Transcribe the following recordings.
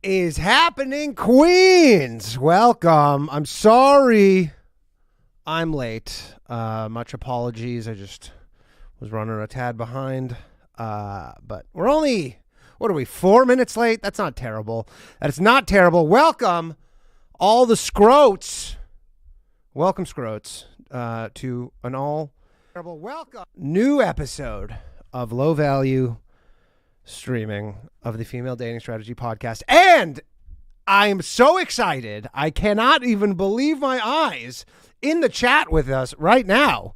is happening, Queens? Welcome. I'm sorry I'm late. Much apologies. I just was running a tad behind. But we're only, 4 minutes late? That's not terrible. That is not terrible. Welcome, all the Scrotes. Welcome, Scrotes, to an all terrible welcome new episode of Low Value Streaming of the Female Dating Strategy Podcast. And I am so excited. I cannot even believe my eyes. In the chat with us right now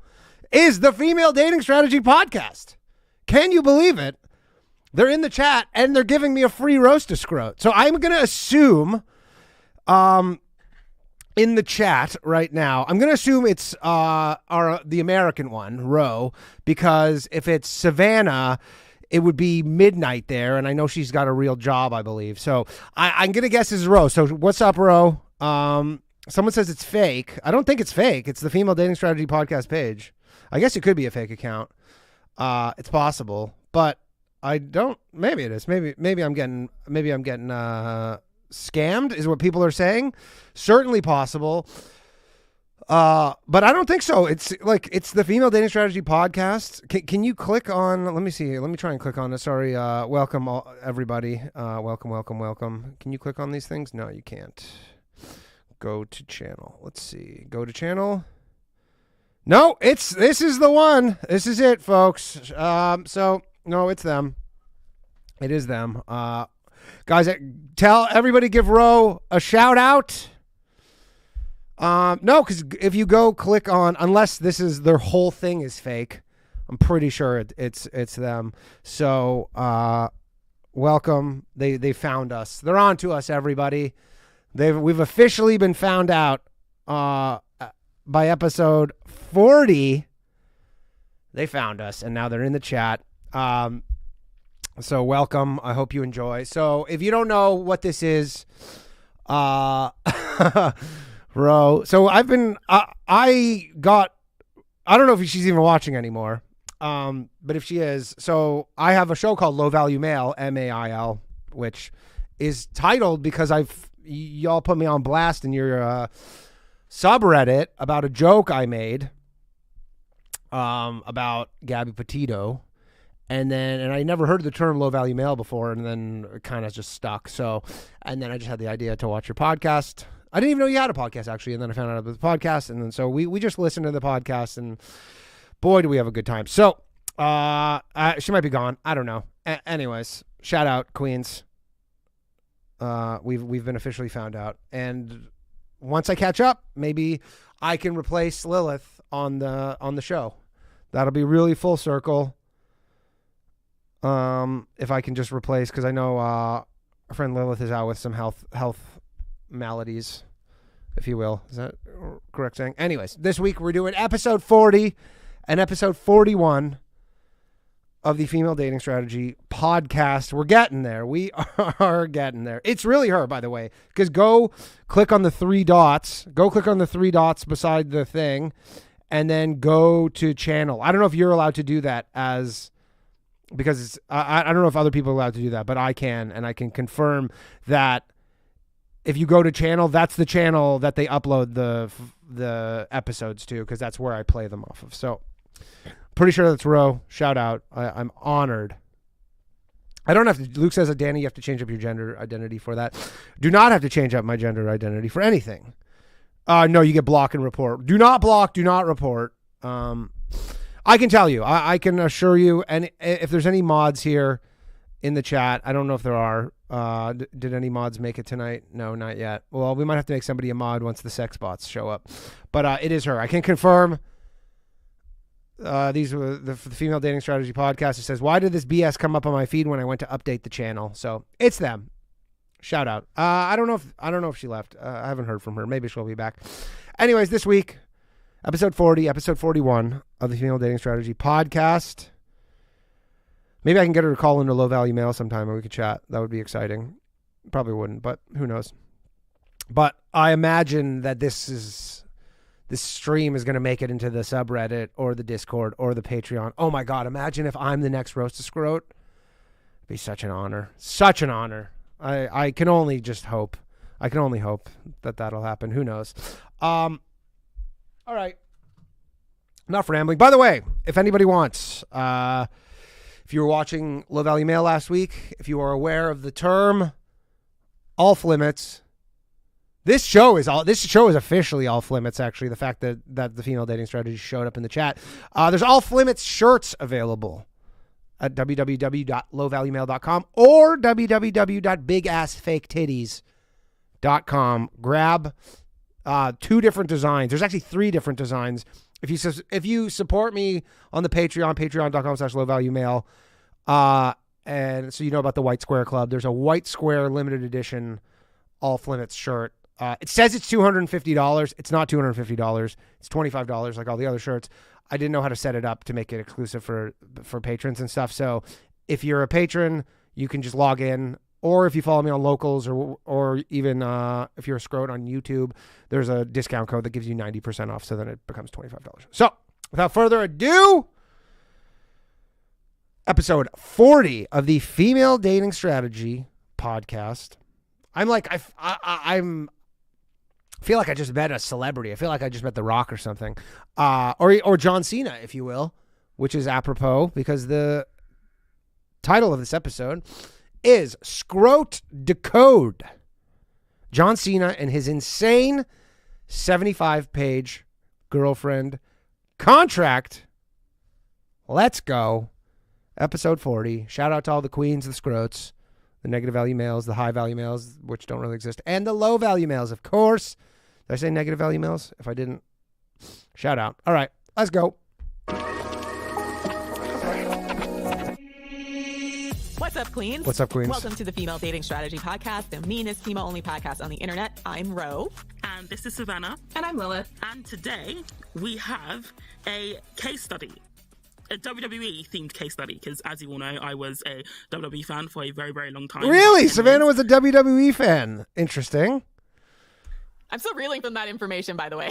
is the Female Dating Strategy Podcast. Can you believe it? They're in the chat and they're giving me a free roast to Scrote. So I'm going to assume in the chat right now, I'm going to assume it's the American one, Ro, because if it's Savannah, it would be midnight there, and I know she's got a real job, I believe. So I'm going to guess it's Ro. So what's up, Ro? Someone says it's fake. I don't think it's fake. It's the Female Dating Strategy Podcast page. I guess it could be a fake account. It's possible, but I don't. Maybe it is. Maybe I'm getting scammed is what people are saying. Certainly possible. But I don't think so. It's the Female Dating Strategy Podcast. Can you click on, let me see. Let me try and click on this. Sorry. Welcome everybody. Welcome. Can you click on these things? No, you can't. Go to channel. Let's see. Go to channel. No, this is the one. This is it, folks. So no, it's them. It is them. Guys, tell everybody, give Ro a shout out. No, because if you go click on, unless this is their whole thing is fake, I'm pretty sure it's them. So welcome. They found us. They're on to us, everybody. We've officially been found out by episode 40. They found us, and now they're in the chat. So welcome. I hope you enjoy. So if you don't know what this is, Ro. So I've been, I don't know if she's even watching anymore. But if she is, so I have a show called Low Value Mail, MAIL, which is titled because y'all put me on blast in your subreddit about a joke I made about Gabby Petito. And I never heard the term low value mail before, and then it kind of just stuck. So, and then I just had the idea to watch your podcast. I didn't even know you had a podcast, actually, and then I found out about the podcast, and then so we just listened to the podcast, and boy, do we have a good time. So, she might be gone. I don't know. Anyways, shout out, Queens. We've been officially found out, and once I catch up, maybe I can replace Lilith on the show. That'll be really full circle. If I can just replace, because I know our friend Lilith is out with some health maladies, if you will. Is that correct saying? Anyways, this week we're doing episode 40 and episode 41 of the Female Dating Strategy Podcast. We're getting there. We are getting there. It's really her, by the way, because go click on the three dots. Go click on the three dots beside the thing, and then go to channel. I don't know if you're allowed to do that because I don't know if other people are allowed to do that, but I can, and I can confirm that if you go to channel, that's the channel that they upload the episodes to, because that's where I play them off of. So pretty sure that's Ro. Shout out. I'm honored. I don't have to. Luke says, Danny, you have to change up your gender identity for that. Do not have to change up my gender identity for anything. No, you get block and report. Do not block. Do not report. I can tell you, I can assure you, and if there's any mods here in the chat, I don't know if there are. Did any mods make it tonight? No, not yet. Well, we might have to make somebody a mod once the sex bots show up. But it is her. I can confirm. These were the Female Dating Strategy Podcast. It says, why did this BS come up on my feed when I went to update the channel? So it's them. Shout out. I don't know if she left. I haven't heard from her. Maybe she'll be back. Anyways, this week, episode 40, episode 41 of the Female Dating Strategy Podcast. Maybe I can get her to call into Low Value Mail sometime and we could chat. That would be exciting. Probably wouldn't, but who knows. But I imagine that this stream is going to make it into the subreddit or the Discord or the Patreon. Oh my God, imagine if I'm the next Roast to Scrote. It'd be such an honor. Such an honor. I can only just hope. I can only hope that that'll happen. Who knows? All right. Enough rambling. By the way, if anybody wants, if you were watching Low Value Mail last week, if you are aware of the term off limits, this show is officially off limits. Actually, the fact that the female dating strategy showed up in the chat. There's off limits shirts available at www.lowvaluemail.com or www.bigassfaketitties.com. Grab 2 different designs. There's actually 3 different designs. If you support me on the patreon.com/lowvaluemail, and so you know about the White Square Club, there's a White Square limited edition off limits shirt. It says it's $250. It's not $250. It's $25 like all the other shirts. I didn't know how to set it up to make it exclusive for patrons and stuff. So if you're a patron, you can just log in. Or if you follow me on Locals or even if you're a Scrote on YouTube, there's a discount code that gives you 90% off. So then it becomes $25. So without further ado, episode 40 of the Female Dating Strategy podcast. I'm like, I feel like I just met a celebrity. I feel like I just met The Rock or something. Or John Cena, if you will, which is apropos because the title of this episode is Scrote Decode. John Cena and his insane 75-page girlfriend contract. Let's go. Episode 40. Shout out to all the queens, the Scrotes, the negative value males, the high value males, which don't really exist, and the low value males, of course. Did I say negative value males? If I didn't, shout out. All right, let's go. What's up, queens? What's up, queens? Welcome to the Female Dating Strategy Podcast, the meanest female-only podcast on the internet. I'm Ro. And this is Savannah. And I'm Lilith. And today we have a case study. A WWE-themed case study, because as you all know, I was a WWE fan for a very, very long time. Really? Savannah was a WWE fan. Interesting. I'm still reeling from that information, by the way.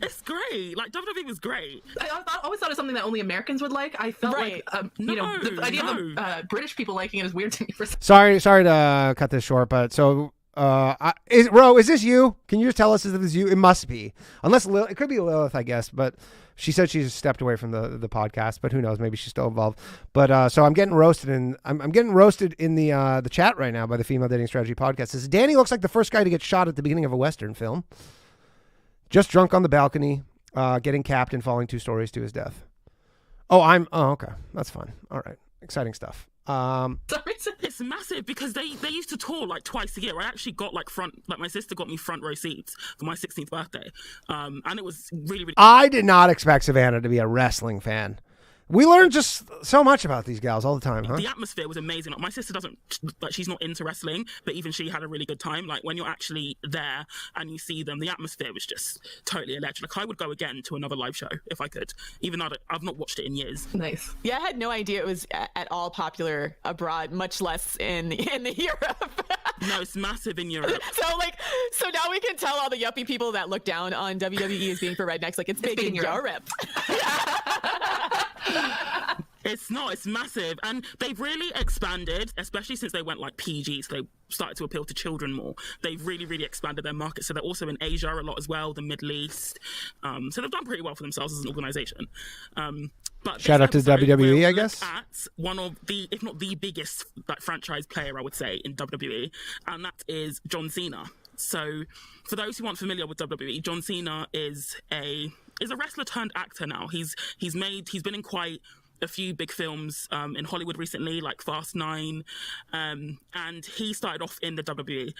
It's great. Like, WWE was great. I always thought it was something that only Americans would like. I felt Right. like, the idea of British people liking it is weird to me. Sorry to cut this short, but so, is this you? Can you just tell us if it's you? It must be. Unless it could be Lilith, I guess, but she said she's stepped away from the podcast, but who knows? Maybe she's still involved. But so I'm getting roasted, and I'm getting roasted in the chat right now by the Female Dating Strategy podcast. It says Danny looks like the first guy to get shot at the beginning of a Western film. Just drunk on the balcony, getting capped and falling 2 stories to his death. Oh, okay. That's fun. All right. Exciting stuff. It's massive because they used to tour like twice a year. I actually got my sister got me front row seats for my 16th birthday. And it was really, really... I did not expect Savannah to be a wrestling fan. We learn just so much about these gals all the time, huh? The atmosphere was amazing. Like, my sister she's not into wrestling, but even she had a really good time. Like, when you're actually there and you see them, the atmosphere was just totally electric. Like, I would go again to another live show if I could, even though I've not watched it in years. Nice. Yeah, I had no idea it was at all popular abroad, much less in Europe. No, it's massive in Europe. So now we can tell all the yuppie people that look down on WWE as being for rednecks, like it's big in Europe. It's massive, and they've really expanded, especially since they went like PG, so they started to appeal to children more. They've really, really expanded their market, so they're also in Asia a lot as well, the Middle East. So they've done pretty well for themselves as an organization. But shout out to WWE, I guess. At one of the, if not the biggest franchise player, I would say, in WWE, and that is John Cena. So for those who aren't familiar with WWE, John Cena is a wrestler turned actor now. He's been in quite a few big films in Hollywood recently, like Fast 9, and he started off in the WWE.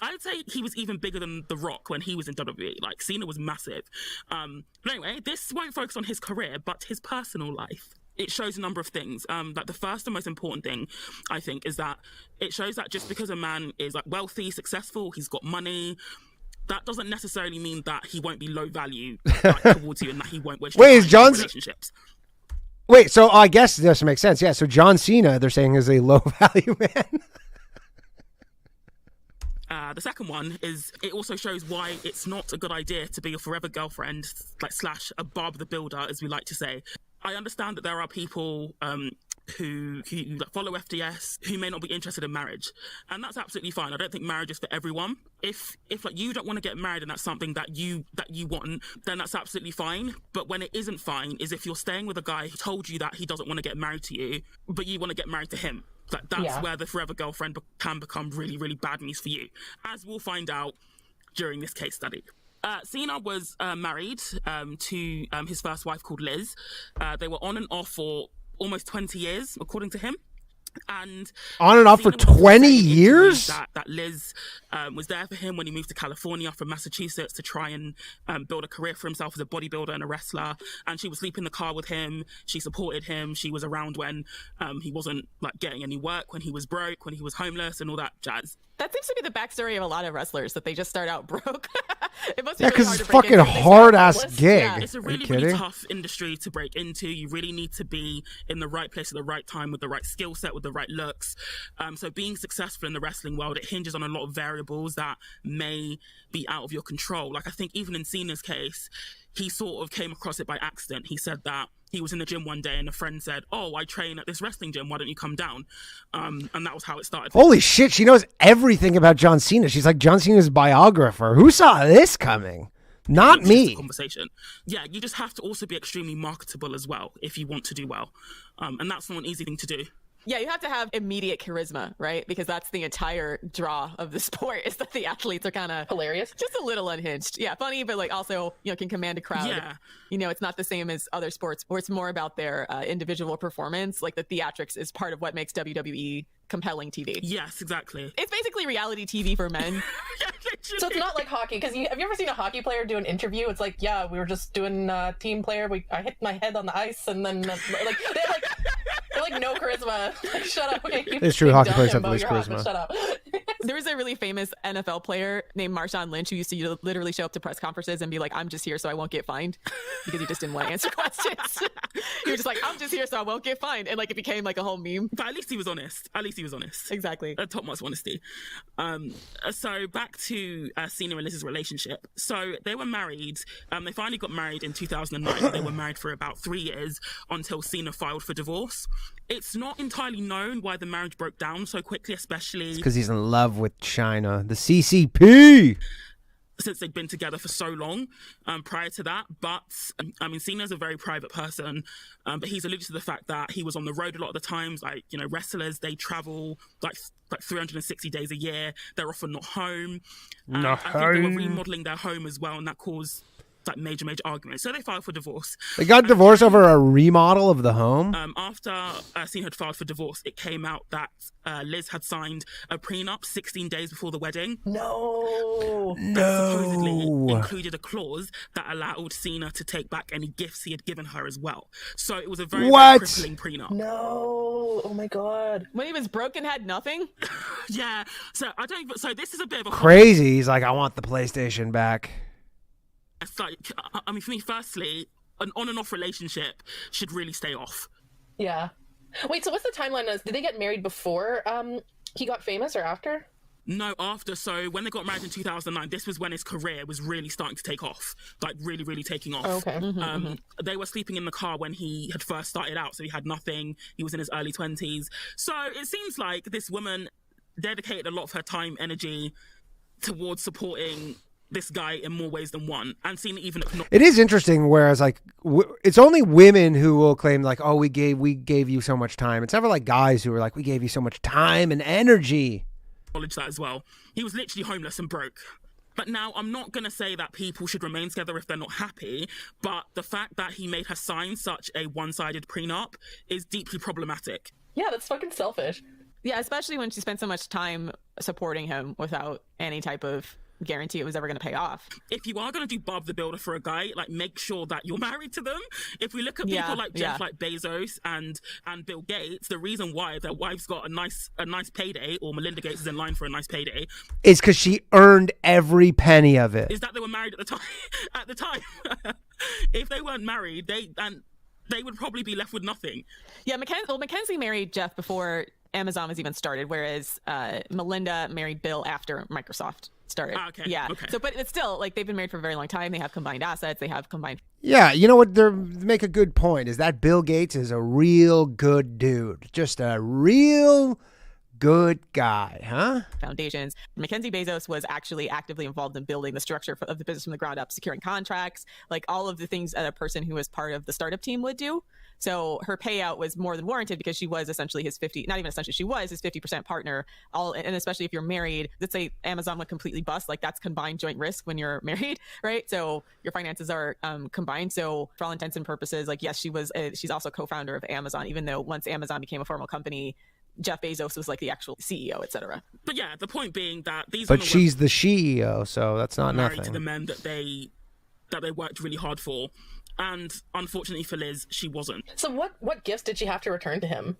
I'd say he was even bigger than The Rock when he was in WWE. Like, Cena was massive. But anyway, this won't focus on his career, but his personal life. It shows a number of things. Like, the first and most important thing, I think, is that it shows that just because a man is like wealthy, successful, he's got money, that doesn't necessarily mean that he won't be low value towards you and that he won't wish to relationships. Wait, so I guess this makes sense. Yeah, so John Cena, they're saying, is a low value man. The second one is it also shows why it's not a good idea to be a forever girlfriend, / a Bob the Builder, as we like to say. I understand that there are people who follow FDS, who may not be interested in marriage. And that's absolutely fine. I don't think marriage is for everyone. If like you don't want to get married and that's something that you want, then that's absolutely fine. But when it isn't fine is if you're staying with a guy who told you that he doesn't want to get married to you, but you want to get married to him. That's where the forever girlfriend can become really, really bad news for you, as we'll find out during this case study. Cena was married to his first wife called Liz. They were on and off for almost 20 years, according to him. And on and off for 20 years? That Liz was there for him when he moved to California from Massachusetts to try and build a career for himself as a bodybuilder and a wrestler. And she would sleep in the car with him. She supported him. She was around when he wasn't like getting any work, when he was broke, when he was homeless and all that jazz. That seems to be the backstory of a lot of wrestlers, that they just start out broke. It must be Yeah, really because hard it's to break fucking into. hard-ass gig. Yeah. It's a really, really tough industry to break into. You really need to be in the right place at the right time with the right skill set, with the right looks. So being successful in the wrestling world, it hinges on a lot of variables that may be out of your control. Like I think even in Cena's case, he sort of came across it by accident. He said that he was in the gym one day and a friend said, "Oh, I train at this wrestling gym. Why don't you come down?" And that was how it started. Holy shit, she knows everything about John Cena. She's like John Cena's biographer. Who saw this coming? Not me. Conversation. Yeah, you just have to also be extremely marketable as well if you want to do well. And that's not an easy thing to do. Yeah, you have to have immediate charisma, right? Because that's the entire draw of the sport, is that the athletes are kind of hilarious, just a little unhinged. Yeah, funny, but like also, can command a crowd. Yeah. It's not the same as other sports where it's more about their individual performance. Like the theatrics is part of what makes WWE compelling TV. Yes, exactly. It's basically reality TV for men. So it's not like hockey, because have you ever seen a hockey player do an interview? It's like, yeah, we were just doing team player. I hit my head on the ice, and then they're like no charisma. Like, shut up. Okay, it's true. Hockey players have the least charisma. Shut up. There was a really famous NFL player named Marshawn Lynch who used to literally show up to press conferences and be like, "I'm just here so I won't get fined," because he just didn't want to answer questions. He was just like, "I'm just here so I won't get fined," and like it became like a whole meme. But at least he was honest. Exactly. Top-notch honesty. So back to Cena and Liz's relationship. So they were married. They finally got married in 2009. They were married for about 3 years until Cena filed for divorce. It's not entirely known why the marriage broke down so quickly, especially because he's in love with China, the CCP. Since they'd been together for so long prior to that. But I mean, Cena's a very private person, but he's alluded to the fact that he was on the road a lot of the times. Like, wrestlers, they travel like 360 days a year. They're often not home. I think they were remodeling their home as well, and that caused like major arguments. So they filed for divorce. They got divorced over a remodel of the home? After Cena had filed for divorce, it came out that Liz had signed a prenup 16 days before the wedding. No. That supposedly included a clause that allowed Cena to take back any gifts he had given her as well. So it was a very, very crippling prenup. No. Oh my God. When he was broke and had nothing? Yeah. So this is a bit of a crazy. He's like, I want the PlayStation back. It's like, I mean, for me, firstly, an on and off relationship should really stay off. Yeah. Wait, so what's the timeline? Did they get married before he got famous or after? No, after. So when they got married in 2009, this was when his career was really starting to take off, like really, really taking off. Oh, okay. They were sleeping in the car when he had first started out, so he had nothing. He was in his early 20s. So it seems like this woman dedicated a lot of her time, energy towards supporting this guy in more ways than one, and Cena even it is interesting, whereas like it's only women who will claim like, oh, we gave you so much time. It's never like guys who are like, we gave you so much time and energy. Acknowledge that as well. He was literally homeless and broke. But now, I'm not going to say that people should remain together if they're not happy, but the fact that he made her sign such a one-sided prenup is deeply problematic. Yeah, that's fucking selfish. Yeah, especially when she spent so much time supporting him without any type of guarantee it was ever going to pay off. If you are going to do Bob the Builder for a guy, like, make sure that you're married to them. If we look at people like Jeff, like Bezos and Bill Gates, the reason why their wives got a nice payday, or Melinda Gates is in line for a nice payday, is because she earned every penny of it. Is that they were married at the time. If they weren't married, they would probably be left with nothing. Yeah, Mackenzie married Jeff before Amazon was even started, whereas Melinda married Bill after Microsoft started. Okay. Yeah. Okay. So, but it's still like they've been married for a very long time. They have combined assets. They have combined. Yeah, you know what? They make a good point. Is that Bill Gates is a real good dude, just a real good guy, huh? Foundations. Mackenzie Bezos was actually actively involved in building the structure of the business from the ground up, securing contracts, like all of the things that a person who was part of the startup team would do. So her payout was more than warranted because she was essentially his 50% partner. And especially if you're married, let's say Amazon went completely bust, like that's combined joint risk when you're married, right? So your finances are combined. So for all intents and purposes, like yes, she's also co-founder of Amazon, even though once Amazon became a formal company, Jeff Bezos was like the actual CEO, etc. But yeah, the point being that these. But she's the CEO, so that's not married nothing. to the men that they worked really hard for, and unfortunately for Liz, she wasn't. So what gifts did she have to return to him?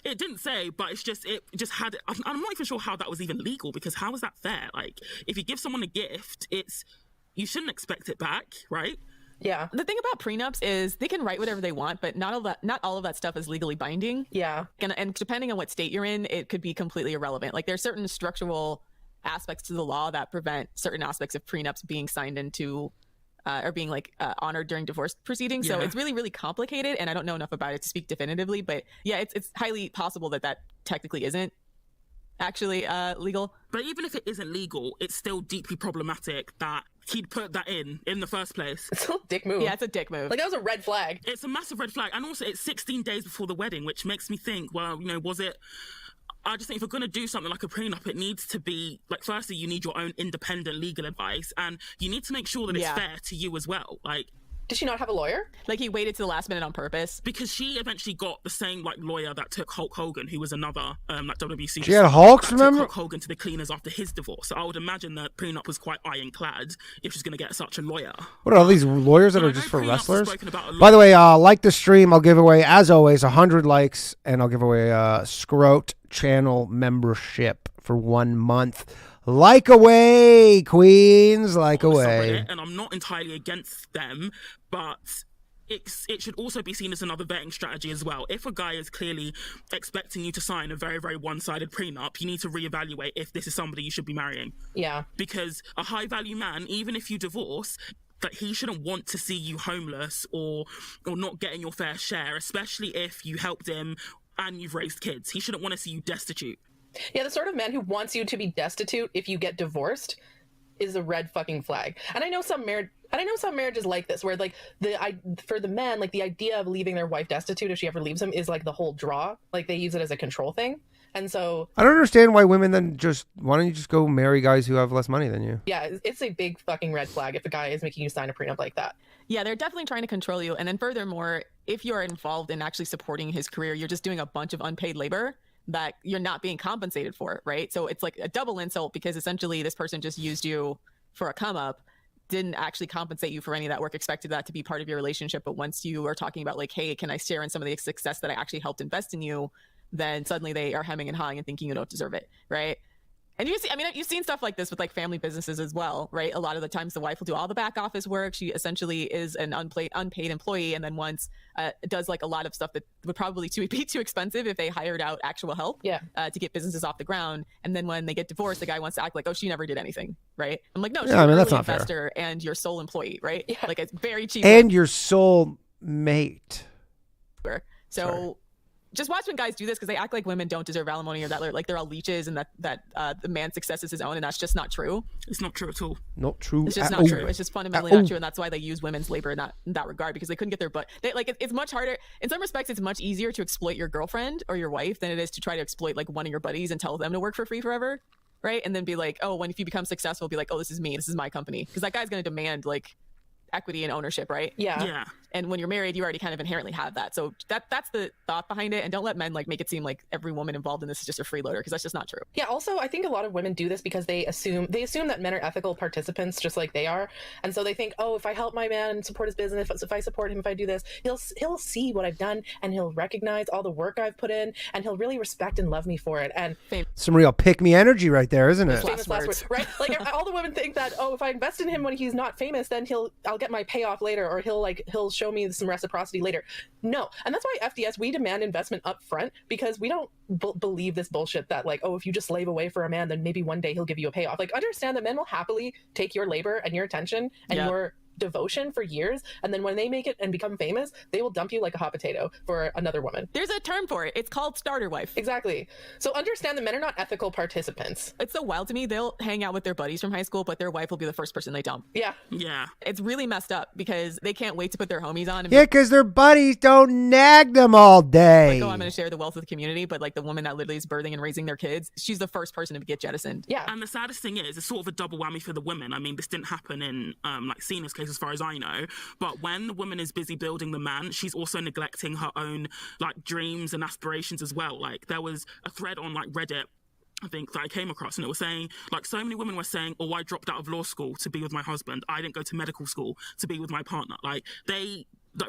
It didn't say, but it just had. I'm not even sure how that was even legal, because how is that fair? Like, if you give someone a gift, you shouldn't expect it back, right? Yeah. The thing about prenups is they can write whatever they want, but not all of that stuff is legally binding. Yeah. And depending on what state you're in, it could be completely irrelevant. Like there's certain structural aspects to the law that prevent certain aspects of prenups being signed into or being like honored during divorce proceedings. So it's really, really complicated, and I don't know enough about it to speak definitively. But yeah, it's highly possible that technically isn't actually legal. But even if it isn't legal, it's still deeply problematic that he'd put that in the first place. It's a dick move. Yeah, it's a dick move. Like, that was a red flag. It's a massive red flag. And also, it's 16 days before the wedding, which makes me think, well, was it... I just think if you're going to do something like a prenup, it needs to be, like, firstly, you need your own independent legal advice, and you need to make sure that it's fair to you as well. Like... Did she not have a lawyer? Like, he waited to the last minute on purpose? Because she eventually got the same, like, lawyer that took Hulk Hogan, who was another, like, WWC. She had Hulk's, remember? Hulk Hogan to the cleaners after his divorce. So I would imagine that prenup was quite ironclad if she's going to get such a lawyer. What are all these lawyers that are just for wrestlers? By the way, like the stream, I'll give away, as always, 100 likes, and I'll give away a Scrote channel membership for 1 month. Like away, queens, like away. And I'm not entirely against them, but it should also be seen as another vetting strategy as well. If a guy is clearly expecting you to sign a very, very one-sided prenup, you need to reevaluate if this is somebody you should be marrying. Yeah. Because a high-value man, even if you divorce, that he shouldn't want to see you homeless or not getting your fair share, especially if you helped him and you've raised kids. He shouldn't want to see you destitute. Yeah, the sort of man who wants you to be destitute if you get divorced is a red fucking flag. And I know some marriages like this, where like for the men, like the idea of leaving their wife destitute if she ever leaves them is like the whole draw. Like they use it as a control thing. And so I don't understand why women then why don't you just go marry guys who have less money than you? Yeah, it's a big fucking red flag if a guy is making you sign a prenup like that. Yeah, they're definitely trying to control you. And then furthermore, if you're involved in actually supporting his career, you're just doing a bunch of unpaid labor that you're not being compensated for, right? So it's like a double insult, because essentially this person just used you for a come up, didn't actually compensate you for any of that work, expected that to be part of your relationship. But once you are talking about like, hey, can I share in some of the success that I actually helped invest in you, then suddenly they are hemming and hawing and thinking you don't deserve it, right? And you've seen stuff like this with like family businesses as well, right? A lot of the times the wife will do all the back office work. She essentially is an unpaid employee, and then once does like a lot of stuff that would probably be too expensive if they hired out actual help to get businesses off the ground. And then when they get divorced, the guy wants to act like, oh, she never did anything, right? I'm like, no, she's an that's early not investor fair. and your sole employee, right? Yeah. Like it's very cheap. And your soul mate. So. Sorry. Just watch when guys do this, because they act like women don't deserve alimony, or that like they're all leeches, and that the man's success is his own, and that's just not true. It's not true at all. Not true. It's just not true. It's just fundamentally not true, and that's why they use women's labor in that regard, because they couldn't get their butt. It's much harder. In some respects, it's much easier to exploit your girlfriend or your wife than it is to try to exploit like one of your buddies and tell them to work for free forever, right? And then be like, oh, if you become successful, be like, oh, this is me, this is my company, because that guy's going to demand like equity and ownership, right? Yeah. And when you're married, you already kind of inherently have that. So that's the thought behind it. And don't let men like make it seem like every woman involved in this is just a freeloader, because that's just not true. Yeah. Also, I think a lot of women do this because they assume that men are ethical participants just like they are, and so they think, oh, if I help my man support his business, if I support him, if I do this, he'll see what I've done, and he'll recognize all the work I've put in, and he'll really respect and love me for it. And some real pick me energy right there, isn't it? Famous last words, right? Like all the women think that, oh, if I invest in him when he's not famous, then I'll get my payoff later, or he'll show me some reciprocity later. No. And that's why FDS, we demand investment up front, because we don't believe this bullshit that like, oh, if you just slave away for a man, then maybe one day he'll give you a payoff. Like, understand that men will happily take your labor and your attention and your devotion for years, and then when they make it and become famous, they will dump you like a hot potato for another woman. There's a term for it. It's called starter wife. Exactly. So understand that men are not ethical participants. It's so wild to me. They'll hang out with their buddies from high school, but their wife will be the first person they dump. Yeah. It's really messed up because they can't wait to put their homies on. And because their buddies don't nag them all day. like, oh, I'm going to share the wealth with the community, but like the woman that literally is birthing and raising their kids, she's the first person to get jettisoned. Yeah. And the saddest thing is, it's sort of a double whammy for the women. I mean, this didn't happen in like Cena's case, as far as I know. But when the woman is busy building the man, she's also neglecting her own like dreams and aspirations as well. Like, there was a thread on like Reddit, I think, that I came across, and it was saying like so many women were saying, oh, I dropped out of law school to be with my husband. I didn't go to medical school to be with my partner. Like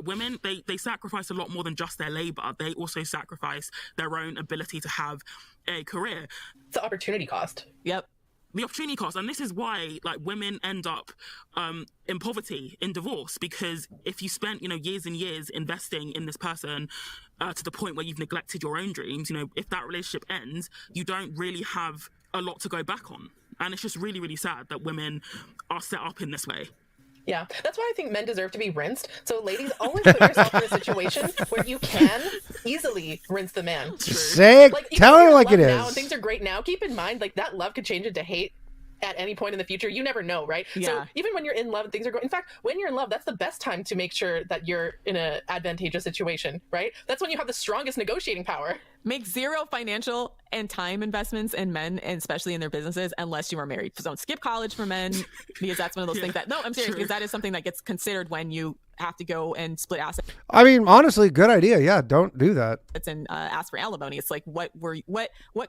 women, they sacrifice a lot more than just their labor. They also sacrifice their own ability to have a career. It's the opportunity cost. Yep. The opportunity cost. And this is why like women end up in poverty in divorce, because if you spent years and years investing in this person to the point where you've neglected your own dreams, if that relationship ends, you don't really have a lot to go back on. And it's just really, really sad that women are set up in this way. Yeah, that's why I think men deserve to be rinsed. So ladies, always put yourself in a situation where you can easily rinse the man. Say it, like, tell her like it is. Now and things are great now. Keep in mind, like, that love could change into hate at any point in the future. You never know, right? Yeah. So even when you're in love and things are going, in fact, when you're in love, that's the best time to make sure that you're in an advantageous situation, right? That's when you have the strongest negotiating power. Make zero financial and time investments in men, and especially in their businesses, unless you are married. So don't skip college for men, because that's one of those things that, no, I'm serious, because that is something that gets considered when you have to go and split assets. I mean, honestly, good idea. Yeah, don't do that. And ask for alimony. It's like, what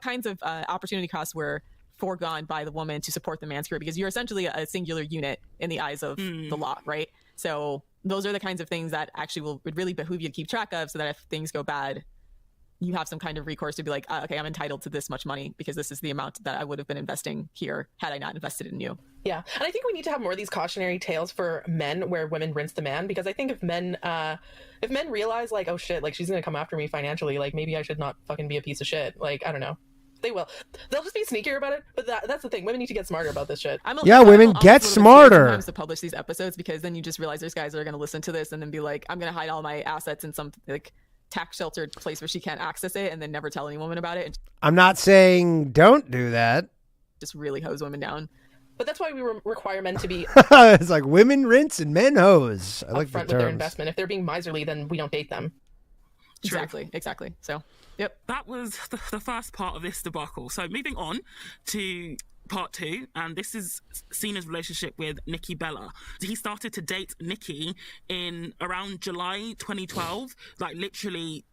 kinds of opportunity costs were foregone by the woman to support the man's career, because you're essentially a singular unit in the eyes of the law, right? So those are the kinds of things that actually would really behoove you to keep track of, so that if things go bad, you have some kind of recourse to be like, okay, I'm entitled to this much money because this is the amount that I would have been investing here had I not invested in you. Yeah. And I think we need to have more of these cautionary tales for men where women rinse the man, because I think if men realize like, oh shit, like she's going to come after me financially, like maybe I should not fucking be a piece of shit. Like, I don't know. They will. They'll just be sneakier about it. But that's the thing. Women need to get smarter about this shit. Women get smarter. Sometimes to publish these episodes, because then you just realize there's guys that are going to listen to this and then be like, I'm going to hide all my assets in some like tax sheltered place where she can't access it, and then never tell any woman about it. And I'm not saying don't do that. Just really hose women down. But that's why we require men to be it's like women rinse and men hose. I like the upfront with their investment. If they're being miserly, then we don't date them. Exactly. So, yep. That was the first part of this debacle. So moving on to part 2, and this is Cena's relationship with Nikki Bella. He started to date Nikki in around July 2012, like literally.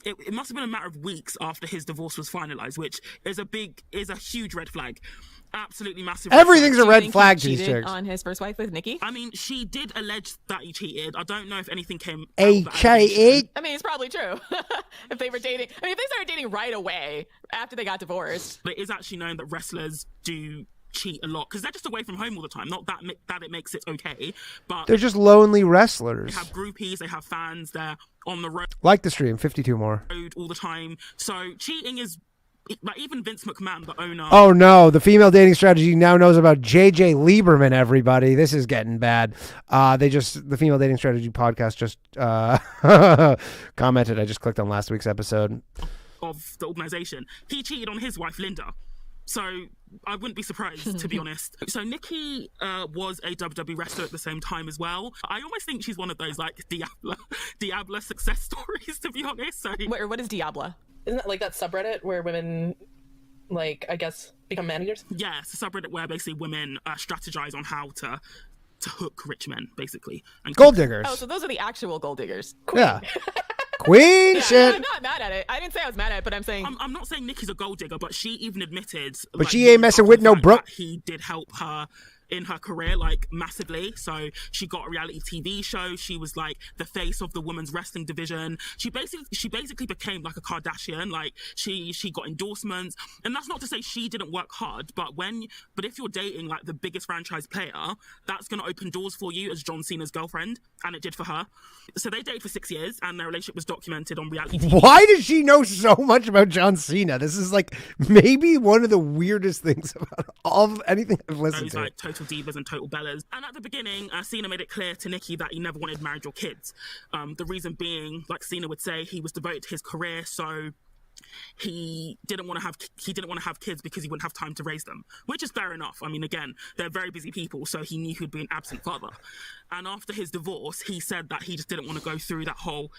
It must have been a matter of weeks after his divorce was finalized, which is a huge red flag. Absolutely massive. Everything's a red flag to these chicks. On his first wife with Nikki? I mean, she did allege that he cheated. I don't know if anything came out of that allegation. I mean, it's probably true. If they were dating, I mean, if they started dating right away after they got divorced. But it is actually known that wrestlers do cheat a lot because they're just away from home all the time. Not that it makes it okay, but they're just lonely wrestlers. They have groupies, they have fans, they're on the road. Like the stream, 52 more. All the time. So cheating is, like, even Vince McMahon, the owner. Oh no, the female dating strategy now knows about JJ Lieberman, everybody. This is getting bad. The female dating strategy podcast just commented. I just clicked on last week's episode of the organization. He cheated on his wife, Linda. So I wouldn't be surprised, to be honest. So Nikki was a WWE wrestler at the same time as well. I almost think she's one of those like Diabla success stories, to be honest. So what is Diabla? Isn't that like that subreddit where women, like, I guess, become managers? Yeah, it's a subreddit where basically women strategize on how to hook rich men, basically. And gold diggers. Oh, so those are the actual gold diggers. Queen. Yeah. Queen shit. I'm not mad at it. I didn't say I was mad at it, but I'm saying I'm not saying Nikki's a gold digger, but she even admitted. But she ain't messing with no bro. He did help her in her career, like massively. So she got a reality TV show. She was like the face of the women's wrestling division. She basically became like a Kardashian. Like she got endorsements, and that's not to say she didn't work hard, but if you're dating like the biggest franchise player, that's going to open doors for you as John Cena's girlfriend, and it did for her. So they dated for 6 years, and their relationship was documented on reality TV. Why does she know so much about John Cena? This is like maybe one of the weirdest things about all of anything I've listened to. Like total divas and total bellas. And at the beginning, Cena made it clear to Nikki that he never wanted marriage or kids. The reason being, like Cena would say, he was devoted to his career, so he didn't want to have kids because he wouldn't have time to raise them, which is fair enough. I mean, again, they're very busy people, so he knew he'd be an absent father. And after his divorce, he said that he just didn't want to go through that whole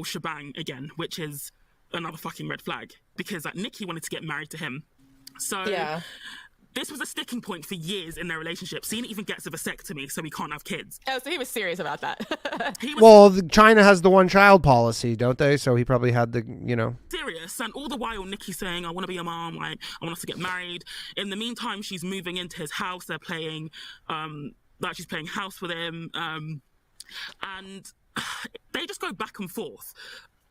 shebang again, which is another fucking red flag, because like Nikki wanted to get married to him. So Yeah. this was a sticking point for years in their relationship. Cena even gets a vasectomy, so he can't have kids. Oh, so he was serious about that. Well, China has the one-child policy, don't they? So he probably had the, Serious. And all the while, Nikki's saying, I want to be a mom, like, I want us to get married. In the meantime, she's moving into his house. They're playing, she's playing house with him. And they just go back and forth,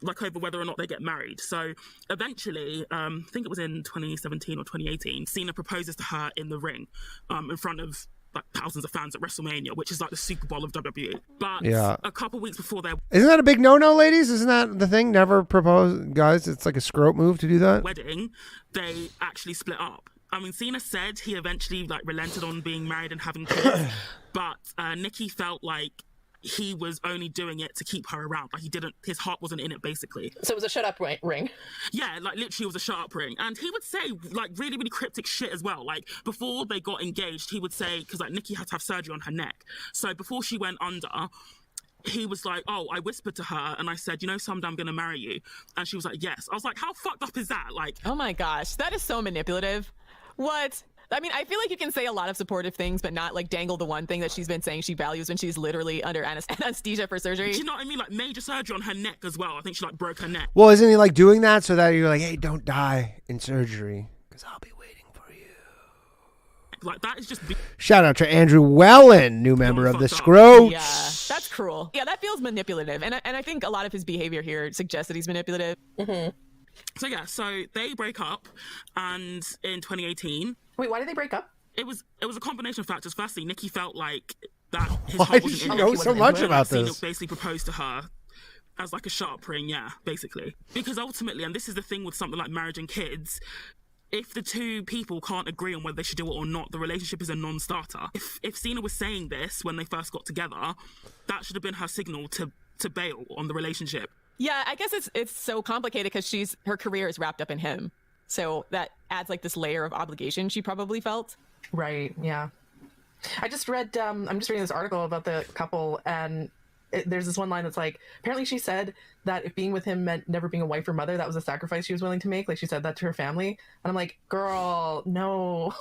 like over whether or not they get married. So eventually, I think it was in 2017 or 2018, Cena proposes to her in the ring, in front of like thousands of fans at WrestleMania, which is like the Super Bowl of WWE. But a couple weeks before their Isn't that a big no-no, ladies? Isn't that the thing? Never propose, guys. It's like a scrote move to do that. wedding, they actually split up. I mean, Cena said he eventually like relented on being married and having kids, but Nikki felt like he was only doing it to keep her around. Like his heart wasn't in it, basically. So it was a shut up ring. Yeah, like literally it was a shut up ring. And he would say like really, really cryptic shit as well. Like before they got engaged, he would say, because like Nikki had to have surgery on her neck. So before she went under, he was like, oh, I whispered to her and I said, someday I'm going to marry you. And she was like, yes. I was like, how fucked up is that? Like, Oh my gosh, that is so manipulative. What? I mean, I feel like you can say a lot of supportive things, but not like dangle the one thing that she's been saying she values when she's literally under anesthesia for surgery. do you know what I mean? Like major surgery on her neck as well. I think she like broke her neck. Well, isn't he like doing that so that you're like, hey, don't die in surgery because I'll be waiting for you. Like that is just Shout out to Andrew Wellen, new member of the fucked up. Scrote. Yeah, that's cruel. Yeah, that feels manipulative. And I think a lot of his behavior here suggests that he's manipulative. So yeah, so they break up, and in 2018, Wait, why did they break up? it was a combination of factors. Firstly, Nikki felt like that his Why heart does wasn't she in it. know so much about Cena this? basically proposed to her as like a shut-up ring, yeah, basically. Because ultimately, and this is the thing with something like marriage and kids, if the two people can't agree on whether they should do it or not, the relationship is a non-starter. If Cena was saying this when they first got together, that should have been her signal to bail on the relationship. Yeah, I guess it's so complicated because her career is wrapped up in him. So that adds like this layer of obligation she probably felt. Right, yeah. I just read, I'm just reading this article about the couple, and there's this one line that's like, apparently she said that if being with him meant never being a wife or mother, that was a sacrifice she was willing to make. Like she said that to her family. And I'm like, girl, no.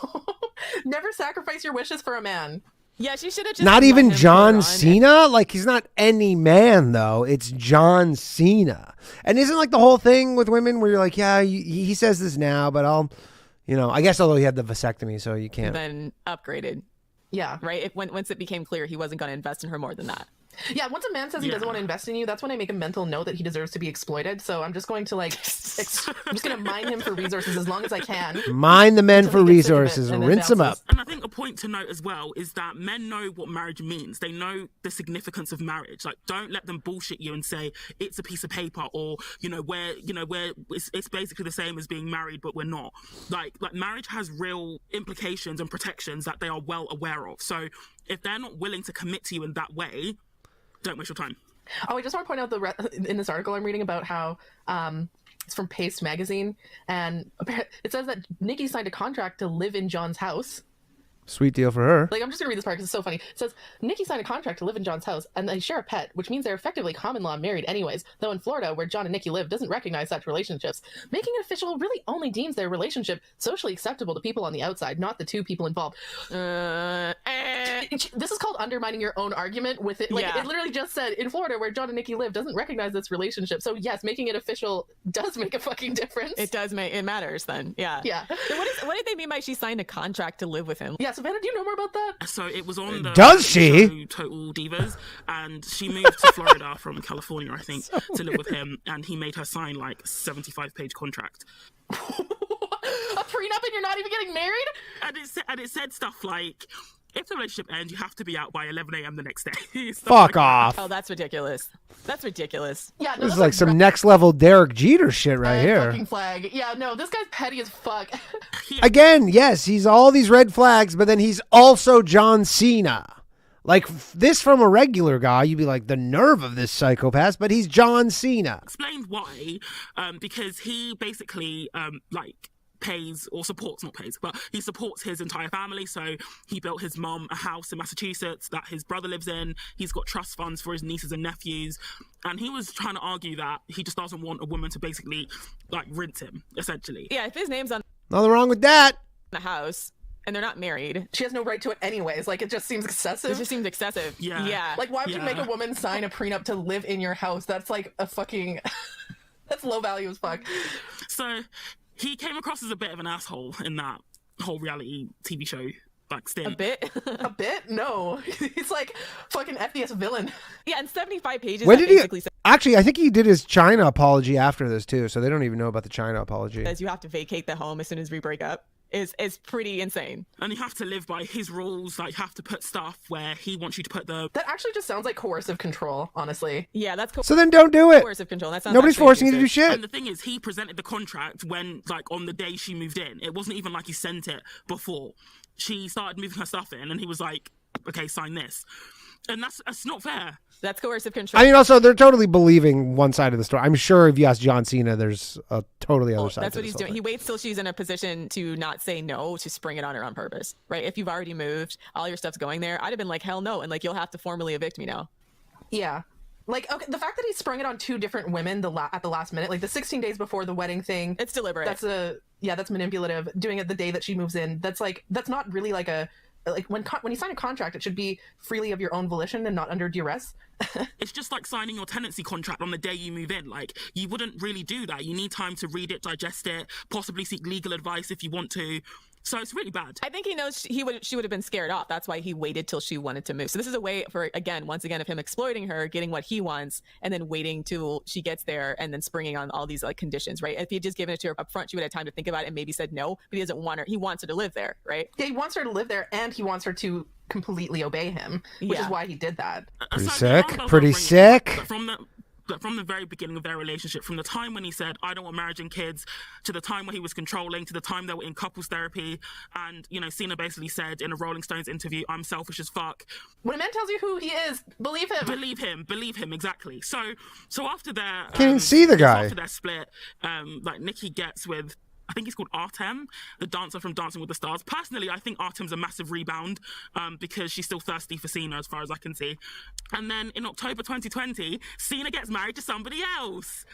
Never sacrifice your wishes for a man. Yeah, she should have just Not let even him put her John on. Cena? Like, he's not any man, though. It's John Cena. And isn't like the whole thing with women where you're like, yeah, he says this now, but I'll, I guess although he had the vasectomy, so you can't. Then upgraded, Yeah. right? Once it became clear he wasn't going to invest in her more than that. Yeah, once a man says he doesn't want to invest in you, that's when I make a mental note that he deserves to be exploited. So I'm just going to I'm just going to mine him for resources as long as I can. Mine the men Until for he gets sick of it resources. and then Rinse them up. bounces. And I think a point to note as well is that men know what marriage means. They know the significance of marriage. Like, don't let them bullshit you and say it's a piece of paper, or where it's basically the same as being married, but we're not. Like marriage has real implications and protections that they are well aware of. So if they're not willing to commit to you in that way, don't waste your time. Oh, I just want to point out in this article I'm reading about how it's from Paste magazine, and it says that Nikki signed a contract to live in John's house. Sweet deal for her. Like, I'm just gonna read this part because it's so funny. It says Nikki signed a contract to live in John's house, and they share a pet, which means they're effectively common law married anyways. Though in Florida, where John and Nikki live, doesn't recognize such relationships. Making it official really only deems their relationship socially acceptable to people on the outside, not the two people involved. This is called undermining your own argument with it. Like, Yeah. it literally just said in Florida, where John and Nikki live, doesn't recognize this relationship. So yes, making it official does make a fucking difference. It does it matters then. Yeah. Yeah. So what did they mean by she signed a contract to live with him? Yeah, so Savannah, do you know more about that? So it was on the Does she? show Total Divas, and she moved to Florida from California, I think, to live with him, and he made her sign like 75-page contract. A prenup and you're not even getting married? And it said stuff like, if the relationship ends, you have to be out by 11 a.m. the next day. Fuck off. Oh, that's ridiculous. That's ridiculous. Yeah, no, This is that's like some next level Derek Jeter shit right here. fucking flag. Yeah, no, this guy's petty as fuck. Again, yes, he's all these red flags, but then he's also John Cena. Like this from a regular guy, you'd be like, the nerve of this psychopath, but he's John Cena. Explained why, because he basically pays or supports, not pays, but he supports his entire family. So he built his mom a house in Massachusetts that his brother lives in. He's got trust funds for his nieces and nephews. And he was trying to argue that he just doesn't want a woman to basically like rinse him, essentially. Yeah, if his name's on Nothing wrong with that. the house and they're not married, She has no right to it anyways. Like, it just seems excessive. it just seems excessive. Yeah. Like, why would you Yeah. make a woman sign a prenup to live in your house? That's like a fucking... That's low value as fuck. So he came across as a bit of an asshole in that whole reality TV show like stint. A bit. A bit? No. He's like fucking FDS villain. Yeah, and 75 pages. When that did he? basically Actually, I think he did his China apology after this too, so they don't even know about the China apology. says you have to vacate the home as soon as we break up. Is pretty insane. And you have to live by his rules, like you have to put stuff where he wants you to put the... That actually just sounds like coercive control, honestly. Yeah, that's So then don't do it. coercive control. That sounds Nobody's actually forcing you to do abusive. shit. And the thing is, he presented the contract when, like, on the day she moved in. It wasn't even like he sent it before. She started moving her stuff in, and he was like, okay, sign this. And that's not fair. That's coercive control. I mean, also they're totally believing one side of the story. I'm sure if you ask John Cena, there's a totally other side. That's to what this he's whole doing. thing. He waits till she's in a position to not say no, to spring it on her on purpose, right? If you've already moved, all your stuff's going there, I'd have been like, hell no, and like you'll have to formally evict me now. Yeah. Like, okay, the fact that he sprung it on two different women at the last minute, like the 16 days before the wedding thing. It's deliberate. That's manipulative. Doing it the day that she moves in. That's not really like when you sign a contract, it should be freely of your own volition and not under duress. It's just like signing your tenancy contract on the day you move in. Like, you wouldn't really do that. You need time to read it, digest it, possibly seek legal advice if you want to. So it's really bad. I think he knows she would have been scared off. That's why he waited till she wanted to move. So this is a way for, once again, of him exploiting her, getting what he wants, and then waiting till she gets there and then springing on all these like conditions, right? If he had just given it to her up front, she would have had time to think about it and maybe said no, but he doesn't want her. He wants her to live there, right? Yeah, he wants her to live there and he wants her to completely obey him, which is Yeah. why he did that. Pretty Aside, sick. the alarm bells Pretty are ringing, sick. but from the very beginning of their relationship, from the time when he said, I don't want marriage and kids, to the time when he was controlling, to the time they were in couples therapy, and, Cena basically said in a Rolling Stones interview, I'm selfish as fuck. When a man tells you who he is, believe him. Believe him, exactly. So after their... Can't even see the guy. After their split, Nikki gets with... I think he's called Artem, the dancer from Dancing with the Stars. Personally, I think Artem's a massive rebound because she's still thirsty for Cena, as far as I can see. And then in October 2020, Cena gets married to somebody else.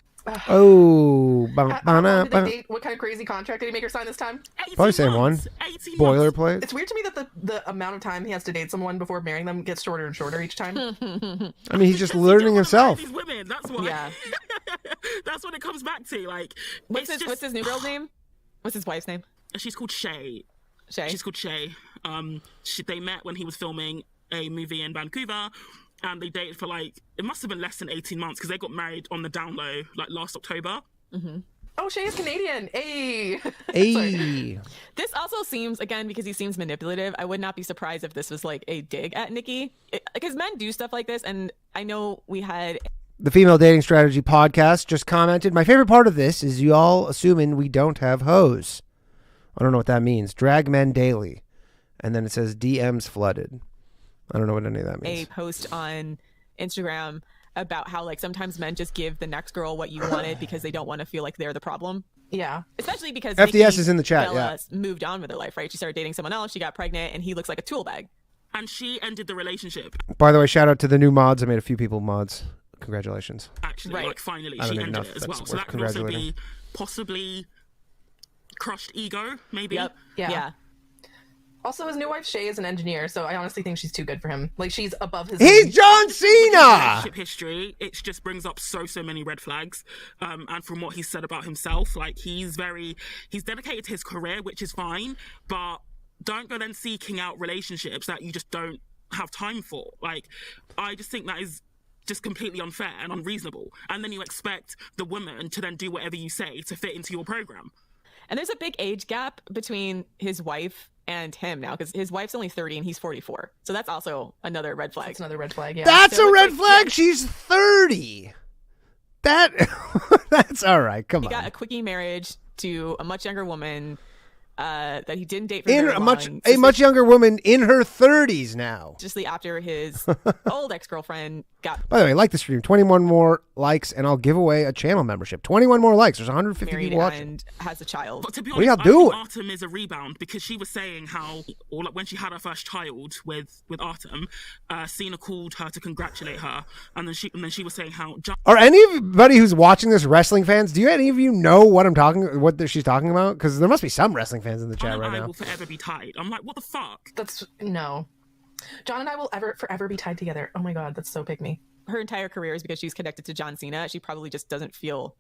Oh, How long did they date? What kind of crazy contract did he make her sign this time? 18 probably same one. months, 18 months. Boilerplate. It's weird to me that the amount of time he has to date someone before marrying them gets shorter and shorter each time. I mean, he's just Because he learning don't wanna himself. marry These women, that's why. Yeah. That's what it comes back to. Like, What's it's his new girl's name? What's his wife's name? She's called Shay. Shay. She's called Shay. They met when he was filming a movie in Vancouver, and they dated for it must have been less than 18 months because they got married on the down low last October. Oh, Shay is Canadian. Hey. Hey. This also seems, again, because he seems manipulative, I would not be surprised if this was like a dig at Nikki. Because men do stuff like this, and I know we had... The Female Dating Strategy podcast just commented, my favorite part of this is you all assuming we don't have hoes. I don't know what that means. Drag men daily. And then it says DMs flooded. I don't know what any of that means. a post on Instagram about how sometimes men just give the next girl what you wanted because they don't want to feel like they're the problem. Yeah. Especially because FDS Nikki is in the chat, Bella moved on with her life, right? She started dating someone else, she got pregnant, and he looks like a tool bag. And she ended the relationship. By the way, shout out to the new mods. I made a few people mods. Congratulations. Actually, Right. Finally, I don't she even know ended if it as that's well. So worth that could also congratulating. be possibly crushed ego, maybe. Yep. Yeah. Also, his new wife Shay is an engineer, so I honestly think she's too good for him. She's above his. He's John Cena! Relationship history, it just brings up so many red flags. And from what he's said about himself, he's dedicated to his career, which is fine, but don't go then seeking out relationships that you just don't have time for. Like, I just think that is just completely unfair and unreasonable. And then you expect the woman to then do whatever you say to fit into your program. And there's a big age gap between his wife and him now, because his wife's only 30 and he's 44. So that's also another red flag. That's another red flag, yeah. That's So a it's red like, flag. yeah. She's 30. That's all right. Come He on. got a quickie marriage to a much younger woman that he didn't date for In very a long. much younger woman in her 30s now. Just after his old ex-girlfriend got By the way, like the stream. 21 more likes, and I'll give away a channel membership. 21 more likes. There's 150 married people watching. and has a child. But to be What are y'all honest, I doing? think Artem is a rebound, because she was saying how, or like when she had her first child with Artem, Cena called her to congratulate her, and then she was saying how Are anybody who's watching this wrestling fans? Do any of you know what she's talking about? Because there must be some wrestling fans in the chat John right and I now. will forever be tied. I'm like, what the fuck? No. John and I will forever be tied together. Oh my god, that's so pick me. Her entire career is because she's connected to John Cena. She probably just doesn't feel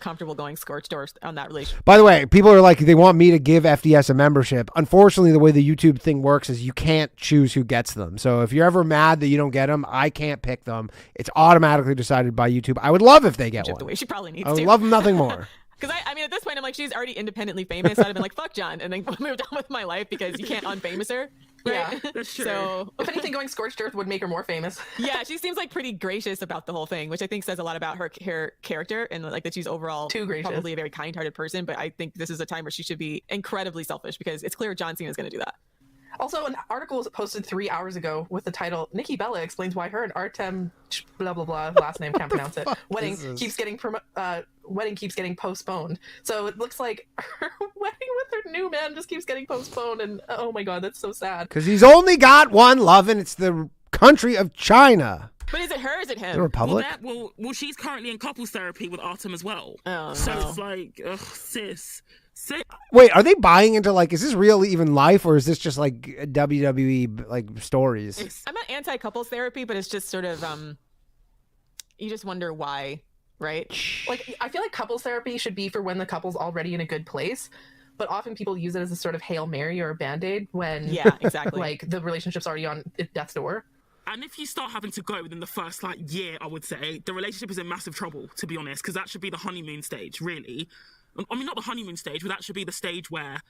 comfortable going scorched or on that relationship. By the way, people are like, they want me to give FDS a membership. Unfortunately, the way the YouTube thing works is you can't choose who gets them. So if you're ever mad that you don't get them, I can't pick them. It's automatically decided by YouTube. I would love if they get The one. way she probably needs I would to. love nothing more. Because I mean, at this point, I'm like, she's already independently famous. I'd have been like, fuck John, and then moved on with my life because you can't unfamous her. Right? Yeah, that's true. So If anything, going scorched earth would make her more famous. yeah, she seems like pretty gracious about the whole thing, which I think says a lot about her character and like that she's overall Too gracious. probably a very kind-hearted person. But I think this is a time where she should be incredibly selfish because it's clear John Cena is going to do that. Also, an article was posted 3 hours ago with the title "Nikki Bella explains why her and Artem blah blah blah last name can't pronounce it wedding keeps getting postponed." So it looks like her wedding with her new man just keeps getting postponed, and oh my god, that's so sad. Because he's only got one love, and it's the country of China. But is it her or is it him? The Republic? Well, she's currently in couples therapy with Artem as well. Oh, So no. it's like, ugh, sis. Wait, are they buying into, like, is this real even life, or is this just like WWE like stories? I'm not anti-couples therapy, but it's just sort of you just wonder why, right? Like, I feel like couples therapy should be for when the couple's already in a good place, but often people use it as a sort of Hail Mary or a Band-Aid when Yeah, exactly. like the relationship's already on death's door. And if you start having to go within the first year, I would say the relationship is in massive trouble, to be honest, because that should be the honeymoon stage, really. I mean, not the honeymoon stage, but that should be the stage where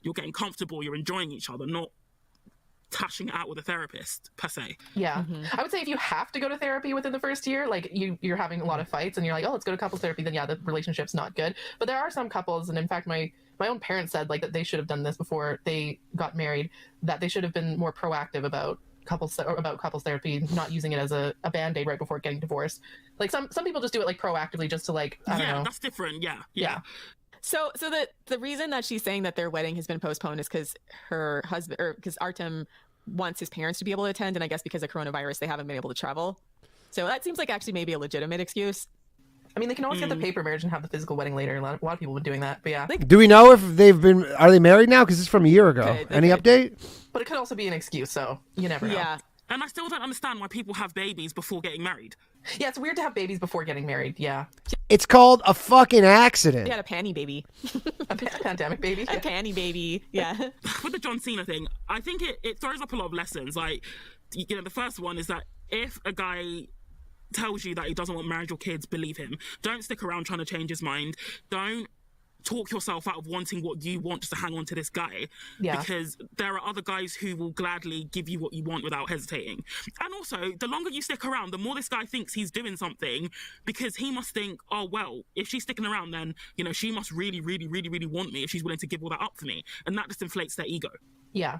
you're getting comfortable, you're enjoying each other, not tashing it out with a therapist, per se. Yeah. I would say if you have to go to therapy within the first year, like you're having a lot of fights and you're like, oh, let's go to couples therapy, then yeah, the relationship's not good. But there are some couples, and in fact, my own parents said like that they should have done this before they got married, that they should have been more proactive about couples therapy, not using it as a Band-Aid right before getting divorced. Like some people just do it like proactively just to like, I don't know. That's different. Yeah. So the reason that she's saying that their wedding has been postponed is because her husband, or because Artem wants his parents to be able to attend, and I guess because of coronavirus they haven't been able to travel. So that seems like actually maybe a legitimate excuse. I mean, they can always get the paper marriage and have the physical wedding later. A lot of people have been doing that, but yeah. Do we know if are they married now? Because it's from a year ago. Could, they Any could. update? But it could also be an excuse, so you never know. Yeah. And I still don't understand why people have babies before getting married. Yeah, it's weird to have babies before getting married. Yeah. It's called a fucking accident. They had a panty baby. A pandemic baby. A panty baby. Yeah. With the John Cena thing, I think it throws up a lot of lessons. Like, the first one is that if a guy tells you that he doesn't want marriage or kids, believe him. Don't stick around trying to change his mind. Don't talk yourself out of wanting what you want just to hang on to this guy. Yeah. Because there are other guys who will gladly give you what you want without hesitating. And also, the longer you stick around, the more this guy thinks he's doing something, because he must think, oh, well, if she's sticking around, then, she must really, really, really, really want me if she's willing to give all that up for me. And that just inflates their ego. Yeah.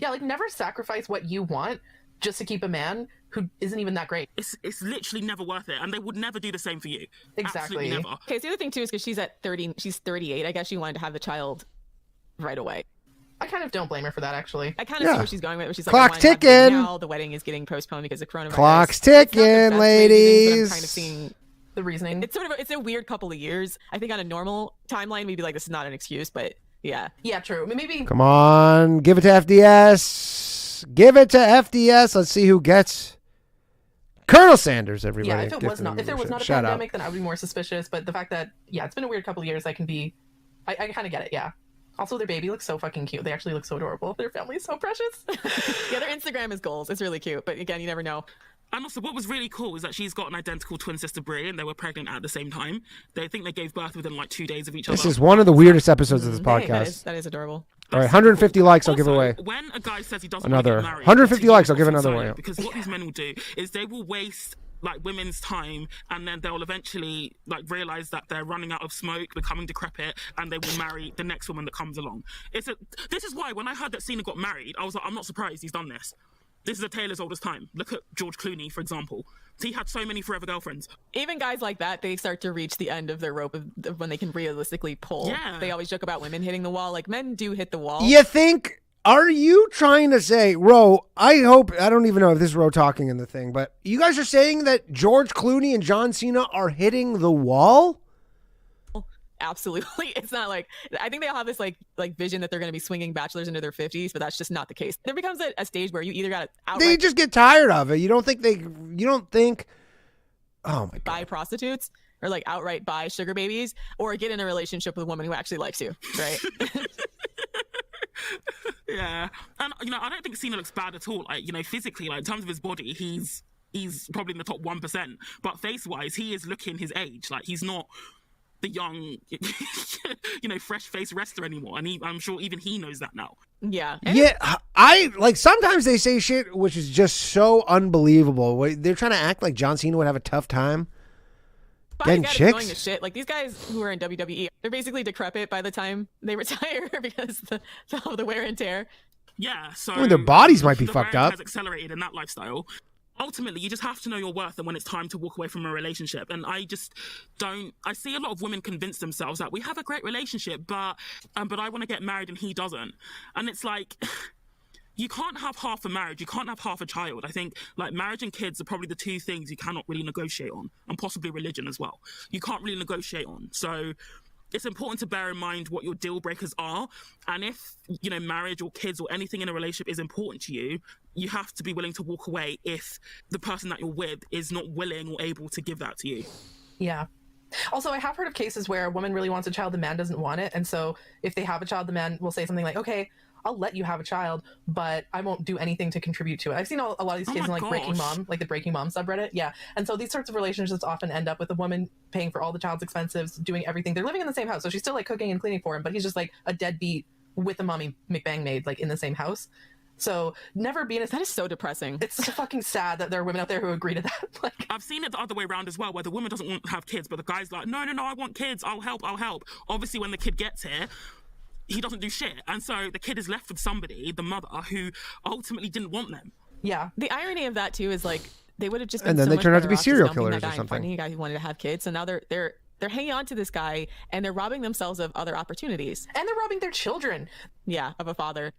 Yeah, like never sacrifice what you want just to keep a man who isn't even that great. It's literally never worth it, and they would never do the same for you. Exactly. Absolutely never. Okay, so the other thing too is because she's at 30, she's 38. I guess she wanted to have the child right away. I kind of don't blame her for that, actually. I kind of see where she's going with it. Where she's like, Clock's I wanted to have the baby ticking. now. The wedding is getting postponed because of coronavirus. Clock's It's not the ticking, best way to do things, but I'm ladies. kind of seeing The reasoning. it's a weird couple of years. I think on a normal timeline, maybe like this is not an excuse, but yeah. Yeah, true. I mean, maybe. Come on, give it to FDS. Give it to FDS. Let's see who gets Colonel Sanders. Everybody. Yeah, if there was not a Shout pandemic, then I would be more suspicious. But the fact that it's been a weird couple of years, I can be. I kind of get it. Yeah. Also, their baby looks so fucking cute. They actually look so adorable. Their family is so precious. Yeah, their Instagram is goals. It's really cute. But again, you never know. And also, what was really cool is that she's got an identical twin sister, Brie, and they were pregnant at the same time. They think they gave birth within like 2 days of each other. This is one of the weirdest episodes of this Hey, podcast. that is adorable. All right, 150 likes, I'll give Also, away. When a guy says he doesn't Another want to get married, 150 to likes, you, I'll give it's another silent, one. Because what these men will do is they will waste like women's time, and then they'll eventually like realize that they're running out of smoke, becoming decrepit, and they will marry the next woman that comes along. This is why when I heard that Cena got married, I was like, I'm not surprised he's done this. This is a tale as old as time. Look at George Clooney, for example. He had so many forever girlfriends. Even guys like that, they start to reach the end of their rope of when they can realistically pull. Yeah. They always joke about women hitting the wall. Like, men do hit the wall. You think, are you trying to say, Ro, I don't even know if this is Ro talking in the thing, but you guys are saying that George Clooney and John Cena are hitting the wall? Absolutely. It's not like, I think they all have this like vision that they're going to be swinging bachelors into their 50s, but that's just not the case. There becomes a stage where you either got to outright They just get tired of it. You don't think, oh my God. buy prostitutes or like outright buy sugar babies or get in a relationship with a woman who actually likes you, right? Yeah. And, I don't think Cena looks bad at all. Like, physically, like in terms of his body, he's probably in the top 1%. But face-wise, he is looking his age. Like, he's not the young, fresh-faced wrestler anymore. And I'm sure even he knows that now. Yeah. Yeah, I like sometimes they say shit which is just so unbelievable. They're trying to act like John Cena would have a tough time getting chicks. To shit. Like these guys who are in WWE, they're basically decrepit by the time they retire because of the wear and tear. Yeah, so I mean, their bodies might be the fucked wear and up. tear has accelerated in that lifestyle. Ultimately, you just have to know your worth and when it's time to walk away from a relationship. And I see a lot of women convince themselves that we have a great relationship, but I want to get married and he doesn't. And it's like, you can't have half a marriage. You can't have half a child. I think like marriage and kids are probably the two things you cannot really negotiate on, and possibly religion as well. You can't really negotiate on. So it's important to bear in mind what your deal breakers are. And if, marriage or kids or anything in a relationship is important to you, you have to be willing to walk away if the person that you're with is not willing or able to give that to you. Yeah. Also, I have heard of cases where a woman really wants a child, the man doesn't want it. And so if they have a child, the man will say something like, okay, I'll let you have a child, but I won't do anything to contribute to it. I've seen a lot of these cases in like Breaking Mom, like the Breaking Mom subreddit. Yeah. And so these sorts of relationships often end up with a woman paying for all the child's expenses, doing everything. They're living in the same house. So she's still like cooking and cleaning for him, but he's just like a deadbeat with a mommy McBang maid, like in the same house. So never being That is so depressing. It's so fucking sad that there are women out there who agree to that. Like, I've seen it the other way around as well, where the woman doesn't want to have kids, but the guy's like, no, I want kids. I'll help. Obviously, when the kid gets here, he doesn't do shit. And so the kid is left with somebody, the mother, who ultimately didn't want them. yeah. The irony of that too is like they would have just been And then so they much turn out to better be off just serial dumping killers that or guy and something. finding a guy who wanted to have kids. So now they're hanging on to this guy and they're robbing themselves of other opportunities. And they're robbing their children. Yeah, of a father.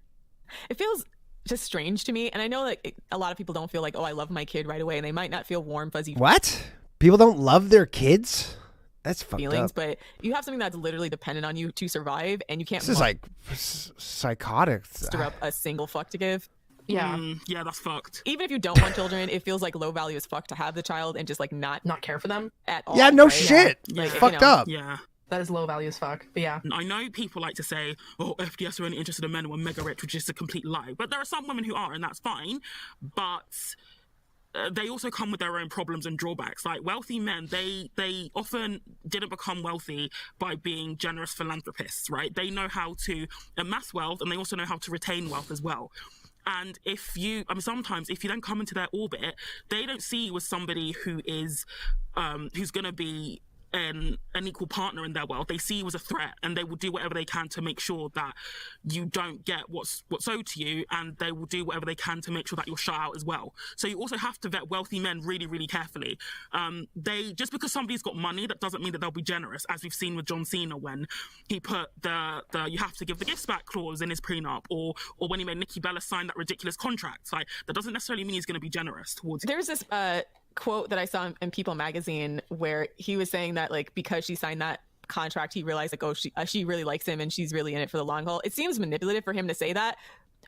It feels just strange to me. And I know that a lot of people don't feel like, oh, I love my kid right away. And they might not feel warm, fuzzy What? People don't love their kids? That's fucked feelings, up. but you have something that's literally dependent on you to survive. And you can't This is like psychotic. muster up a single fuck to give. Yeah. Yeah, that's fucked. Even if you don't want children, it feels like low value as fuck to have the child and just like not Not care for them. at all. Yeah, no right? shit. Yeah. It's Like, fucked up. Yeah. That is low value as fuck. But yeah. I know people like to say, oh, FDS are only interested in men who are mega rich, which is a complete lie. But there are some women who are, and that's fine. But they also come with their own problems and drawbacks. Like wealthy men, they often didn't become wealthy by being generous philanthropists, right? They know how to amass wealth, and they also know how to retain wealth as well. And sometimes if you don't come into their orbit, they don't see you as somebody who is, who's going to be an equal partner in their wealth. They see you as a threat, and they will do whatever they can to make sure that you don't get what's owed to you, and they will do whatever they can to make sure that you're shut out as well. So you also have to vet wealthy men really, really carefully. Just because somebody's got money, that doesn't mean that they'll be generous, as we've seen with John Cena when he put the you have to give the gifts back clause in his prenup, or when he made Nikki Bella sign that ridiculous contract. Like that doesn't necessarily mean he's going to be generous towards. There's this quote that I saw in People magazine where he was saying that like because she signed that contract, he realized like, oh, she really likes him and she's really in it for the long haul. It seems manipulative for him to say that,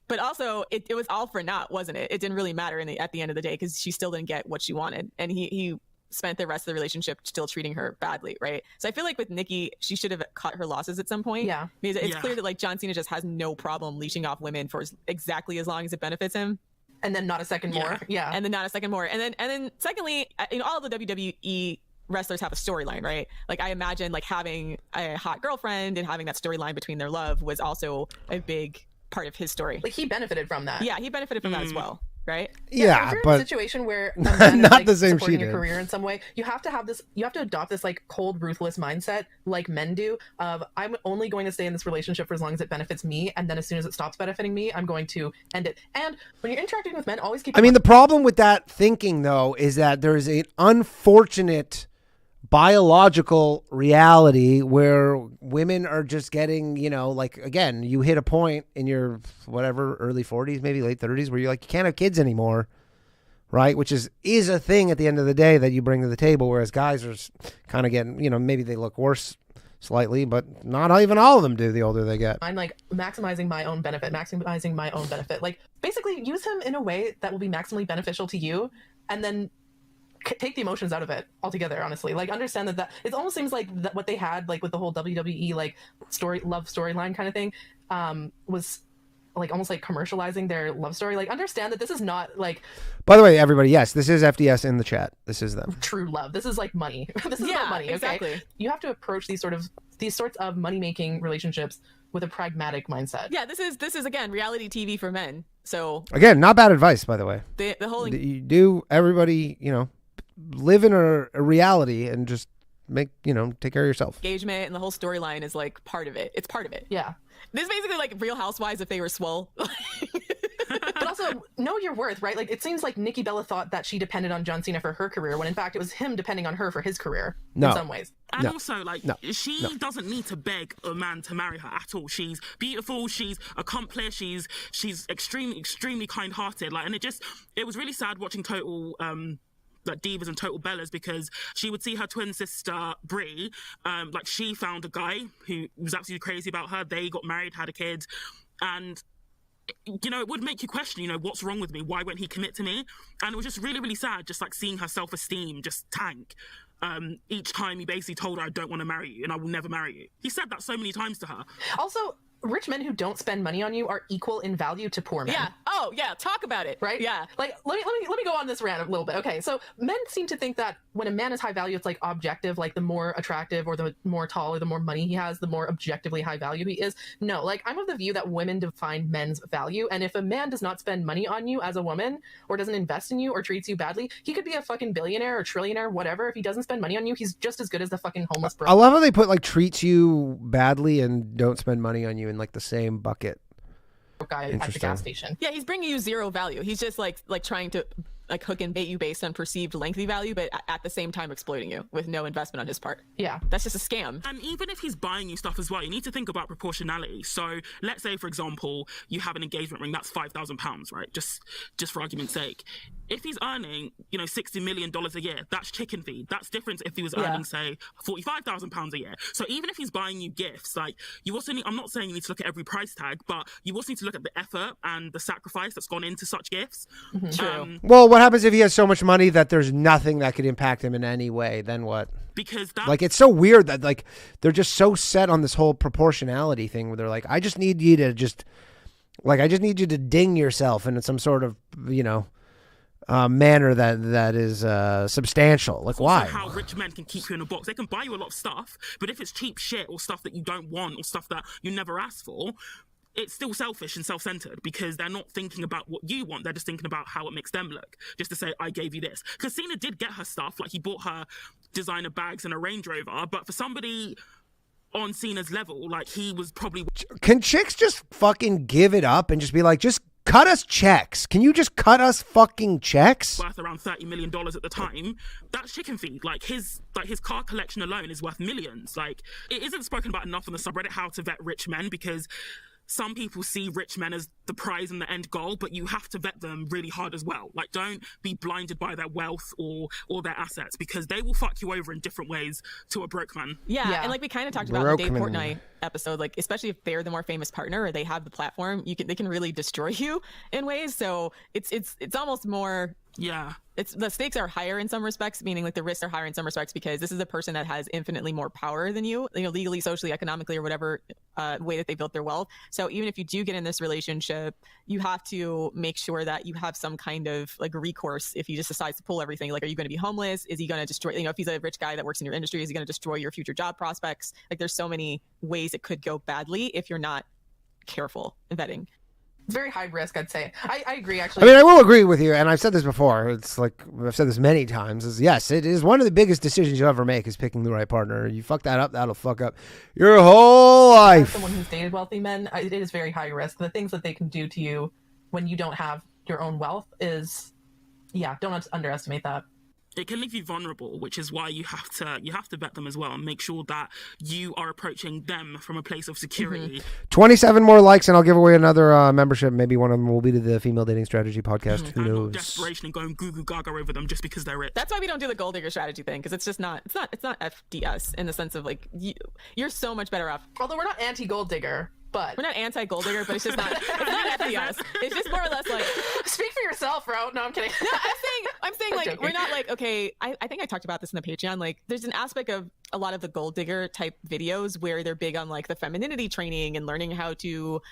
but also it was all for naught, wasn't it? It didn't really matter at the end of the day because she still didn't get what she wanted. And he spent the rest of the relationship still treating her badly, right? So I feel like with Nikki, she should have cut her losses at some point. Yeah. Because it's clear that like John Cena just has no problem leashing off women for exactly as long as it benefits him. And then not a second more. Yeah. And then not a second more. And then secondly, all the WWE wrestlers have a storyline, right? Like I imagine like having a hot girlfriend and having that storyline between their love was also a big part of his story. Like he benefited from that. Yeah, he benefited from that as well, right? Yeah, if you're but in a situation where a man not is, like, the same supporting she your did. career in some way, you have to adopt this like cold, ruthless mindset like men do of I'm only going to stay in this relationship for as long as it benefits me, and then as soon as it stops benefiting me, I'm going to end it. And when you're interacting with men, always keep I mean, the problem with that thinking, though, is that there's an unfortunate biological reality where women are just getting, like, again, you hit a point in your whatever, early 40s, maybe late 30s, where you're like, you can't have kids anymore, right? Which is a thing at the end of the day that you bring to the table, whereas guys are kind of getting, maybe they look worse slightly, but not even all of them do the older they get. I'm like maximizing my own benefit. Like basically use him in a way that will be maximally beneficial to you, and then take the emotions out of it altogether. Honestly, like understand that it almost seems like that what they had like with the whole WWE like love storyline kind of thing was like almost like commercializing their love story. Like understand that this is not like, by the way, everybody, yes, this is FDS in the chat. This is them. True love. This is like money. This is about money. Okay? Exactly. You have to approach these sorts of money making relationships with a pragmatic mindset. Yeah, this is again reality TV for men. So Again, not bad advice, by the way. the whole You do, everybody, live in a reality and just take care of yourself. engagement and the whole storyline is like part of it. It's part of it. Yeah. This is basically like Real Housewives if they were swole. But also know your worth, right? Like it seems like Nikki Bella thought that she depended on John Cena for her career, when in fact it was him depending on her for his career in some ways. And also, like, she doesn't need to beg a man to marry her at all. She's beautiful. She's accomplished. She's extremely, extremely kind-hearted. Like, and it was really sad watching Total like Divas and Total Bellas, because she would see her twin sister Brie, like she found a guy who was absolutely crazy about her. They got married, had a kid, and it would make you question, what's wrong with me? Why won't he commit to me? And it was just really, really sad, just like seeing her self-esteem just tank. Each time he basically told her, I don't want to marry you and I will never marry you. He said that so many times to her. Also, rich men who don't spend money on you are equal in value to poor men. Yeah. Oh, yeah. Talk about it. Right? Yeah. Like, let me go on this rant a little bit. Okay, so men seem to think that when a man is high value, it's like objective, like the more attractive or the more tall or the more money he has, the more objectively high value he is. No, like I'm of the view that women define men's value, and if a man does not spend money on you as a woman, or doesn't invest in you, or treats you badly, he could be a fucking billionaire or trillionaire, whatever. If he doesn't spend money on you, he's just as good as the fucking homeless bro. I love how they put like treats you badly and don't spend money on you in like the same bucket. Guy at the gas station. Yeah, he's bringing you zero value. He's just like trying to like hook and bait you based on perceived lengthy value, but at the same time exploiting you with no investment on his part. Yeah. That's just a scam. And even if he's buying you stuff as well, you need to think about proportionality. So let's say, for example, you have an engagement ring that's £5,000, right? Just for argument's sake. If he's earning, $60 million a year, that's chicken feed. That's different if he was earning, say, £45,000 a year. So even if he's buying you gifts, like you also need, I'm not saying you need to look at every price tag, but you also need to look at the effort and the sacrifice that's gone into such gifts. Mm-hmm. True. Well, what happens if he has so much money that there's nothing that could impact him in any way? Then what? Because that, like, it's so weird that like they're just so set on this whole proportionality thing where they're like, I just need you to ding yourself in some sort of, manner that is substantial. Like, why? how rich men can keep you in a box. They can buy you a lot of stuff, but if it's cheap shit or stuff that you don't want or stuff that you never asked for, it's still selfish and self-centered, because they're not thinking about what you want. They're just thinking about how it makes them look, just to say, I gave you this. Because Cena did get her stuff. Like, he bought her designer bags and a Range Rover, but for somebody on Cena's level, like, he was probably... Can chicks just fucking give it up and just be like, just cut us checks? Can you just cut us fucking checks? worth around $30 million at the time. That's chicken feed. Like his car collection alone is worth millions. Like, it isn't spoken about enough on the subreddit how to vet rich men, because some people see rich men as the prize and the end goal, but you have to vet them really hard as well. Like, don't be blinded by their wealth or their assets, because they will fuck you over in different ways to a broke man. Yeah, and like we kind of talked about in the Dave Portnoy episode, like especially if they're the more famous partner or they have the platform, they can really destroy you in ways. So it's almost more Yeah. The stakes are higher in some respects, meaning like the risks are higher in some respects because this is a person that has infinitely more power than you, legally, socially, economically, or whatever way that they built their wealth. So even if you do get in this relationship, you have to make sure that you have some kind of like recourse if he just decides to pull everything. Like, are you going to be homeless? Is he going to destroy, if he's a rich guy that works in your industry, is he going to destroy your future job prospects? Like, there's so many ways it could go badly if you're not careful in vetting. It's very high risk, I'd say. I agree, I actually. mean, I will agree with you, and I've said this before. It's like I've said this many times. Is yes, it is one of the biggest decisions you'll ever make is picking the right partner. You fuck that up, that'll fuck up your whole As life. someone who's dated wealthy men, it is very high risk. The things that they can do to you when you don't have your own wealth is, don't underestimate that. It can leave you vulnerable, which is why you have to vet them as well and make sure that you are approaching them from a place of security. 27 more likes, and I'll give away another membership. Maybe one of them will be to the Female Dating Strategy podcast. Who And not knows? desperation and going goo goo gaga over them just because they're rich. That's why we don't do the gold digger strategy thing, because it's just not FDS in the sense of like you're so much better off. Although we're not anti-gold digger, but... We're not anti-gold digger, but it's just not FDS. It's just more or less like... Speak for yourself, bro. No, I'm kidding. No, I'm saying like, joking. we're not like, okay, I think I talked about this in the Patreon. Like, there's an aspect of a lot of the gold digger type videos where they're big on like the femininity training and learning how to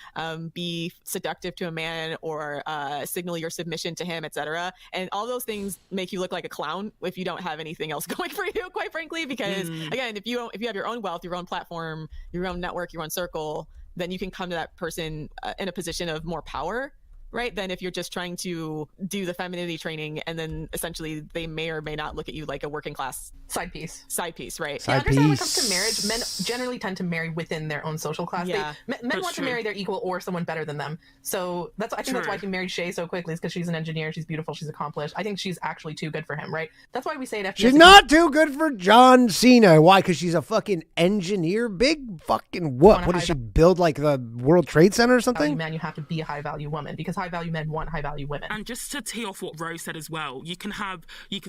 be seductive to a man or signal your submission to him, etc. And all those things make you look like a clown if you don't have anything else going for you, quite frankly, because again, if you have your own wealth, your own platform, your own network, your own circle, then you can come to that person in a position of more power, right? Than if you're just trying to do the femininity training and then essentially they may or may not look at you like a working class Side piece, right? Side understand when it piece. comes to marriage, men generally tend to marry within their own social class. Yeah, men that's want true. to marry their equal or someone better than them. So I think that's why he married Shay so quickly, is because she's an engineer, she's beautiful, she's accomplished. I think she's actually too good for him, right? That's why we say at FDS. She's not too good for John Cena. Why? Because she's a fucking engineer. Big fucking whoop. What does she build, like the World Trade Center or Value something? man, you have to be a high value woman because high value men want high value women. And just to tee off what Rose said as well, you can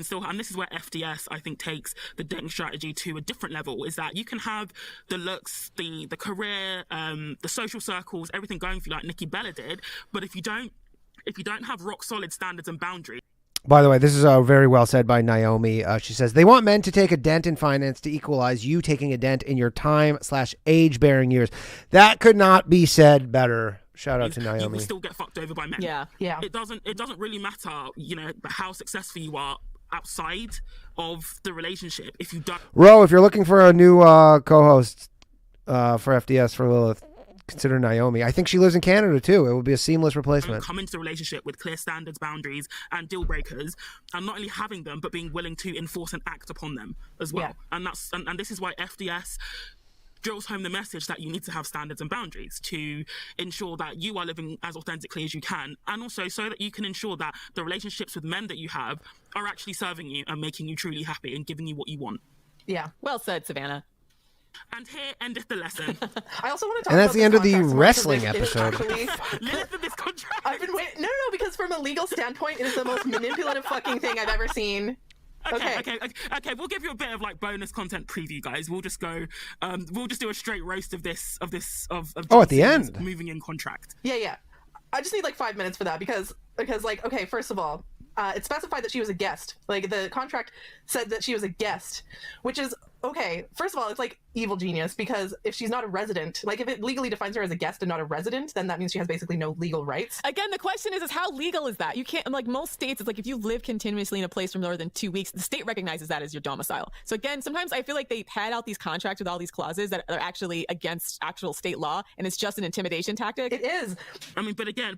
still have, and this is where FDS, I think, takes the dating strategy to a different level, is that you can have the looks, the career, the social circles, everything going for you like Nikki Bella did, but if you don't have rock solid standards and boundaries. By the way, this is very well said by Naomi. She says, they want men to take a dent in finance to equalize you taking a dent in your time/age bearing years. That could not be said better. Shout out to You Naomi. will still get fucked over by men. Yeah. It doesn't really matter, how successful you are outside of the relationship if you don't. Ro, if you're looking for a new co-host for FDS for Lilith, consider Naomi. I think she lives in Canada too. It would be a seamless replacement. Come into the relationship with clear standards, boundaries, and deal breakers, and not only having them, but being willing to enforce and act upon them as well. Yeah. And this is why FDS drills home the message that you need to have standards and boundaries to ensure that you are living as authentically as you can, and also so that you can ensure that the relationships with men that you have are actually serving you and making you truly happy and giving you what you want. Yeah. Well said, Savannah. And here endeth the lesson. I also want to talk And that's about the this end of the contract some more, wrestling because it is episode. actually- Lilith in this contract. I've been waiting. No, because from a legal standpoint, it is the most manipulative fucking thing I've ever seen. Okay. We'll give you a bit of like bonus content preview, guys. We'll just go. We'll just do a straight roast of this. Of Oh, at the John Cena's end. moving in contract. Yeah. I just need like 5 minutes for that because like, okay, first of all, it specified that she was a guest. Like the contract said that she was a guest, which is okay. First of all, it's like evil genius, because if she's not a resident, like if it legally defines her as a guest and not a resident, then that means she has basically no legal rights. Again, the question is how legal is that? You can't, like most states, it's like if you live continuously in a place for more than 2 weeks, the state recognizes that as your domicile. So again, sometimes I feel like they pad out these contracts with all these clauses that are actually against actual state law, and it's just an intimidation tactic. It is. I mean, but again,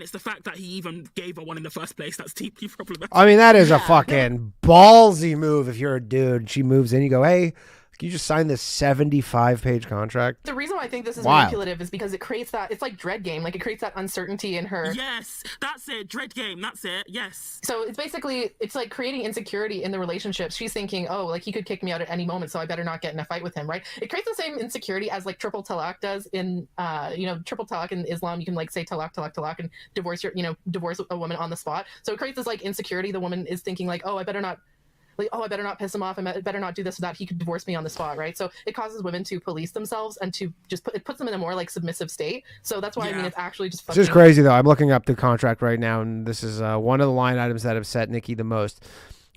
it's the fact that he even gave her one in the first place that's deeply problematic. I mean, that is a fucking ballsy move. If you're a dude, she moves in, you go, hey, can you just sign this 75-page contract? The reason why I think this is Wild. manipulative is because it creates that, it's like dread game, like it creates that uncertainty in her. Yes, that's it. Dread game. That's it. Yes. So it's basically, it's like creating insecurity in the relationship. She's thinking, oh, like he could kick me out at any moment, so I better not get in a fight with him, right? It creates the same insecurity as like triple talaq does in, triple talaq in Islam. You can like say talaq, talaq, talaq, and divorce a woman on the spot. So it creates this like insecurity. The woman is thinking like, oh, I better not like, oh, I better not piss him off. I better not do this or that. He could divorce me on the spot, right? So it causes women to police themselves and to just it puts them in a more like submissive state. So that's why I mean it's actually just fucking. This is crazy though. I'm looking up the contract right now, and this is one of the line items that have set Nikki the most.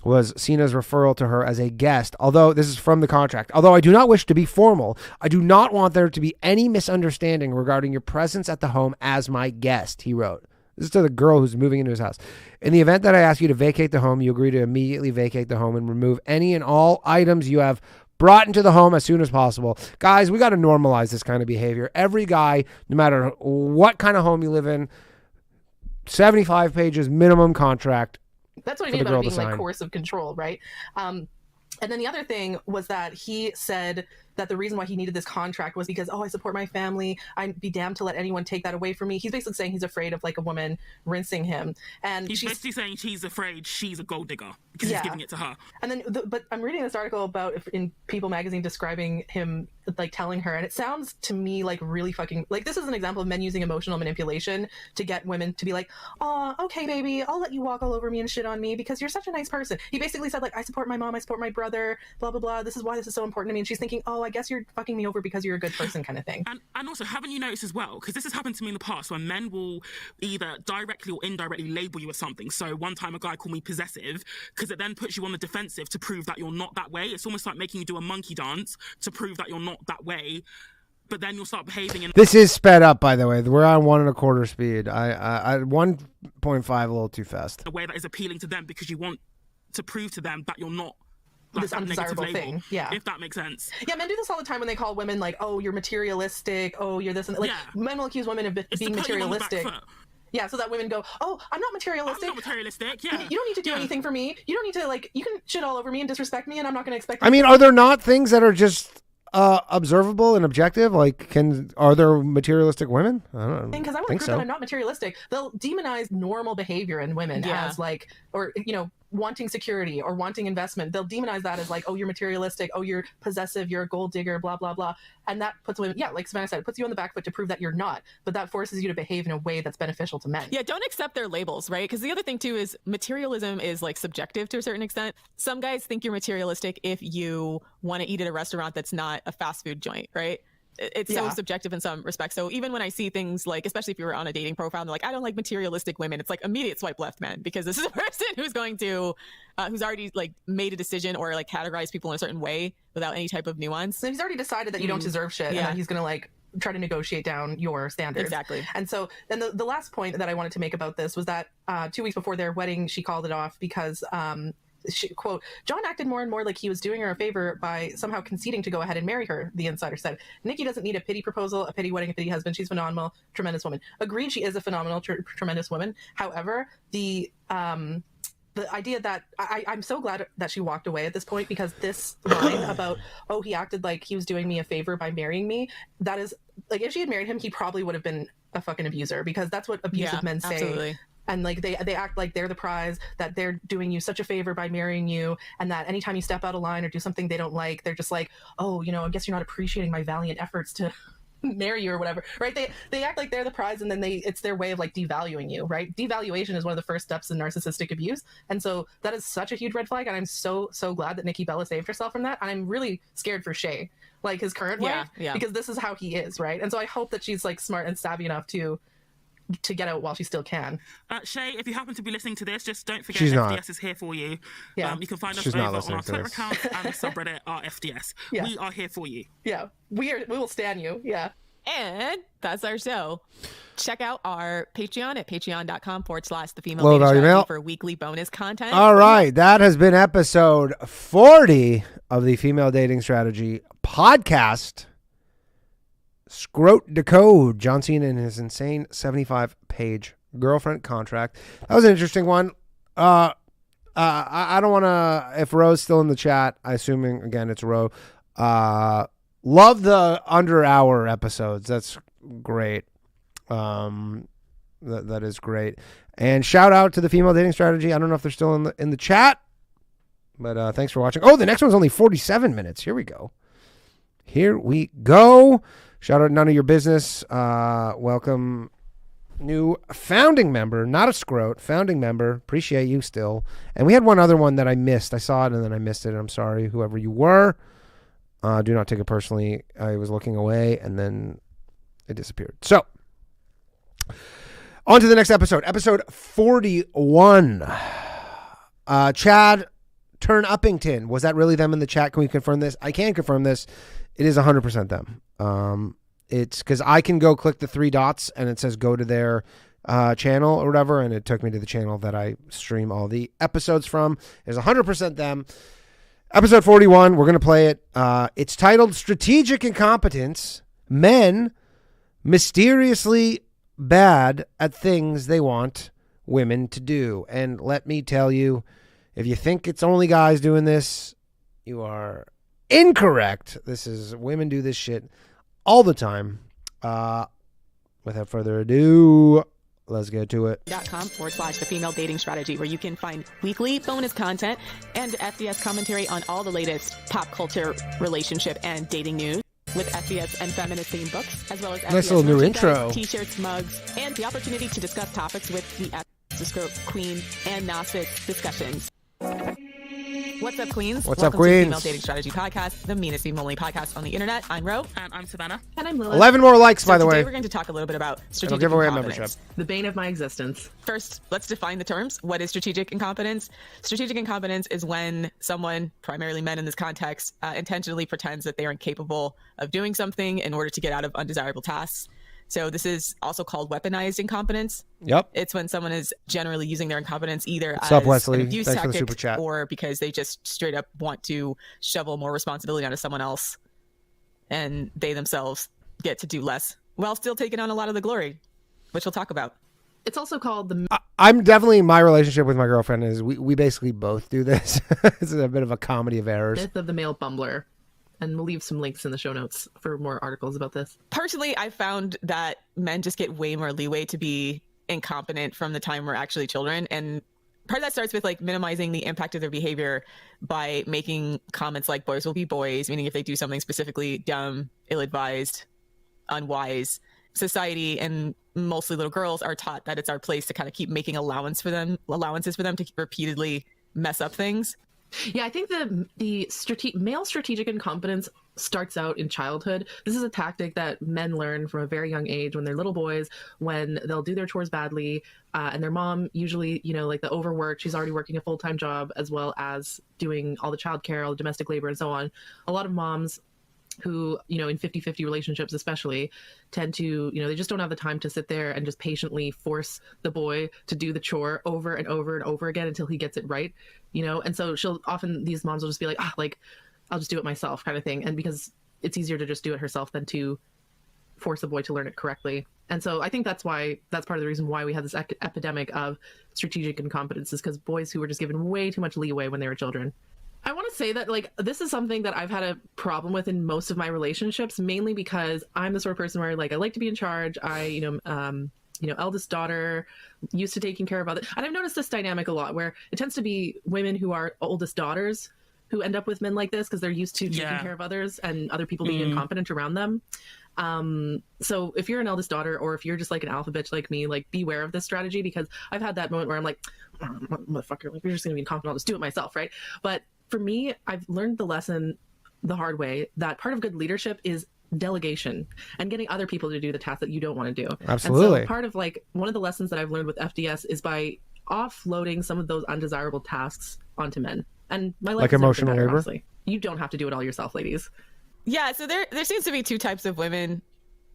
Was Cena's referral to her as a guest, although this is from the contract. Although I do not wish to be formal, I do not want there to be any misunderstanding regarding your presence at the home as my guest, he wrote. This is to the girl who's moving into his house. In the event that I ask you to vacate the home, you agree to immediately vacate the home and remove any and all items you have brought into the home as soon as possible. Guys, we got to normalize this kind of behavior. Every guy, no matter what kind of home you live in, 75 pages minimum contract. That's what I mean about it being like coercive control, right? And then the other thing was that he said that the reason why he needed this contract was because, I support my family. I'd be damned to let anyone take that away from me. He's basically saying he's afraid of like a woman rinsing him. And he's basically saying she's afraid she's a gold digger because he's giving it to her. And then, but I'm reading this article about in People magazine describing him like telling her, and it sounds to me like really fucking like this is an example of men using emotional manipulation to get women to be like, oh, okay, baby, I'll let you walk all over me and shit on me because you're such a nice person. He basically said like, I support my mom, I support my brother, blah blah blah. This is why this is so important to me. And she's thinking, I guess you're fucking me over because you're a good person, kind of thing. And also, haven't you noticed as well? Because this has happened to me in the past, where men will either directly or indirectly label you as something. So one time, a guy called me possessive because it then puts you on the defensive to prove that you're not that way. It's almost like making you do a monkey dance to prove that you're not that way. But then you'll start behaving. This is sped up, by the way. We're on 1.25 speed. I 1.5 a little too fast. A way that is appealing to them because you want to prove to them that you're not. Like this undesirable thing, if that makes sense. Yeah, men do this all the time when they call women like, "Oh, you're materialistic. Oh, you're this and that." Like men will accuse women of being materialistic. Yeah, so that women go, "Oh, I'm not materialistic. I'm not materialistic. Yeah, you don't need to do anything for me. You don't need to like. You can shit all over me and disrespect me, and I'm not going to expect." I mean, are there not things that are just observable and objective? Like, are there materialistic women? I don't know. Because I want to prove that I'm not materialistic. They'll demonize normal behavior in women as like, or wanting security or wanting investment. They'll demonize that as like, oh, you're materialistic, oh, you're possessive, you're a gold digger, blah blah blah. And that puts women, like Savannah said, it puts you on the back foot to prove that you're not. But that forces you to behave in a way that's beneficial to men. Yeah, don't accept their labels, right? Because the other thing too is materialism is like subjective to a certain extent. Some guys think you're materialistic if you want to eat at a restaurant that's not a fast food joint, right? It's so subjective in some respects. So even when I see things like, especially if you were on a dating profile, and they're like, I don't like materialistic women, it's like immediate swipe left, man, because this is a person who's going to, who's already like made a decision or like categorized people in a certain way without any type of nuance. So he's already decided that you don't deserve shit, and that he's going to like try to negotiate down your standards. Exactly. And so then the last point that I wanted to make about this was that 2 weeks before their wedding, she called it off because, she, quote, John acted more and more like he was doing her a favor by somehow conceding to go ahead and marry her, the insider said. Nikki doesn't need a pity proposal, a pity wedding, a pity husband. She's phenomenal, tremendous woman. Agreed, she is a phenomenal, tremendous woman. However, the idea that I'm so glad that she walked away at this point, because this line about, oh, he acted like he was doing me a favor by marrying me, that is, like, if she had married him, he probably would have been a fucking abuser, because that's what abusive men say. Absolutely. And like they act like they're the prize, that they're doing you such a favor by marrying you, and that anytime you step out of line or do something they don't like, they're just like, oh, I guess you're not appreciating my valiant efforts to marry you or whatever, right? They act like they're the prize, and then it's their way of like devaluing you, right? Devaluation is one of the first steps in narcissistic abuse, and so that is such a huge red flag. And I'm so glad that Nikki Bella saved herself from that. And I'm really scared for Shay, like his current wife, because this is how he is, right? And so I hope that she's like smart and savvy enough to get out while she still can. Shay, if you happen to be listening to this, just don't forget She's FDS not. is here for you. Yeah. You can find us She's over not on our listening to Twitter this. account and the subreddit FDS. Yeah. We are here for you. Yeah, we will stand you. Yeah. And that's our show. Check out our Patreon at patreon.com/the female Low dating value strategy mail. for weekly bonus content. All right, that has been episode 40 of the Female Dating Strategy podcast. Scrote Decode, John Cena and his insane 75-page girlfriend contract. That was an interesting one. I don't want to, if Ro's still in the chat, assuming, again, it's Ro. Love the under hour episodes. That's great. That is great. And shout out to the Female Dating Strategy. I don't know if they're still in the chat, but thanks for watching. Oh, the next one's only 47 minutes. Here we go. Shout out None of Your Business. Welcome new founding member, not a Scrote, founding member. Appreciate you still. And we had one other one that I missed. I saw it and then I missed it. I'm sorry, whoever you were. Do not take it personally. I was looking away and then it disappeared. So, on to the next episode. Episode 41. Chad Turn-Uppington. Was that really them in the chat? Can we confirm this? I can confirm this. It is 100% them. It's because I can go click the 3 dots and it says go to their channel or whatever, and it took me to the channel that I stream all the episodes from. It's 100% them. Episode 41, we're going to play it. It's titled Strategic Incompetence. Men mysteriously bad at things they want women to do. And let me tell you, if you think it's only guys doing this, you are incorrect. This is women do this shit all the time. Without further ado, let's get to it. .com/the female dating strategy, where you can find weekly bonus content and FDS commentary on all the latest pop culture, relationship, and dating news, with FDS and feminist themed books, as well as nice FDS little new merchandise, intro. T-shirts, mugs, and the opportunity to discuss topics with the Scrote Queen and Gnostic discussions. What's up, Queens? What's Welcome up, Queens? to the Female Dating Strategy Podcast, the meanest female only podcast on the internet. I'm Ro. And I'm Savannah. And I'm Lilith. 11 more likes, by the Today way. we're going to talk a little bit about It'll strategic give away a incompetence. membership. The bane of my existence. First, let's define the terms. What is strategic incompetence? Strategic incompetence is when someone, primarily men in this context, intentionally pretends that they are incapable of doing something in order to get out of undesirable tasks. So this is also called weaponized incompetence. Yep. It's when someone is generally using their incompetence either What's as up, Wesley? an abuse Thanks for the tactic super chat. or because they just straight up want to shovel more responsibility onto someone else, and they themselves get to do less while still taking on a lot of the glory, which we'll talk about. It's also called the I'm definitely, my relationship with my girlfriend is we basically both do this. It's a bit of a comedy of errors. myth of the male bumbler. And we'll leave some links in the show notes for more articles about this. Personally, I found that men just get way more leeway to be incompetent from the time we're actually children. And part of that starts with like minimizing the impact of their behavior by making comments like boys will be boys, meaning if they do something specifically dumb, ill-advised, unwise, society and mostly little girls are taught that it's our place to kind of keep making allowances for them to repeatedly mess up things. Yeah, I think the male strategic incompetence starts out in childhood. This is a tactic that men learn from a very young age when they're little boys, when they'll do their chores badly, and their mom usually, like the overworked, she's already working a full-time job as well as doing all the childcare, all the domestic labor and so on. A lot of moms who, in 50-50 relationships especially, tend to, they just don't have the time to sit there and just patiently force the boy to do the chore over and over and over again until he gets it right, and so these moms will just be like, I'll just do it myself kind of thing. And because it's easier to just do it herself than to force a boy to learn it correctly. And so I think that's part of the reason why we have this epidemic of strategic incompetence, is because boys who were just given way too much leeway when they were children. I want to say that this is something that I've had a problem with in most of my relationships, mainly because I'm the sort of person where I like to be in charge. I, eldest daughter, used to taking care of others. And I've noticed this dynamic a lot where it tends to be women who are oldest daughters who end up with men like this because they're used to taking care of others and other people being incompetent around them. So if you're an eldest daughter, or if you're just like an alpha bitch like me, beware of this strategy, because I've had that moment where I'm like, motherfucker, you're just gonna be incompetent, I'll just do it myself, right? But for me, I've learned the lesson the hard way that part of good leadership is delegation and getting other people to do the tasks that you don't want to do. Absolutely. And so part of one of the lessons that I've learned with FDS is by offloading some of those undesirable tasks onto men. And my life Like has never been emotional better, labor? honestly. You don't have to do it all yourself, ladies. Yeah, so there seems to be two types of women.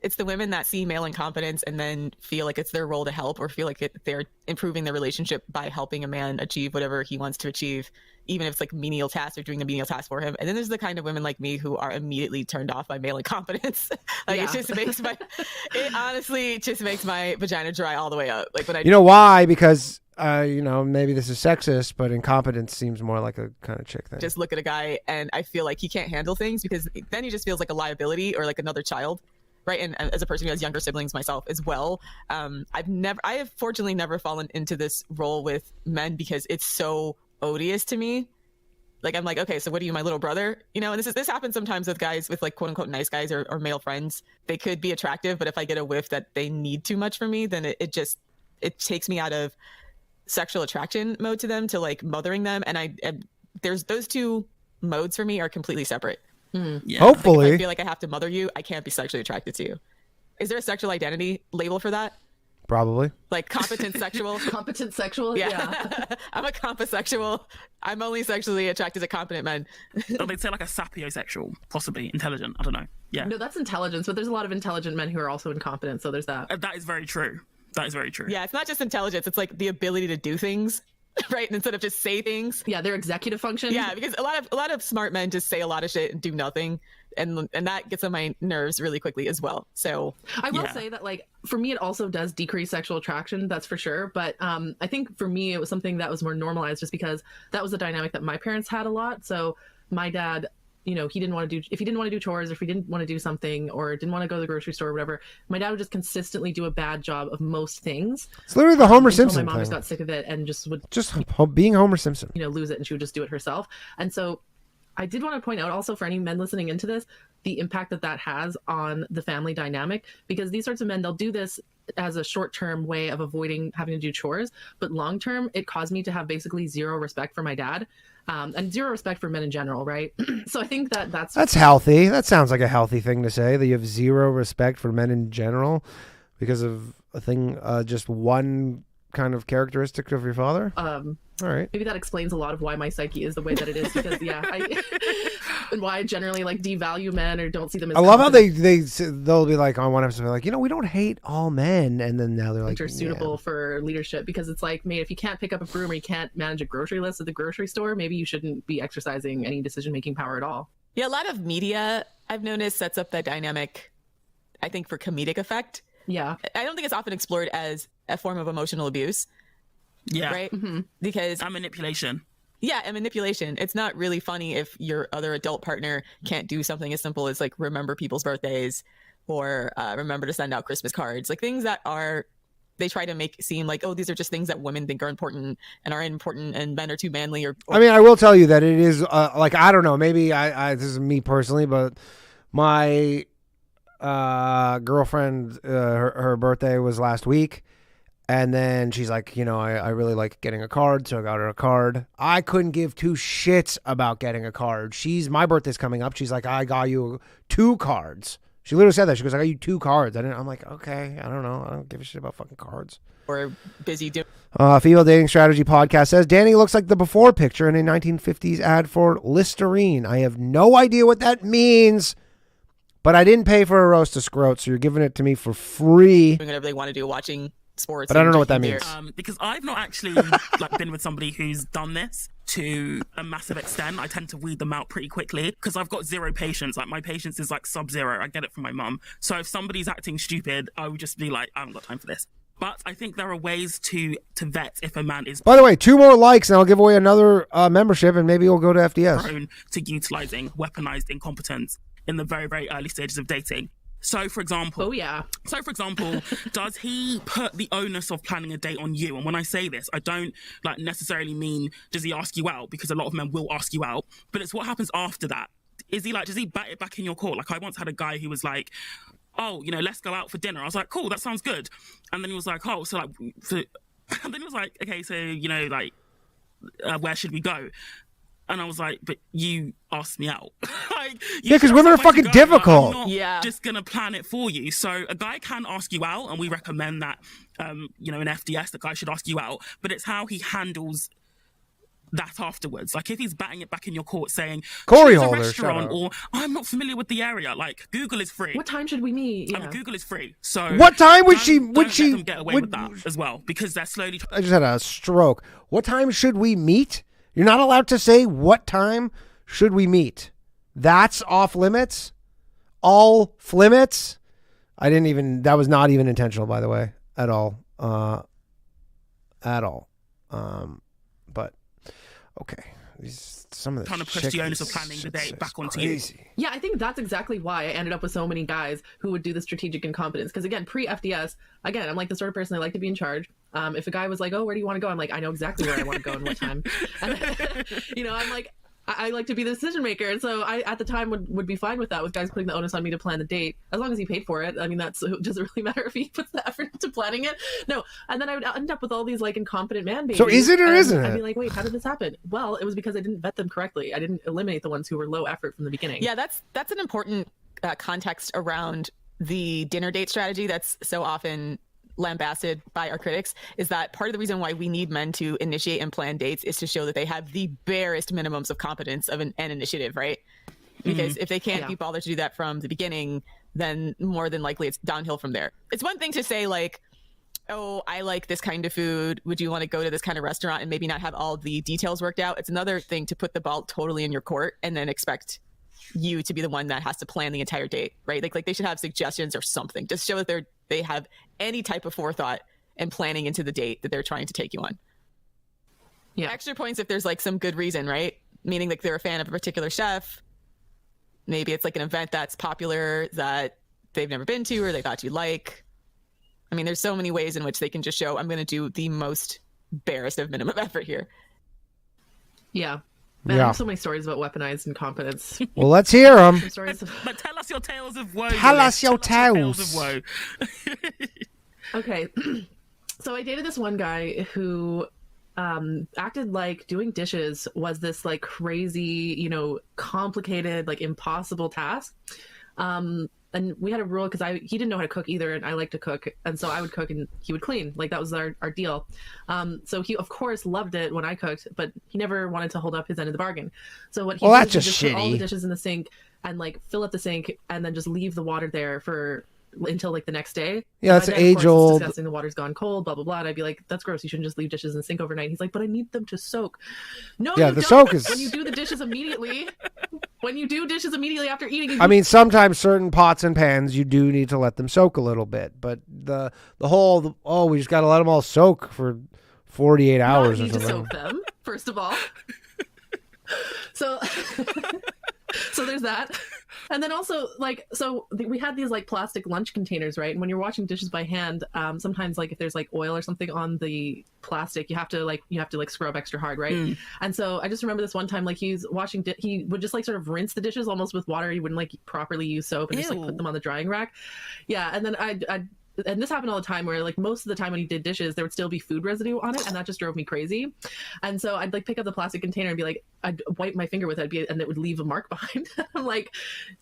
It's the women that see male incompetence and then feel like it's their role to help, or feel like they're improving their relationship by helping a man achieve whatever he wants to achieve, even if it's like menial tasks or doing the menial task for him. And then there's the kind of women like me who are immediately turned off by male incompetence. It honestly just makes my vagina dry all the way up. Like when I why? Because maybe this is sexist, but incompetence seems more like a kind of chick thing. just look at a guy and I feel like he can't handle things, because then he just feels like a liability or like another child. Right. And as a person who has younger siblings myself as well, I have fortunately never fallen into this role with men because it's so odious to me. Like, I'm like, okay, so what are you, my little brother? You know, and this happens sometimes with guys, with like quote unquote nice guys or male friends. They could be attractive, but if I get a whiff that they need too much from me, then it takes me out of sexual attraction mode to them, to like mothering them. And there's those two modes for me are completely separate. Yeah. Hopefully. Like, if I feel like I have to mother you, I can't be sexually attracted to you. Is there a sexual identity label for that? Probably. Like competent sexual? Competent sexual? Yeah. I'm a composexual. I'm only sexually attracted to competent men. Or they'd say like a sapiosexual, possibly intelligent. I don't know. Yeah. No, that's intelligence, but there's a lot of intelligent men who are also incompetent, so there's that. That is very true. That is very true. Yeah, it's not just intelligence. It's like the ability to do things, right? And instead of just say things. Yeah, their executive function. Yeah, because a lot of smart men just say a lot of shit and do nothing. And that gets on my nerves really quickly as well. So I will say that, like, for me, it also does decrease sexual attraction. That's for sure. But I think for me, it was something that was more normalized just because that was a dynamic that my parents had a lot. So my dad, you know, if he didn't want to do chores, or if he didn't want to do something, or didn't want to go to the grocery store or whatever, my dad would just consistently do a bad job of most things. It's literally the Homer until Simpson my mom just thing. got sick of it and just would Being Homer Simpson. you know, lose it, and she would just do it herself. And so I did want to point out also, for any men listening into this, the impact that has on the family dynamic, because these sorts of men, they'll do this as a short-term way of avoiding having to do chores, but long-term, it caused me to have basically zero respect for my dad, and zero respect for men in general, right? So I think that's healthy. That sounds like a healthy thing to say, that you have zero respect for men in general because of a thing, just one kind of characteristic of your father. All right. Maybe that explains a lot of why my psyche is the way that it is, because and why I generally like devalue men or don't see them as. I love how they'll be like on one episode, like, you know, we don't hate all men, and then now they're like, are suitable for leadership, because it's like, mate, if you can't pick up a broom or you can't manage a grocery list at the grocery store, maybe you shouldn't be exercising any decision-making power at all. yeah, a lot of media I've noticed sets up that dynamic, I think, for comedic effect. Yeah. I don't think it's often explored as a form of emotional abuse. Yeah. Right? Mm-hmm. Because And manipulation. yeah, and manipulation. It's not really funny if your other adult partner can't do something as simple as like remember people's birthdays, or remember to send out Christmas cards. Like things that they try to make seem like, oh, these are just things that women think are important and men are too manly. Or I mean, I will tell you that it is like, I don't know, maybe I this is me personally, but my girlfriend, her birthday was last week. And then she's like, you know, I really like getting a card, so I got her a card. I couldn't give two shits about getting a card. My birthday's coming up. She's like, I got you 2 cards. She literally said that. She goes, I got you 2 cards. I'm like, okay, I don't know. I don't give a shit about fucking cards. or busy doing. Female Dating Strategy Podcast says, Danny looks like the before picture in a 1950s ad for Listerine. I have no idea what that means, but I didn't pay for a roast of Scrote, so you're giving it to me for free. Doing whatever they want to do, watching sports. But I don't know what that drinking means. beer. Because I've not actually like been with somebody who's done this to a massive extent. I tend to weed them out pretty quickly because I've got zero patience. Like my patience is like sub-zero. I get it from my mum. So if somebody's acting stupid, I would just be like, I haven't got time for this. But I think there are ways to vet if a man is By the way, 2 more likes and I'll give away another membership, and maybe we'll go to FDS. prone to utilizing weaponized incompetence in the very, very early stages of dating. So, for example, does he put the onus of planning a date on you? And when I say this, I don't like necessarily mean does he ask you out, because a lot of men will ask you out, but it's what happens after that. Is he like, does he bat it back in your court? Like I once had a guy who was like, oh, you know, let's go out for dinner. I was like, cool, that sounds good. And then he was like, oh, so like, and then he was like, okay, so, you know, like, where should we go? And I was like, but you asked me out. Like, Yeah, because women are fucking difficult. I'm not just going to plan it for you. So a guy can ask you out, and we recommend that, you know, in FDS, the guy should ask you out. But it's how he handles that afterwards. Like if he's batting it back in your court saying, Corey choose a holder, restaurant, shut up. or I'm not familiar with the area. Like Google is free. What time should we meet? Yeah. Google is free. So What time would she? don't Would let she? them get away with that as well, because they're slowly. I just had a stroke. What time should we meet? You're not allowed to say what time should we meet. That's off limits. All limits. That was not even intentional, by the way, at all. At all. But okay. Some of the Trying to push the onus of planning the date back onto you. Yeah, I think that's exactly why I ended up with so many guys who would do the strategic incompetence. Because again, pre-FDS, again, I'm like the sort of person I like to be in charge. If a guy was like, oh, where do you want to go? I'm like, I know exactly where I want to go and what time. And, you know, I'm like, I like to be the decision maker. And so I, at the time, would be fine with that, with guys putting the onus on me to plan the date, as long as he paid for it. I mean, it doesn't really matter if he puts the effort into planning it. No. And then I would end up with all these like incompetent man babies. So is it or isn't it? I'd be like, wait, how did this happen? Well, it was because I didn't vet them correctly. I didn't eliminate the ones who were low effort from the beginning. Yeah, that's an important context around the dinner date strategy that's so often lambasted by our critics, is that part of the reason why we need men to initiate and plan dates is to show that they have the barest minimums of competence of an initiative, right? Because if they can't be bothered to do that from the beginning, then more than likely it's downhill from there. It's one thing to say like, oh, I like this kind of food, would you want to go to this kind of restaurant, and maybe not have all the details worked out. It's another thing to put the ball totally in your court and then expect you to be the one that has to plan the entire date, right? Like they should have suggestions or something, just show that they have any type of forethought and planning into the date that they're trying to take you on. Yeah. Extra points if there's like some good reason, right? Meaning like they're a fan of a particular chef. Maybe it's like an event that's popular that they've never been to or they thought you'd like. I mean, there's so many ways in which they can just show, I'm going to do the most barest of minimum effort here. Yeah. Man, I have so many stories about weaponized incompetence. Well, let's hear them. But tell us your tales of woe. Tell us your tales of woe. Okay. So I dated this one guy who acted like doing dishes was this like crazy, complicated, like impossible task. And we had a rule because he didn't know how to cook either, and I like to cook, and so I would cook and he would clean. Like that was our deal. So he of course loved it when I cooked, but he never wanted to hold up his end of the bargain. So what he did that's was just put shitty. all the dishes in the sink and like fill up the sink and then just leave the water there until like the next day. Yeah, that's then, age old. Disgusting. The water's gone cold. Blah blah blah. And I'd be like, "That's gross. You shouldn't just leave dishes in the sink overnight." He's like, "But I need them to soak." No, yeah, you the don't. soak is When you do the dishes immediately. When you do dishes immediately after eating. I mean, sometimes certain pots and pans you do need to let them soak a little bit, but the whole we just got to let them all soak for 48 hours or something. To soak them, first of all. So there's that. And then also we had these like plastic lunch containers, right? And when you're washing dishes by hand, sometimes like if there's like oil or something on the plastic, you have to scrub extra hard, right? And so I just remember this one time, like he's washing, he would just like sort of rinse the dishes almost with water. He wouldn't like properly use soap and just like put them on the drying rack. Yeah. And then and this happened all the time where like most of the time when he did dishes, there would still be food residue on it. And that just drove me crazy. And so I'd like pick up the plastic container and be like, I'd wipe my finger with it and it would leave a mark behind. I'm like,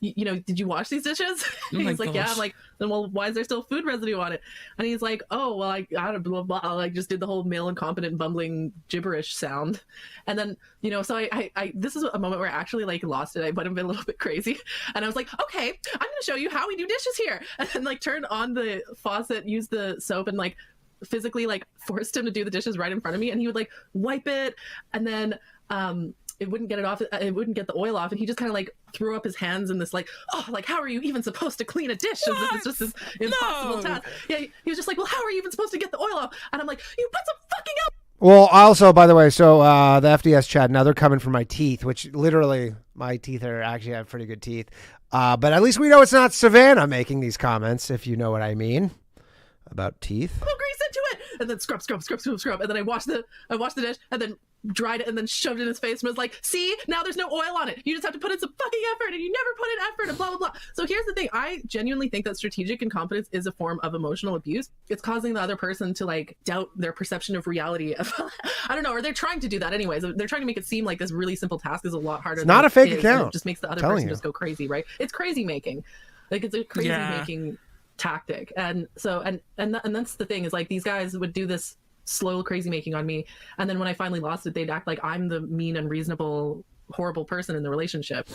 did you wash these dishes? He's like, yeah. I'm like, then well, why is there still food residue on it? And he's like, oh, well, I don't blah, blah, blah. I just did the whole male incompetent bumbling gibberish sound. And then, so I this is a moment where I actually like lost it. I might have been a little bit crazy. And I was like, okay, I'm going to show you how we do dishes here. And then like turned on the faucet, used the soap and like physically like forced him to do the dishes right in front of me. And he would like wipe it. And then, it wouldn't get it off. It wouldn't get the oil off. And he just kind of like threw up his hands in this like, oh, like, how are you even supposed to clean a dish? It's just this impossible task. Yeah. He was just like, well, how are you even supposed to get the oil off? And I'm like, you put some fucking up. Well, also, by the way, so the FDS chat, now they're coming for my teeth, which literally my teeth actually have pretty good teeth. But at least we know it's not Savannah making these comments, if you know what I mean about teeth. Grease into it, and then scrub. And then I washed the dish, and then dried it, and then shoved it in his face, and was like, see, now there's no oil on it. You just have to put in some fucking effort, and you never put in effort, and blah, blah, blah. So here's the thing. I genuinely think that strategic incompetence is a form of emotional abuse. It's causing the other person to like doubt their perception of reality. I don't know, or they're trying to do that anyways. They're trying to make it seem like this really simple task is a lot harder. It's not a fake account. It just makes the other person just go crazy, right? It's crazy making. Like it's a crazy making tactic. And so and that's the thing, is like these guys would do this slow crazy making on me, and then when I finally lost it, they'd act like I'm the mean, unreasonable, horrible person in the relationship.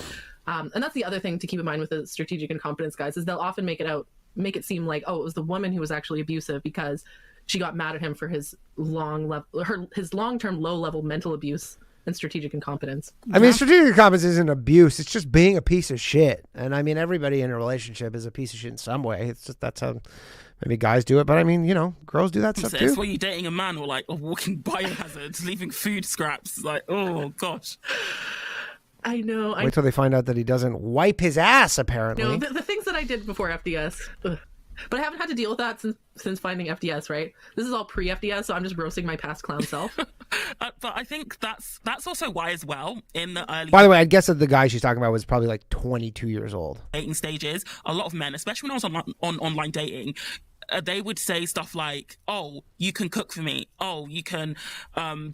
And that's the other thing to keep in mind with the strategic incompetence guys, is they'll often make it seem like, oh, it was the woman who was actually abusive because she got mad at him for his long-term low-level mental abuse and strategic incompetence. I mean, strategic incompetence isn't abuse. It's just being a piece of shit. And I mean, everybody in a relationship is a piece of shit in some way. It's just that's how maybe guys do it. But I mean, girls do that stuff too. It's when you're dating a man or like a walking biohazard, leaving food scraps. Like, oh gosh. I know. Wait till they find out that he doesn't wipe his ass, apparently. No, the things that I did before FDS. But I haven't had to deal with that since finding FDS, right? This is all pre-FDS, so I'm just roasting my past clown self. But I think that's also why as well, in the early By the way, I guess that the guy she's talking about was probably like 22 years old. dating stages, a lot of men, especially when I was on online dating, they would say stuff like, oh, you can cook for me. Oh, you can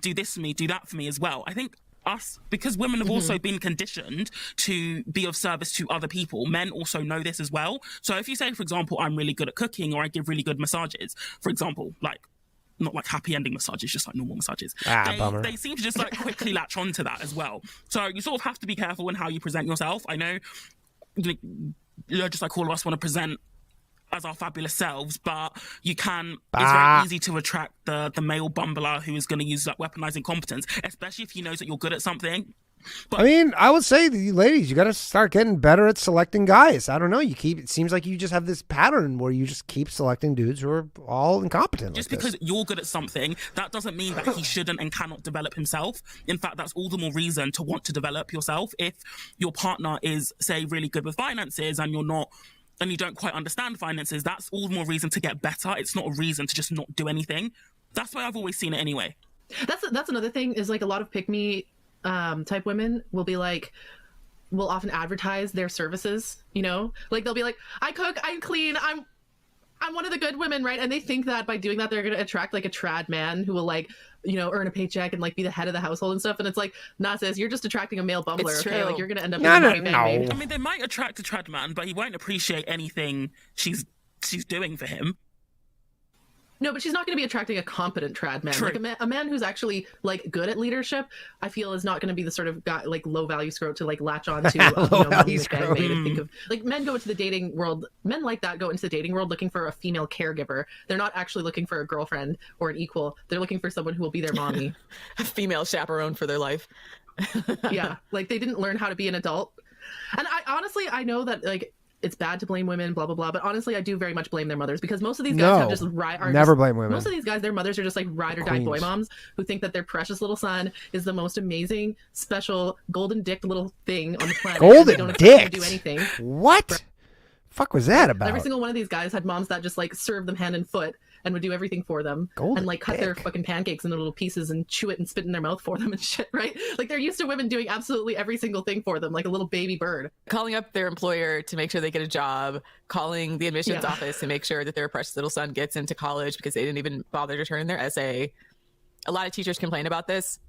do this for me, do that for me as well. I think us, because women have also been conditioned to be of service to other people, men also know this as well. So if you say, for example, I'm really good at cooking, or I give really good massages, for example, like not like happy ending massages, just like normal massages, bummer. they seem to just like quickly latch onto that as well. So you sort of have to be careful in how you present yourself. I know, just like all of us want to present as our fabulous selves, but it's very easy to attract the male bumbler who is going to use that weaponized incompetence, especially if he knows that you're good at something. But I mean, I would say, ladies, you got to start getting better at selecting guys. I don't know. It seems like you just have this pattern where you just keep selecting dudes who are all incompetent. just like because this. you're good at something, that doesn't mean that he shouldn't and cannot develop himself. In fact, that's all the more reason to want to develop yourself. If your partner is, say, really good with finances and you're not, and you don't quite understand finances, that's all the more reason to get better. It's not a reason to just not do anything. That's why I've always seen it anyway. That's another thing, is like a lot of pick-me type women will often advertise their services, like they'll be like, I cook, I clean, I'm one of the good women, right? And they think that by doing that they're going to attract like a trad man who will like, earn a paycheck and like be the head of the household and stuff. And it's like, nah, sis, you're just attracting a male bumbler. It's Okay, true. like you're going to end up No. babe. I mean, they might attract a trad man, but he won't appreciate anything she's doing for him. No, but she's not going to be attracting a competent trad man. True. Like a man who's actually like good at leadership, I feel is not going to be the sort of guy, like low value scrote to like latch on to. Low-value McBang Bay to scrote. think of, like, men go into the dating world. Men like that go into the dating world looking for a female caregiver. They're not actually looking for a girlfriend or an equal. They're looking for someone who will be their mommy. A female chaperone for their life. Yeah, like they didn't learn how to be an adult. And I know that like it's bad to blame women, blah blah blah, but honestly I do very much blame their mothers, because most of these guys have just never blame women. Most of these guys, their mothers are just like ride or die boy Queens. moms who think that their precious little son is the most amazing, special, golden dicked little thing on the planet. and they don't expect him to do anything. What? Fuck was that about? Every single one of these guys had moms that just like served them hand and foot and would do everything for them, and like cut their fucking pancakes into little pieces and chew it and spit in their mouth for them and shit, right? Like they're used to women doing absolutely every single thing for them, like a little baby bird. Calling up their employer to make sure they get a job, calling the admissions office to make sure that their precious little son gets into college because they didn't even bother to turn in their essay. A lot of teachers complain about this.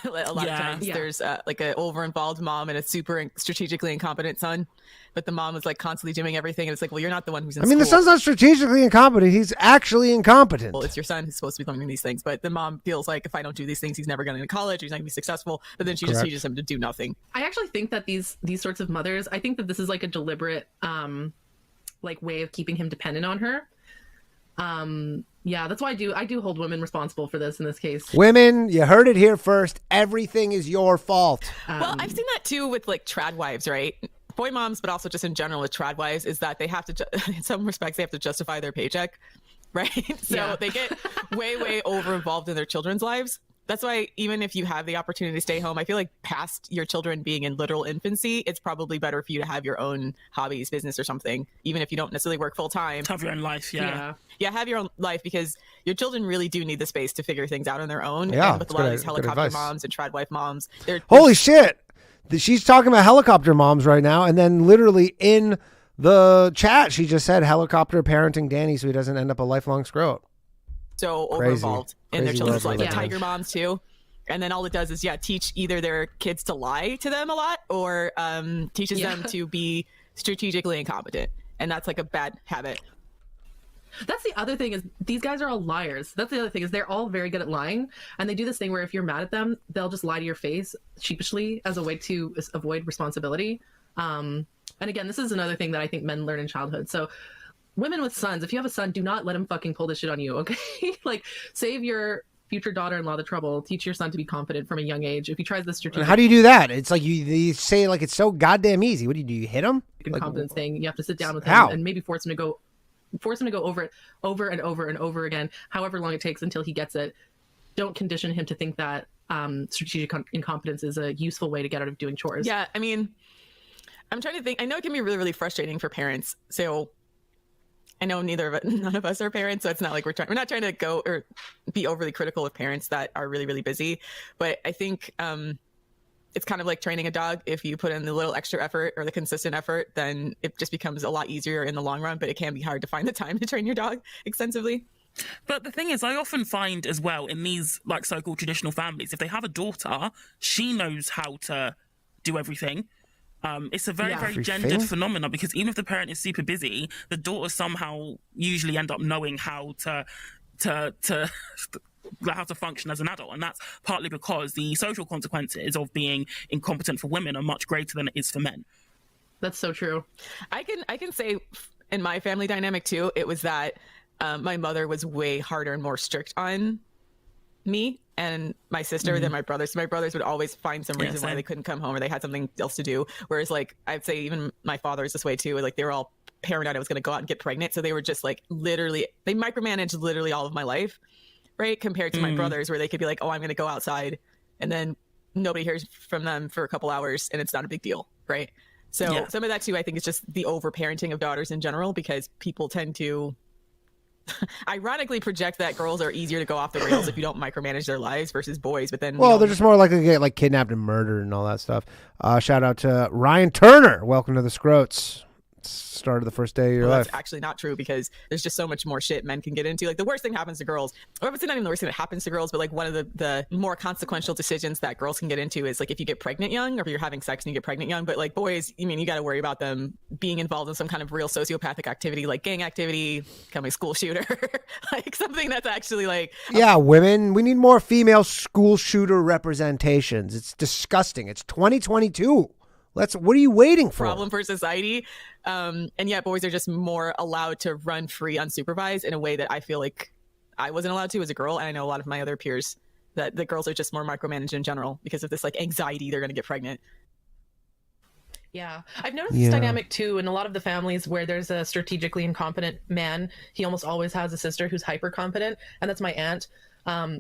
A lot of times there's like an over-involved mom and a super strategically incompetent son, but the mom is like constantly doing everything, and it's like, well, you're not the one who's in school. the son's not strategically incompetent. He's actually incompetent. Well, it's your son who's supposed to be learning these things, but the mom feels like if I don't do these things, he's never going to college, he's not going to be successful, but then she just teaches him to do nothing. I actually think that these sorts of mothers, I think that this is like a deliberate like way of keeping him dependent on her. Yeah, that's why I do hold women responsible for this in this case. Women, you heard it here first. Everything is your fault. Well, I've seen that too with like trad wives, right? Boy moms, but also just in general with trad wives, is that they have to, in some respects, they have to justify their paycheck, right? So they get way over involved in their children's lives. That's why even if you have the opportunity to stay home, I feel like past your children being in literal infancy, it's probably better for you to have your own hobbies, business or something, even if you don't necessarily work full time. Have your own life, yeah, have your own life, because your children really do need the space to figure things out on their own. Yeah, and with a lot of these helicopter moms and trad wife moms, holy shit. She's talking about helicopter moms right now, and then literally in the chat, she just said helicopter parenting Danny so he doesn't end up a lifelong scrote. So over-involved in their children's life. Yeah. Tiger moms too. And then all it does is teach either their kids to lie to them a lot, or teaches them to be strategically incompetent, and that's like a bad habit. That's the other thing, is these guys are all liars. That's the other thing, is they're all very good at lying, and they do this thing where if you're mad at them, they'll just lie to your face sheepishly as a way to avoid responsibility. And again, this is another thing that I think men learn in childhood. So women with sons, if you have a son, do not let him fucking pull this shit on you, okay? Like, save your future daughter-in-law the trouble. Teach your son to be confident from a young age. If he tries this strategic... How do you do that? It's like you say like it's so goddamn easy. What do? You hit him? Confidence thing. You have to sit down with How? him and maybe force him to go over it over and over and over again, however long it takes until he gets it. Don't condition him to think that strategic incompetence is a useful way to get out of doing chores. Yeah, I mean, I'm trying to think. I know it can be really, really frustrating for parents. So I know none of us are parents, so it's not like we're not trying to go or be overly critical of parents that are really, really busy. But I think it's kind of like training a dog. If you put in the little extra effort or the consistent effort, then it just becomes a lot easier in the long run. But it can be hard to find the time to train your dog extensively. But the thing is, I often find as well in these like so-called traditional families, if they have a daughter, she knows how to do everything. It's a very gendered phenomenon, because even if the parent is super busy, the daughters somehow usually end up knowing how to how to function as an adult, and that's partly because the social consequences of being incompetent for women are much greater than it is for men. That's so true. I can say in my family dynamic too, it was that my mother was way harder and more strict on me and my sister than my brothers. So my brothers would always find some reason why they couldn't come home, or they had something else to do. Whereas like I'd say even my father is this way too. Like they were all paranoid I was going to go out and get pregnant, so they were just like literally they micromanaged literally all of my life, right? Compared to my brothers, where they could be like, oh, I'm going to go outside, and then nobody hears from them for a couple hours, and it's not a big deal, right? So some of that too, I think, is just the over parenting of daughters in general, because people tend to ironically project that girls are easier to go off the rails if you don't micromanage their lives versus boys. But then, well, they're just more likely to get like kidnapped and murdered and all that stuff. Shout out to Ryan Turner. Welcome to the Scrotes. Start of the first day of your life. That's actually not true, because there's just so much more shit men can get into. Like the worst thing happens to girls, or it's not even the worst thing that happens to girls, but like one of the more consequential decisions that girls can get into is like if you get pregnant young, or if you're having sex and you get pregnant young. But like boys, I mean, you got to worry about them being involved in some kind of real sociopathic activity, like gang activity, becoming a school shooter, like something that's actually like women, we need more female school shooter representations. It's disgusting. It's 2022. What are you waiting for? Problem for society. And yet boys are just more allowed to run free unsupervised in a way that I feel like I wasn't allowed to as a girl. And I know a lot of my other peers that the girls are just more micromanaged in general because of this like anxiety they're going to get pregnant. Yeah. I've noticed this dynamic too in a lot of the families where there's a strategically incompetent man. He almost always has a sister who's hyper competent, and that's my aunt.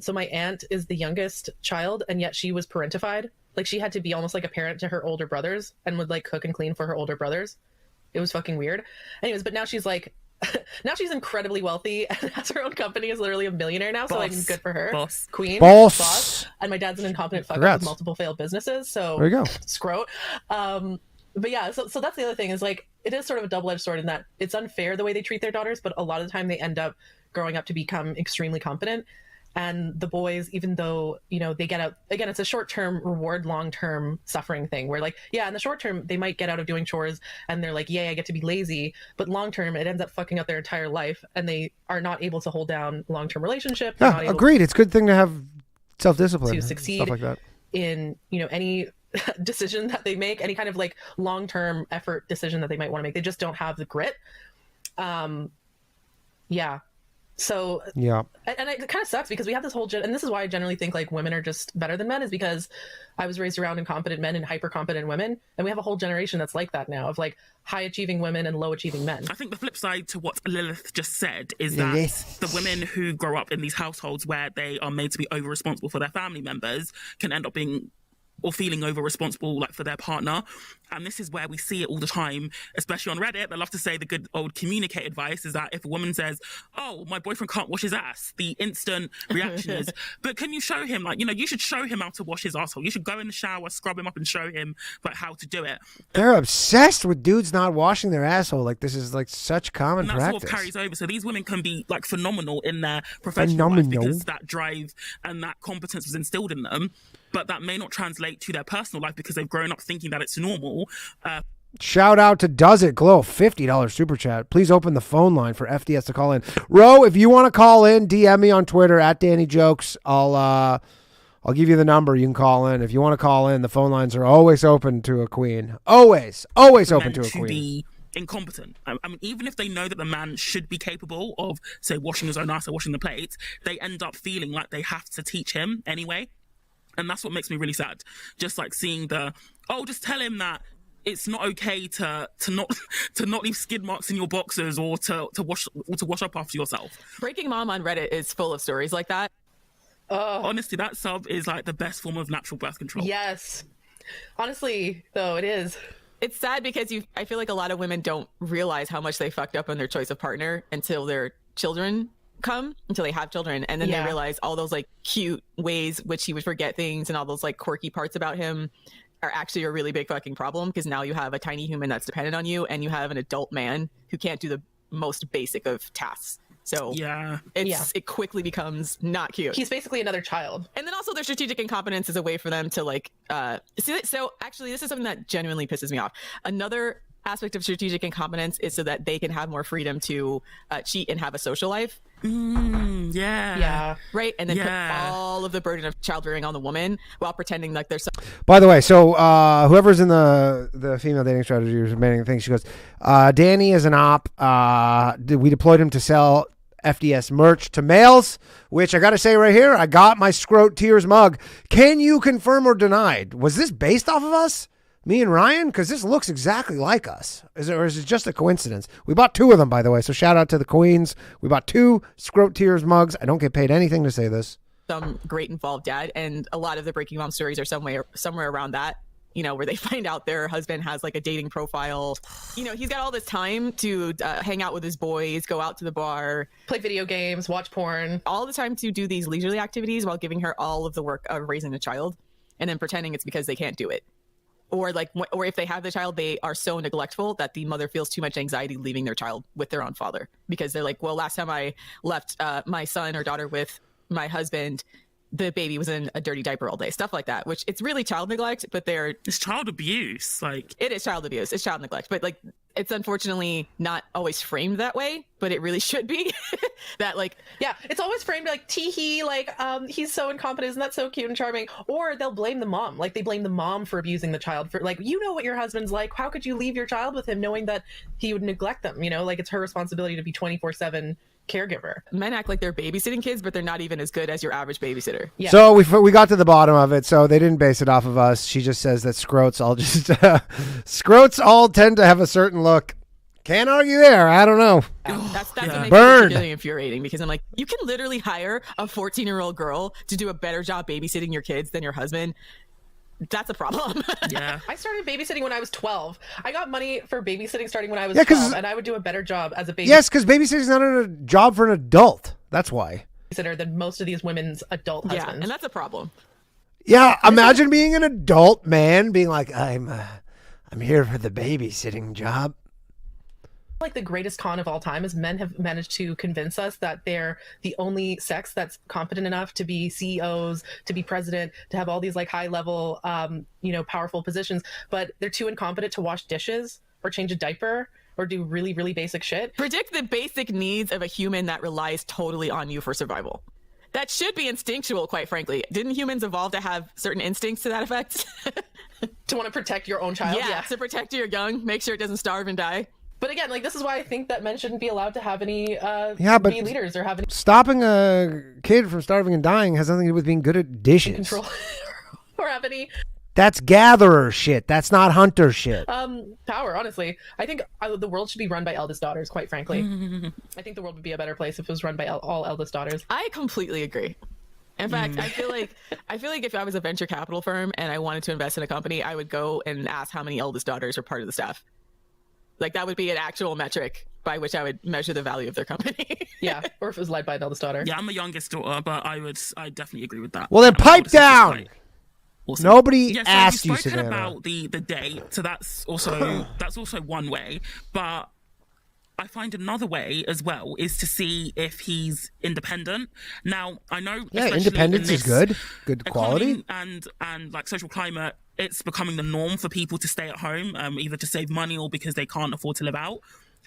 So my aunt is the youngest child, and yet she was parentified. Like she had to be almost like a parent to her older brothers and would like cook and clean for her older brothers. It was fucking weird. Anyways, but now she's like, now she's incredibly wealthy and has her own company, is literally a millionaire now. Boss. So like good for her. Boss. Queen. Boss. And my dad's an incompetent fuck up with multiple failed businesses. So there you go. Scrote. But yeah, so that's the other thing is like, it is sort of a double-edged sword in that it's unfair the way they treat their daughters, but a lot of the time they end up growing up to become extremely competent. And the boys, even though, you know, they get out, again, it's a short-term reward, long-term suffering thing where like, yeah, in the short term, they might get out of doing chores and they're like, yay, I get to be lazy. But long-term, it ends up fucking up their entire life and they are not able to hold down long-term relationship. Yeah, agreed. It's a good thing to have self-discipline. To succeed stuff like that. In, you know, any decision that they make, any kind of like long-term effort decision that they might want to make. They just don't have the grit. Yeah. So yeah, and it kind of sucks because we have this whole and this is why I generally think like women are just better than men, is because I was raised around incompetent men and hyper competent women, and we have a whole generation that's like that now, of like high achieving women and low achieving men. I think the flip side to what Lilith just said is that the women who grow up in these households where they are made to be over responsible for their family members can end up being or feeling over responsible like for their partner. And this is where we see it all the time, especially on Reddit. They love to say the good old communicate advice is that if a woman says, oh, my boyfriend can't wash his ass, the instant reaction is, but can you show him, like, you know, you should show him how to wash his asshole. You should go in the shower, scrub him up and show him like how to do it. They're obsessed with dudes not washing their asshole. Like this is like such common practice. And that's what carries over. So these women can be like phenomenal in their professional life because that drive and that competence was instilled in them. But that may not translate to their personal life because they've grown up thinking that it's normal. Shout out to Does It Glow, $50 super chat. Please open the phone line for FDS to call in. Ro, if you want to call in, DM me on Twitter at DannyJokes. I'll give you the number. You can call in. If you want to call in, the phone lines are always open to a queen. Always open to a queen. Be incompetent. I mean, even if they know that the man should be capable of, say, washing his own ass or washing the plates, they end up feeling like they have to teach him anyway. And that's what makes me really sad. Just like seeing just tell him that it's not okay to not leave skid marks in your boxers or to wash up after yourself. Breaking Mom on Reddit is full of stories like that. Honestly, that sub is like the best form of natural birth control. Yes. Honestly, though, it is. It's sad because I feel like a lot of women don't realize how much they fucked up on their choice of partner until their children come, until they have children, and then they realize all those like cute ways which he would forget things and all those like quirky parts about him are actually a really big fucking problem, because now you have a tiny human that's dependent on you, and you have an adult man who can't do the most basic of tasks. So it quickly becomes not cute. He's basically another child. And then also their strategic incompetence is a way for them to like so actually this is something that genuinely pisses me off. Another aspect of strategic incompetence is so that they can have more freedom to cheat and have a social life. Right, and then put all of the burden of child rearing on the woman while pretending like there's By the way, so whoever's in the female dating strategy or remaining thing, she goes, Danny is an op. We deployed him to sell FDS merch to males, which I got to say right here, I got my Scrote Tears mug. Can you confirm or deny? Was this based off of us? Me and Ryan? Because this looks exactly like us. Or is it just a coincidence? We bought 2 of them, by the way. So shout out to the queens. We bought 2 Scrote Tears mugs. I don't get paid anything to say this. some great involved dad, and a lot of the Breaking Mom stories are somewhere around that. You know, where they find out their husband has like a dating profile. You know, he's got all this time to hang out with his boys, go out to the bar, play video games, watch porn. All the time to do these leisurely activities while giving her all of the work of raising a child, and then pretending it's because they can't do it. Or if they have the child, they are so neglectful that the mother feels too much anxiety leaving their child with their own father, because they're like, well, last time I left my son or daughter with my husband, the baby was in a dirty diaper all day, stuff like that, which it's really child neglect, but it's child abuse. Like, it is child abuse. It's child neglect, but like, it's unfortunately not always framed that way, but it really should be. That like, yeah, it's always framed like tee-hee, like, he's so incompetent, isn't that so cute and charming? Or they'll blame the mom. Like, they blame the mom for abusing the child, for like, you know what your husband's like. How could you leave your child with him knowing that he would neglect them? You know, like, it's her responsibility to be 24/7 caregiver. Men act like they're babysitting kids, but they're not even as good as your average babysitter. Yeah. So we got to the bottom of it. So they didn't base it off of us. She just says that Scrotes all tend to have a certain look. Can't argue there. I don't know. That's what makes Burned. it particularly infuriating, because I'm like, you can literally hire a 14-year-old girl to do a better job babysitting your kids than your husband. That's a problem. Yeah. I started babysitting when I was 12. I got money for babysitting starting when I was 12, and I would do a better job as a babysitter. Yes, because babysitting is not a job for an adult. That's why. Than most of these women's adult husbands. Yeah, and that's a problem. Yeah, imagine being an adult man being like, I'm here for the babysitting job. Like, the greatest con of all time is men have managed to convince us that they're the only sex that's competent enough to be CEOs, to be president, to have all these like high level, powerful positions, but they're too incompetent to wash dishes or change a diaper or do really, really basic shit. Predict the basic needs of a human that relies totally on you for survival. That should be instinctual, quite frankly. Didn't humans evolve to have certain instincts to that effect? To want to protect your own child? Yeah, to protect your young, make sure it doesn't starve and die. But again, like, this is why I think that men shouldn't be allowed to have any be leaders or have any stopping a kid from starving and dying has nothing to do with being good at dishes. Control or have any. That's gatherer shit. That's not hunter shit. Power, honestly. I think the world should be run by eldest daughters, quite frankly. I think the world would be a better place if it was run by all eldest daughters. I completely agree. In fact, I feel like if I was a venture capital firm and I wanted to invest in a company, I would go and ask how many eldest daughters are part of the staff. Like, that would be an actual metric by which I would measure the value of their company. Yeah, or if it was led by an eldest daughter. Yeah, I'm a youngest daughter, but I definitely agree with that. Well, then pipe down. Awesome. Nobody asked you, Savannah. Savannah. About the date, so that's also one way. But I find another way as well is to see if he's independent. Now, I know, independence is good quality, and like social climate, it's becoming the norm for people to stay at home, either to save money or because they can't afford to live out.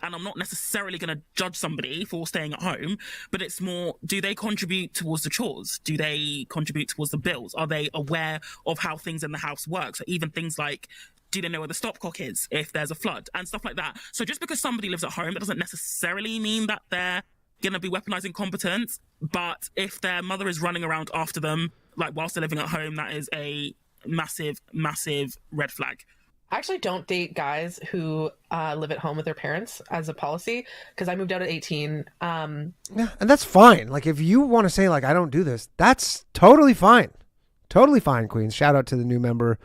And I'm not necessarily going to judge somebody for staying at home, but it's more, do they contribute towards the chores? Do they contribute towards the bills? Are they aware of how things in the house work? So even things like, do they know where the stopcock is if there's a flood and stuff like that? So just because somebody lives at home, that doesn't necessarily mean that they're going to be weaponizing competence. But if their mother is running around after them, like whilst they're living at home, that is a massive, massive red flag. I actually don't date guys who live at home with their parents as a policy, because I moved out at 18. Yeah, and that's fine. Like, if you want to say, like, I don't do this, that's totally fine. Totally fine, Queens. Shout out to the new member,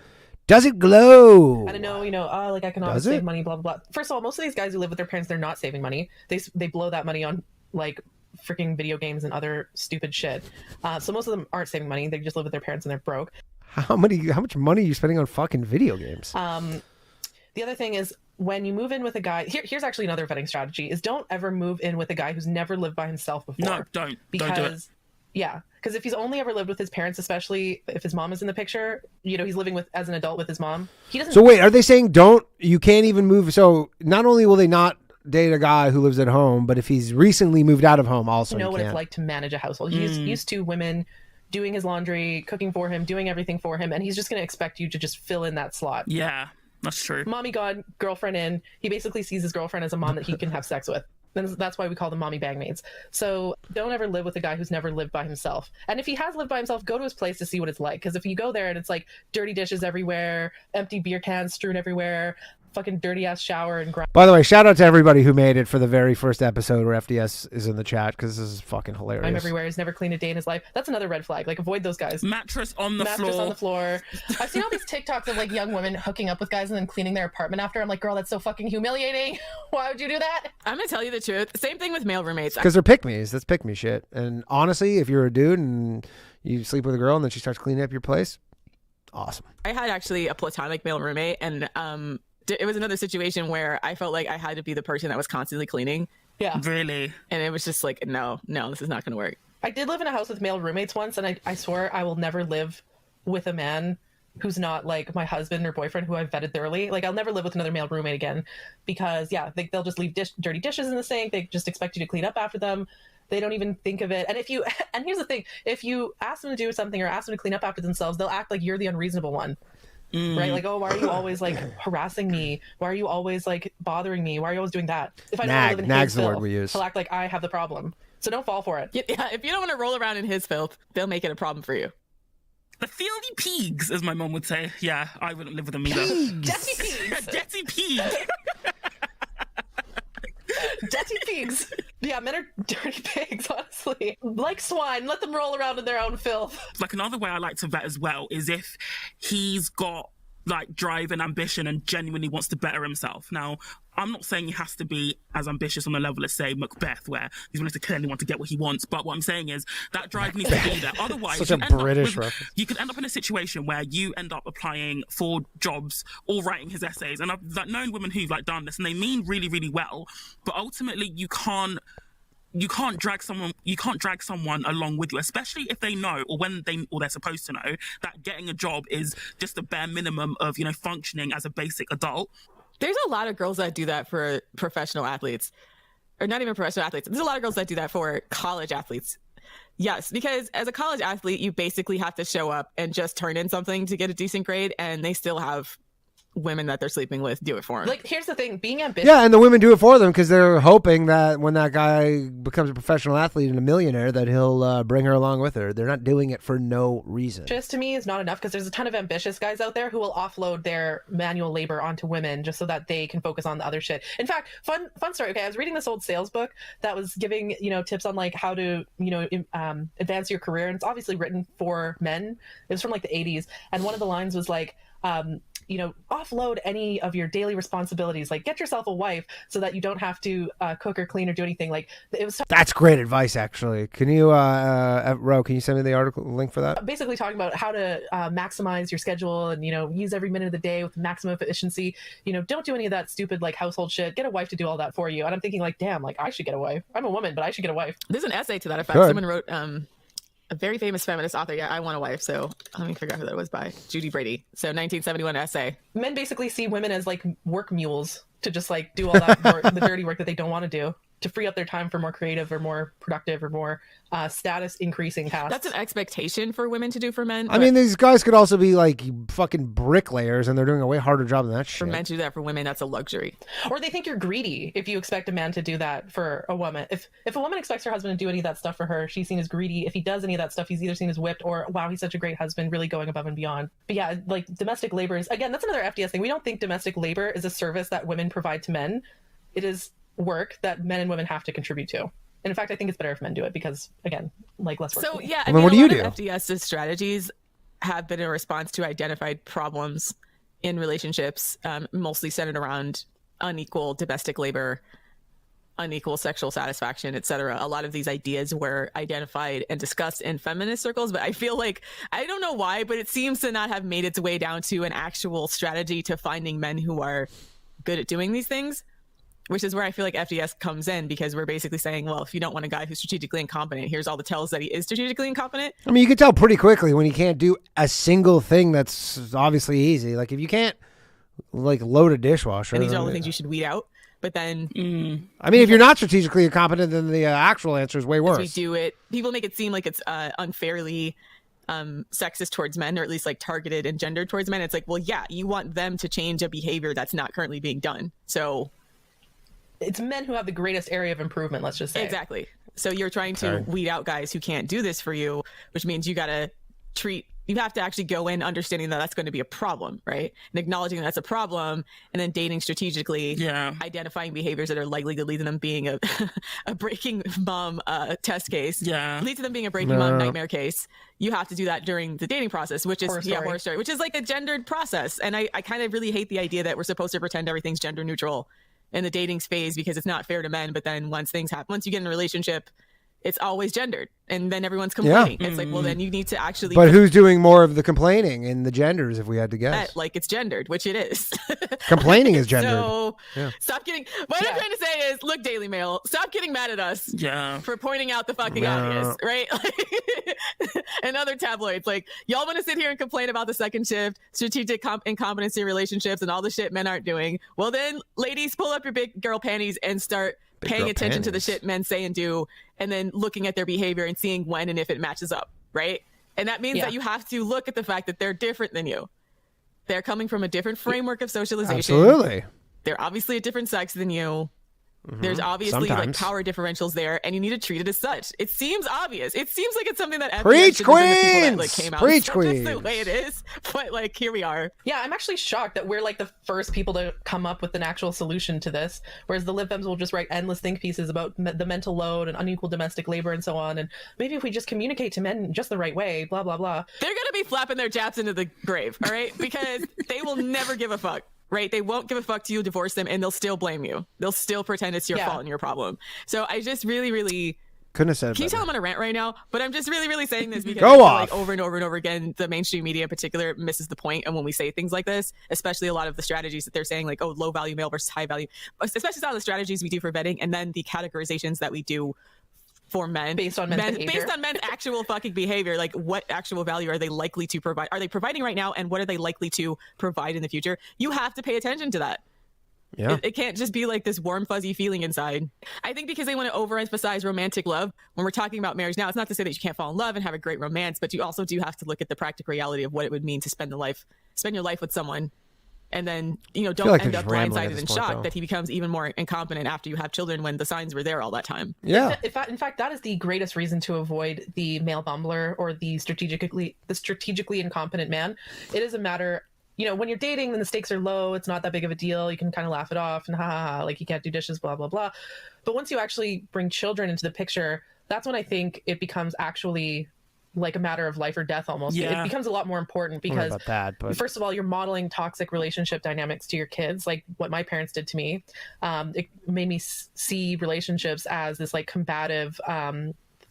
Does it glow? And I know, like economics, save money, blah, blah, blah. First of all, most of these guys who live with their parents, they're not saving money. They blow that money on like freaking video games and other stupid shit. So most of them aren't saving money. They just live with their parents and they're broke. How much money are you spending on fucking video games? The other thing is when you move in with a guy, here's actually another vetting strategy, is don't ever move in with a guy who's never lived by himself before. No, don't do it. Yeah, because if he's only ever lived with his parents, especially if his mom is in the picture, he's living as an adult with his mom. He doesn't. So wait, are they saying you can't even move? So not only will they not date a guy who lives at home, but if he's recently moved out of home, also know what it's like to manage a household. He's used to women doing his laundry, cooking for him, doing everything for him, and he's just going to expect you to just fill in that slot. Yeah, that's true. Mommy gone, girlfriend in. He basically sees his girlfriend as a mom that he can have sex with. That's why we call them mommy bagmaids. So don't ever live with a guy who's never lived by himself. And if he has lived by himself, go to his place to see what it's like. Because if you go there and it's like dirty dishes everywhere, empty beer cans strewn everywhere, fucking dirty ass shower and grind. By the way, shout out to everybody who made it for the very first episode where FDS is in the chat, because this is fucking hilarious. I'm everywhere. He's never cleaned a day in his life. That's another red flag. Like, avoid those guys. Mattress on the floor. I've seen all these TikToks of like young women hooking up with guys and then cleaning their apartment after. I'm like, girl, that's so fucking humiliating. Why would you do that? I'm gonna tell you the truth. Same thing with male roommates. Because they're pick-me's. That's pick-me shit. And honestly, if you're a dude and you sleep with a girl and then she starts cleaning up your place, awesome. I had actually a platonic male roommate, and it was another situation where I felt like I had to be the person that was constantly cleaning. Yeah. Really? And it was just like, no, this is not going to work. I did live in a house with male roommates once, and I swear I will never live with a man who's not like my husband or boyfriend who I've vetted thoroughly. Like, I'll never live with another male roommate again because, they'll just leave dirty dishes in the sink. They just expect you to clean up after them. They don't even think of it. And and here's the thing, if you ask them to do something or ask them to clean up after themselves, they'll act like you're the unreasonable one. Right? Like, oh, why are you always like harassing me? Why are you always like bothering me? Why are you always doing that? If I don't live in his the word filth, we use. he'll act like I have the problem. So don't fall for it. Yeah, if you don't want to roll around in his filth, they'll make it a problem for you. The filthy pigs, as my mom would say. Yeah, I wouldn't live with them either. Dirty pigs. Dirty pigs. Dirty pigs. Yeah, men are dirty pigs, honestly. Like swine, let them roll around in their own filth. Like, another way I like to vet as well is if he's got like drive and ambition and genuinely wants to better himself. Now, I'm not saying he has to be as ambitious on the level as, say, Macbeth, where he's willing to kill anyone to get what he wants. But what I'm saying is that drive needs to be there. Otherwise, such a British reference. You could end up in a situation where you end up applying for jobs or writing his essays. And I've like known women who've like done this, and they mean really, really well. But ultimately, you can't drag someone along with you, especially if they know or they're supposed to know that getting a job is just the bare minimum of functioning as a basic adult. There's a lot of girls that do that for professional athletes, or not even professional athletes. There's a lot of girls that do that for college athletes. Yes, because as a college athlete, you basically have to show up and just turn in something to get a decent grade, and they still have women that they're sleeping with do it for them. Like, here's the thing, being ambitious. Yeah, and the women do it for them because they're hoping that when that guy becomes a professional athlete and a millionaire, that he'll bring her along with her. They're not doing it for no reason. Just to me is not enough, because there's a ton of ambitious guys out there who will offload their manual labor onto women just so that they can focus on the other shit. In fact, fun story. Okay, I was reading this old sales book that was giving tips on like how to advance your career, and it's obviously written for men. It was from like the 80s, and one of the lines was like, offload any of your daily responsibilities. Like, get yourself a wife so that you don't have to cook or clean or do anything. Like, it was. That's great advice, actually. Can you, Ro, can you send me the article link for that? Basically talking about how to maximize your schedule and, use every minute of the day with maximum efficiency. Don't do any of that stupid, like, household shit. Get a wife to do all that for you. And I'm thinking, like, damn, like, I should get a wife. I'm a woman, but I should get a wife. There's an essay to that effect. Good. Someone wrote, a very famous feminist author. Yeah, I Want a Wife. So let me figure out who that was by. Judy Brady. So 1971 essay. Men basically see women as like work mules to just like do all that work, the dirty work that they don't want to do, to free up their time for more creative or more productive or more status increasing tasks. That's an expectation for women to do for men. I mean, these guys could also be like fucking bricklayers, and they're doing a way harder job than that shit. For men to do that for women, that's a luxury. Or they think you're greedy if you expect a man to do that for a woman. If a woman expects her husband to do any of that stuff for her, she's seen as greedy. If he does any of that stuff, he's either seen as whipped or, wow, he's such a great husband, really going above and beyond. But yeah, like domestic labor is, again, that's another FDS thing. We don't think domestic labor is a service that women provide to men. It is work that men and women have to contribute to. And in fact, I think it's better if men do it because, again, like less work. So yeah, I mean, what do you do? FDS's strategies have been in response to identified problems in relationships, mostly centered around unequal domestic labor, unequal sexual satisfaction, etc. A lot of these ideas were identified and discussed in feminist circles, but I feel like, I don't know why, but it seems to not have made its way down to an actual strategy to finding men who are good at doing these things, which is where I feel like FDS comes in, because we're basically saying, well, if you don't want a guy who's strategically incompetent, here's all the tells that he is strategically incompetent. I mean, you can tell pretty quickly when you can't do a single thing that's obviously easy. Like if you can't like load a dishwasher. And these are all the things you should weed out. But then, I mean, if you're not strategically incompetent, then the actual answer is way worse. we do it. People make it seem like it's unfairly sexist towards men, or at least like targeted and gendered towards men. It's like, well, yeah, you want them to change a behavior that's not currently being done. So it's men who have the greatest area of improvement, let's just say. exactly. So you're trying to weed out guys who can't do this for you, which means you have to actually go in understanding that that's going to be a problem, right? And acknowledging that's a problem, and then dating strategically, identifying behaviors that are likely to lead to them being a breaking mom test case, lead to them being a breaking mom nightmare case. You have to do that during the dating process, which is horror story, which is like a gendered process. And I kind of really hate the idea that we're supposed to pretend everything's gender neutral in the dating phase, because it's not fair to men. But then once things happen, once you get in a relationship, it's always gendered, and then everyone's complaining. It's like, well, then you need to actually. But who's doing more of the complaining in the genders, if we had to guess? Like it's gendered, which it is. Complaining is gendered. So stop getting. What I'm trying to say is, look, Daily Mail, stop getting mad at us. For pointing out the fucking obvious, right? And other tabloids, like, y'all want to sit here and complain about the second shift, strategic incompetency relationships, and all the shit men aren't doing. Well, then, ladies, pull up your big girl panties and start paying attention to the shit men say and do, and then looking at their behavior and seeing when and if it matches up, right? And that means that you have to look at the fact that they're different than you. They're coming from a different framework of socialization. Absolutely. They're obviously a different sex than you. There's obviously like power differentials there, and you need to treat it as such. It seems obvious. It seems like it's something that Preach, people that, queens! like, came out. Preach, It's queens! just the way it is, but like here we are. Yeah, I'm actually shocked that we're like the first people to come up with an actual solution to this, whereas the Lib Fems will just write endless think pieces about the mental load and unequal domestic labor and so on. And maybe if we just communicate to men just the right way, blah blah blah. They're gonna be flapping their japs into the grave, all right? Because they will never give a fuck. Right? They won't give a fuck till you divorce them, and they'll still blame you. They'll still pretend it's your fault and your problem. So I just really couldn't have said it Can you better. tell I'm on a rant right now? But I'm just really saying this because Go I feel off. like over and over and over again, the mainstream media in particular misses the point. And when we say things like this, especially a lot of the strategies that they're saying, like, oh, low value male versus high value, especially some of the strategies we do for vetting, and then the categorizations that we do for men Based on men's behavior. based on men's actual fucking behavior. Like, what actual value are they likely to provide? Are they providing right now, and what are they likely to provide in the future? You have to pay attention to that. Yeah. It can't just be like this warm fuzzy feeling inside. I think because they want to overemphasize romantic love when we're talking about marriage now. It's not to say that you can't fall in love and have a great romance, but you also do have to look at the practical reality of what it would mean to spend your life with someone. And then, don't like end they're up just rambling at blindsided this and point, shocked though. that he becomes even more incompetent after you have children, when the signs were there all that time. Yeah. In fact, that is the greatest reason to avoid the male bumbler or the strategically incompetent man. It is a matter, when you're dating, then the stakes are low. It's not that big of a deal. You can kind of laugh it off and like, you can't do dishes, blah, blah, blah. But once you actually bring children into the picture, that's when I think it becomes actually like a matter of life or death almost. Yeah. It becomes a lot more important I don't know because about that, but first of all, you're modeling toxic relationship dynamics to your kids, like what my parents did to me. It made me see relationships as this like combative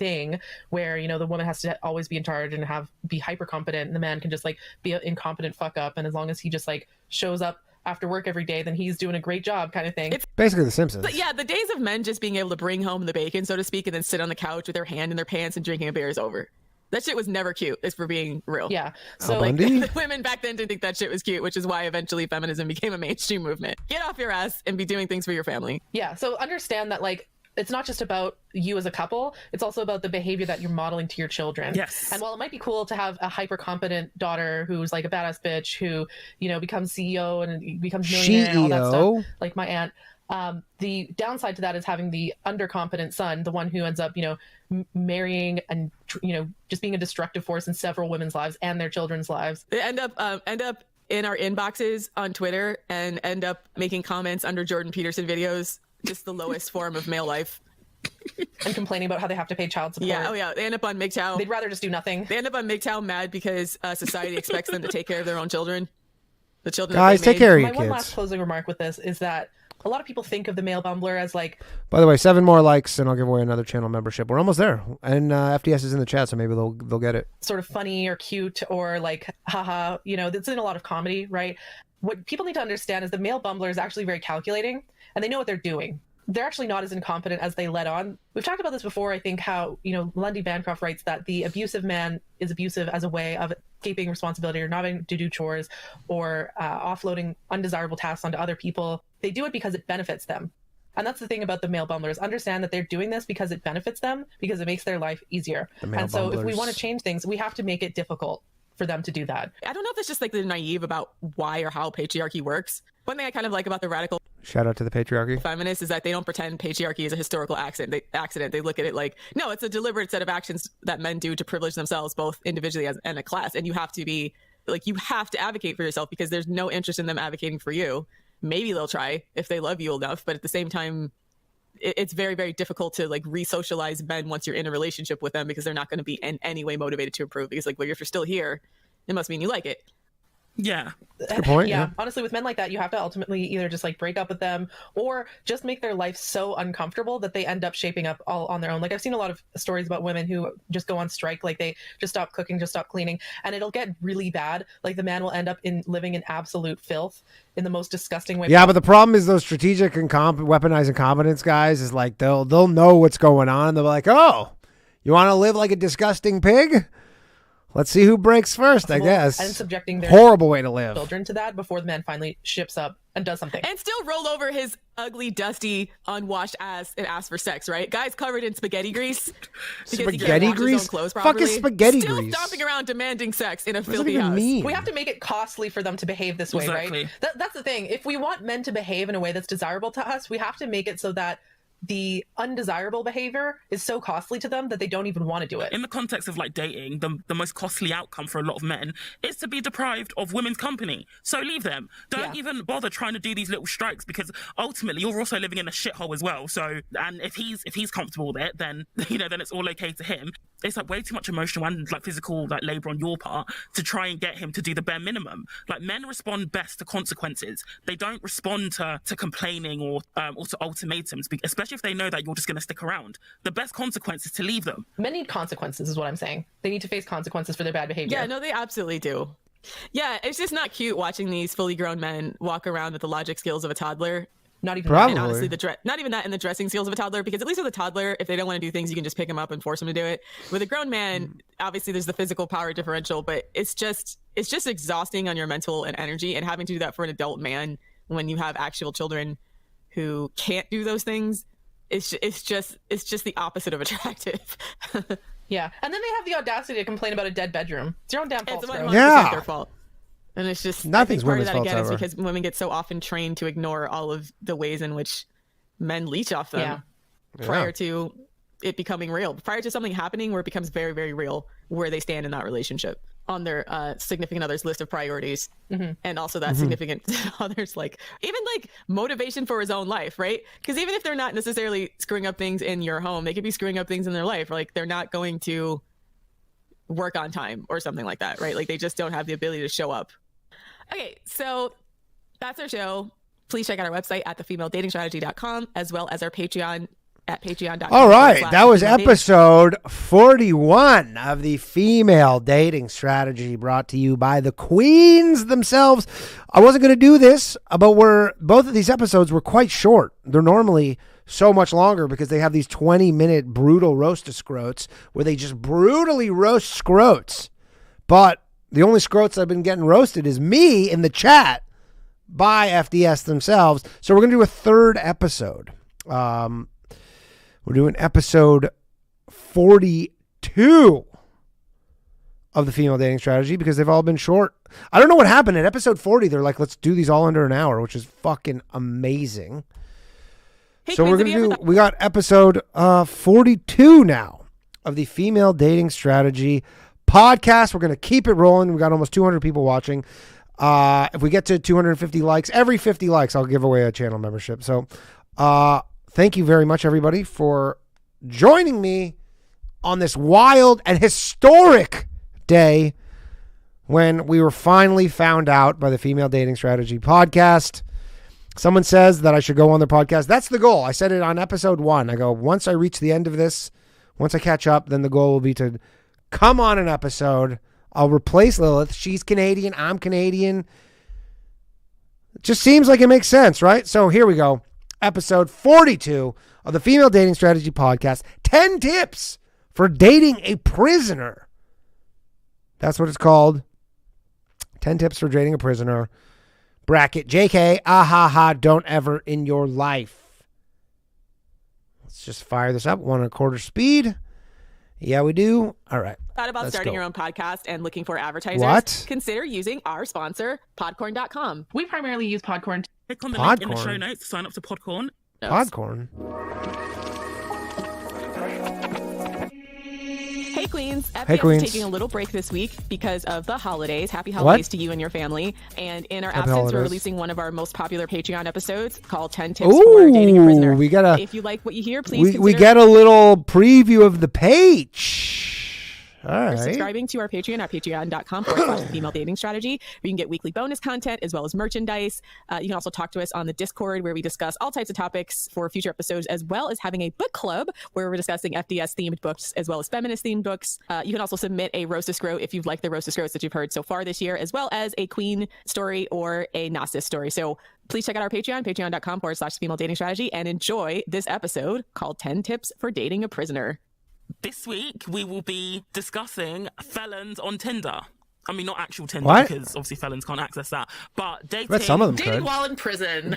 thing where the woman has to always be in charge and be hyper competent, and the man can just like be an incompetent fuck up, and as long as he just like shows up after work every day, then he's doing a great job, kind of thing. basically The Simpsons. But yeah, the days of men just being able to bring home the bacon, so to speak, and then sit on the couch with their hand in their pants and drinking a beer is over. That shit was never cute, if we're being real. Yeah. Al So like, Bundy? The women back then didn't think that shit was cute, which is why eventually feminism became a mainstream movement. Get off your ass and be doing things for your family. yeah. So understand that like, it's not just about you as a couple, it's also about the behavior that you're modeling to your children. Yes. And while it might be cool to have a hyper competent daughter who's like a badass bitch who, becomes CEO and becomes millionaire and all that CEO? stuff, like my aunt, the downside to that is having the undercompetent son, the one who ends up, marrying and, just being a destructive force in several women's lives and their children's lives. They end up in our inboxes on Twitter and end up making comments under Jordan Peterson videos. Just the lowest form of male life. And complaining about how they have to pay child support. Yeah, oh yeah. They end up on MGTOW. They'd rather just do nothing. They end up on MGTOW mad because society expects them to take care of their own children. The children. Guys, that they take care of My your one last kids. closing remark with this is that a lot of people think of the male bumbler as like, By the way, 7 more likes and I'll give away another channel membership. We're almost there. And FDS is in the chat, so maybe they'll get it. sort of funny or cute or like, haha, that's in a lot of comedy, right? What people need to understand is the male bumbler is actually very calculating and they know what they're doing. They're actually not as incompetent as they let on. We've talked about this before, I think, how, Lundy Bancroft writes that the abusive man is abusive as a way of escaping responsibility or not having to do chores or offloading undesirable tasks onto other people. They do it because it benefits them. And that's the thing about the male bumblers. Understand that they're doing this because it benefits them, because it makes their life easier. And so if we want to change things, we have to make it difficult for them to do that. I don't know if it's just like they're naive about why or how patriarchy works. One thing I kind of like about the radical Shout out to the patriarchy. feminists is that they don't pretend patriarchy is a historical accident. They look at it like, no, it's a deliberate set of actions that men do to privilege themselves, both individually and a class. And you have to advocate for yourself because there's no interest in them advocating for you. Maybe they'll try if they love you enough, but at the same time, it's very, very difficult to like re-socialize men once you're in a relationship with them because they're not going to be in any way motivated to improve. Because if you're still here, it must mean you like it. Yeah. Good point. Yeah. Honestly, with men like that, you have to ultimately either just like break up with them or just make their life so uncomfortable that they end up shaping up all on their own. Like I've seen a lot of stories about women who just go on strike, like they just stop cooking, just stop cleaning, and it'll get really bad. Like the man will end up living in absolute filth in the most disgusting way. Yeah, but the problem is those strategic and weaponized incompetence guys is like they'll know what's going on. They'll be like, oh, you want to live like a disgusting pig? Let's see who breaks first, I guess. And subjecting their horrible way to live. children to that before the man finally ships up and does something. And still roll over his ugly, dusty, unwashed ass and ask for sex, right? Guys covered in spaghetti grease. Because he can't wash his own clothes Fuck properly. is spaghetti still grease? stomping around demanding sex in a What does that filthy even house. mean? We have to make it costly for them to behave this way, Exactly. right? That's the thing. If we want men to behave in a way that's desirable to us, we have to make it so that the undesirable behavior is so costly to them that they don't even want to do it. In the context of like dating, the most costly outcome for a lot of men is to be deprived of women's company. So leave them. Don't even bother trying to do these little strikes because ultimately you're also living in a shithole as well. So, and if he's comfortable with it, then then it's all okay to him. It's like way too much emotional and like physical like labor on your part to try and get him to do the bare minimum. Like men respond best to consequences. They don't respond to complaining or to ultimatums, especially if they know that you're just going to stick around. The best consequence is to leave them. Men need consequences is what I'm saying. They need to face consequences for their bad behavior. Yeah, no, they absolutely do. Yeah, it's just not cute watching these fully grown men walk around with the logic skills of a toddler. Not even Probably. And honestly, not even that in the dressing skills of a toddler, because at least with a toddler, if they don't want to do things, you can just pick them up and force them to do it. With a grown man, obviously there's the physical power differential, but it's just exhausting on your mental and energy. And having to do that for an adult man when you have actual children who can't do those things, it's just the opposite of attractive. Yeah. And then they have the audacity to complain about a dead bedroom. It's your own damn fault, It's bro. 100% Yeah. their fault. And it's just Nothing's I think part of women's that fault again is ever. because women get so often trained to ignore all of the ways in which men leech off them prior to it becoming real, prior to something happening where it becomes very, very real where they stand in that relationship on their significant other's list of priorities. And also that significant other's even motivation for his own life, right? Because even if they're not necessarily screwing up things in your home, they could be screwing up things in their life. Like they're not going to work on time or something like that, right? Like they just don't have the ability to show up. Okay, so that's our show. Please check out our website at thefemaledatingstrategy.com as well as our Patreon at patreon.com. All right, that was episode 41 of the Female Dating Strategy, brought to you by the queens themselves. I wasn't going to do this, but both of these episodes were quite short. They're normally so much longer because they have these 20-minute brutal roast of Scrotes where they just brutally roast Scrotes. But the only Scrotes I've been getting roasted is me in the chat by FDS themselves. So we're going to do a third episode. We're doing episode 42 of the Female Dating Strategy because they've all been short. I don't know what happened. At episode 40, they're like, let's do these all under an hour, which is fucking amazing. Hey, So Queens, we're going have you to ever we got episode 42 now of the Female Dating Strategy podcast. We're going to keep it rolling. We got almost 200 people watching. If we get to 250 likes, every 50 likes, I'll give away a channel membership. So, thank you very much, everybody, for joining me on this wild and historic day. when we were finally found out by the Female Dating Strategy podcast. Someone says that I should go on their podcast. That's the goal. I said it on episode 1. I go, once I reach the end of this, once I catch up, then the goal will be to come on an episode. I'll replace Lilith. She's Canadian. I'm Canadian. It just seems like it makes sense, right? So here we go. Episode 42 of the Female Dating Strategy podcast. 10 tips for dating a prisoner. That's what it's called. 10 tips for dating a prisoner. Bracket, JK, ha, don't ever in your life. Let's just fire this up. 1 1/4 speed. Yeah, we do. All right. Thought about starting your own podcast and looking for advertisers? What? Consider using our sponsor, Podcorn.com. We primarily use Podcorn. Click on the link in the Podcorn? show notes to sign up to Podcorn. Podcorn. Hey, Queens. FDS Hey, Queens. is taking a little break this week because of the holidays. Happy holidays to you and your family. And in our Happy absence, holidays. we're releasing one of our most popular Patreon episodes called 10 Tips for Dating a Prisoner. We got a If you like what you hear, please we consider get a little preview of the page. All right. subscribing to our Patreon at patreon.com/female dating strategy, where you can get weekly bonus content as well as merchandise. You can also talk to us on the Discord, where we discuss all types of topics for future episodes, as well as having a book club where we're discussing FDS themed books as well as feminist themed books. You can also submit a roast of Scrote if you've liked the roast of Scrotes that you've heard so far this year, as well as a queen story or a Gnosis story. So please check out our Patreon, patreon.com/female dating strategy, and enjoy this episode called 10 Tips for Dating a Prisoner. This week, we will be discussing felons on Tinder. I mean, not actual Tinder, What? because obviously felons can't access that. But dating... But some of them Dating could. while in prison.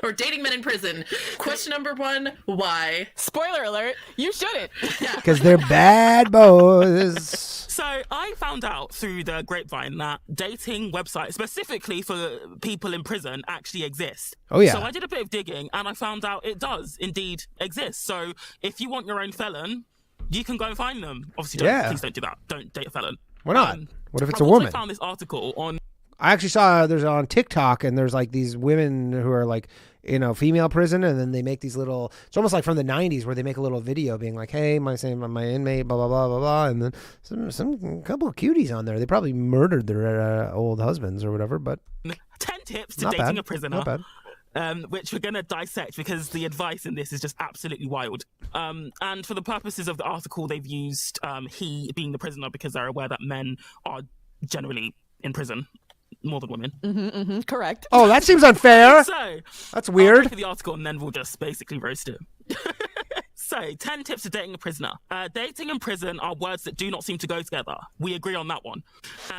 or dating men in prison. Question number 1, why? Spoiler alert, you shouldn't. Because they're bad boys. So I found out through the grapevine that dating websites, specifically for people in prison, actually exist. Oh, yeah. So I did a bit of digging and I found out it does indeed exist. So if you want your own felon, you can go and find them. Obviously, please don't do that. Don't date a felon. Why not? What if it's I've a also woman? found this article on... I actually saw there's on TikTok, and there's like these women who are like in a female prison, and then they make these little. It's almost like from the '90s where they make a little video being like, "Hey, my inmate, blah blah blah blah blah," and then some couple of cuties on there. They probably murdered their old husbands or whatever. But 10 tips to not dating bad. a prisoner. Not bad. Which we're going to dissect because the advice in this is just absolutely wild. And for the purposes of the article, they've used he being the prisoner because they're aware that men are generally in prison more than women. Correct. Oh, that seems unfair. So That's I'll weird. go for the article and then we'll just basically roast it. So, 10 tips to dating a prisoner. Dating and prison are words that do not seem to go together. We agree on that one.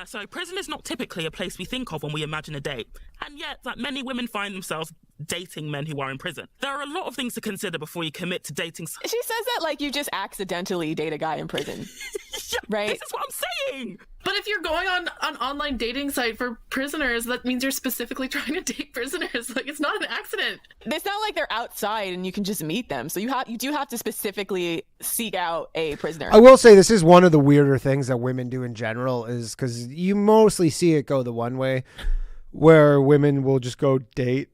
So, prison is not typically a place we think of when we imagine a date. And yet, that many women find themselves dating men who are in prison. There are a lot of things to consider before you commit to dating. She says that like you just accidentally date a guy in prison. Yeah, Right? This is what I'm saying. But if you're going on an online dating site for prisoners, that means you're specifically trying to date prisoners. Like, it's not an accident. It's not like they're outside and you can just meet them. So you do have to specifically seek out a prisoner. I will say this is one of the weirder things that women do in general, is because you mostly see it go the one way, where women will just go date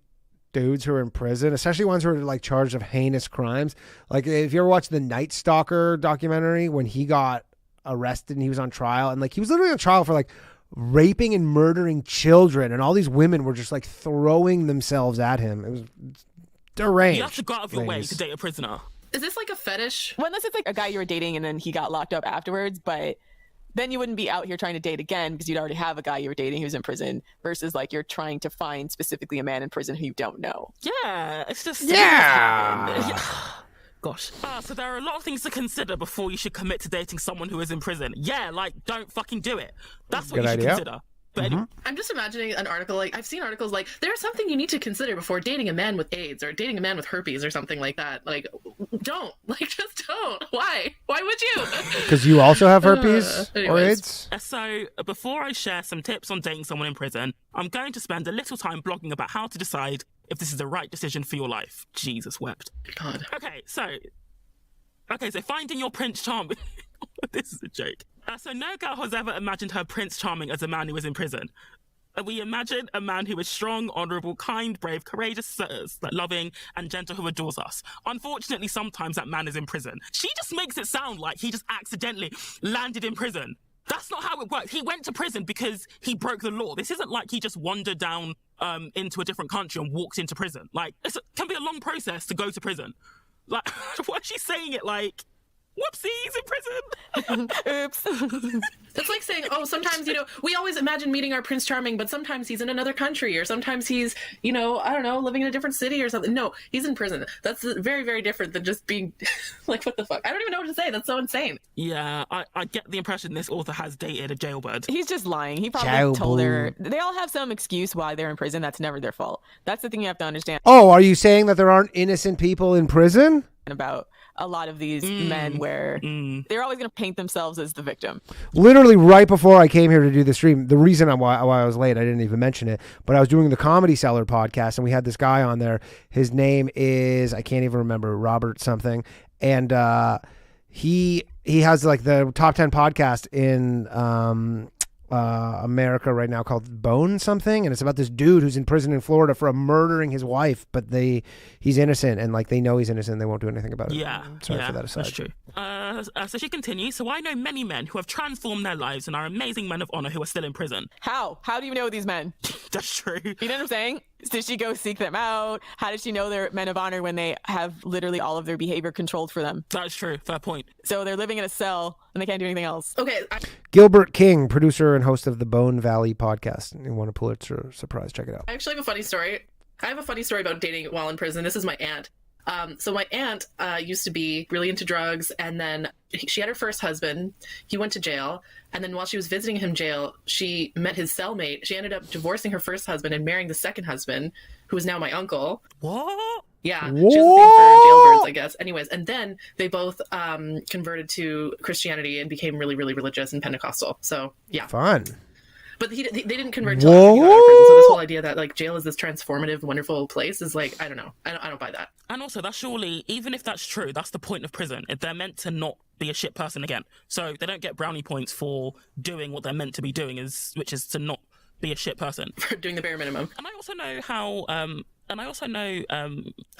dudes who are in prison, especially ones who are like charged of heinous crimes. Like if you ever watched the Night Stalker documentary, when he got arrested and he was on trial, and like he was literally on trial for like raping and murdering children, and all these women were just like throwing themselves at him. It was deranged. You have to go out of your way ladies. to date a prisoner. Is this like a fetish? Well, unless it's like a guy you were dating and then he got locked up afterwards, but then you wouldn't be out here trying to date again because you'd already have a guy you were dating who's in prison, versus like you're trying to find specifically a man in prison who you don't know. Yeah, it's just... Yeah. Gosh. So there are a lot of things to consider before you should commit to dating someone who is in prison. Yeah, like, don't fucking do it. That's what Good you should idea. consider. But anyway, I'm just imagining an article like, I've seen articles like, there's something you need to consider before dating a man with AIDS or dating a man with herpes or something like that. Like, don't. Like, just don't. Why? Why would you? Because you also have herpes or anyways. AIDS? So before I share some tips on dating someone in prison, I'm going to spend a little time blogging about how to decide if this is the right decision for your life. Jesus wept. God. Okay, so finding your Prince Charming. This is a joke. So no girl has ever imagined her Prince Charming as a man who is in prison. We imagine a man who is strong, honourable, kind, brave, courageous, loving, and gentle, who adores us. Unfortunately, sometimes that man is in prison. She just makes it sound like he just accidentally landed in prison. That's not how it works. He went to prison because he broke the law. This isn't like he just wandered down into a different country and walked into prison. Like, it can be a long process to go to prison. Like, why is she saying it like, whoopsie, he's in prison? Oops. That's like saying, oh, sometimes, we always imagine meeting our Prince Charming, but sometimes he's in another country, or sometimes he's, I don't know, living in a different city or something. No, he's in prison. That's very, very different than just being like, what the fuck? I don't even know what to say. That's so insane. Yeah, I get the impression this author has dated a jailbird. He's just lying. He probably told her. They all have some excuse why they're in prison. That's never their fault. That's the thing you have to understand. Oh, are you saying that there aren't innocent people in prison? About a lot of these men where they're always going to paint themselves as the victim. Literally right before I came here to do the stream, the reason why I was late, I didn't even mention it, but I was doing the Comedy Cellar podcast and we had this guy on there. His name is, I can't even remember, Robert something. And he has like the top 10 podcast in America right now called Bone something, and it's about this dude who's in prison in Florida for murdering his wife, but he's innocent, and like they know he's innocent, they won't do anything about it. Sorry for that aside. That's true. So she continues. So I know many men who have transformed their lives and are amazing men of honor who are still in prison. How do you know these men? That's true. You know what I'm saying? Did she go seek them out? How did she know they're men of honor when they have literally all of their behavior controlled for them? That's true. Fair point. So they're living in a cell and they can't do anything else. Okay. Gilbert King, producer and host of the Bone Valley podcast. You want a Pulitzer surprise? Check it out. I actually have a funny story. I have a funny story about dating while in prison. This is my aunt. So my aunt used to be really into drugs, and then she had her first husband. He went to jail, and then while she was visiting him in jail, she met his cellmate. She ended up divorcing her first husband and marrying the second husband, who is now my uncle. What? Yeah, she was a thing for jailbirds, I guess. Anyways, and then they both converted to Christianity and became really, really religious and Pentecostal. So yeah, fun. But they didn't convert until after he got out of prison. So this whole idea that like jail is this transformative, wonderful place is like, I don't know. I don't buy that. And also, that's surely, even if that's true, that's the point of prison. If they're meant to not be a shit person again. So they don't get brownie points for doing what they're meant to be doing, which is to not be a shit person. For doing the bare minimum. And I also know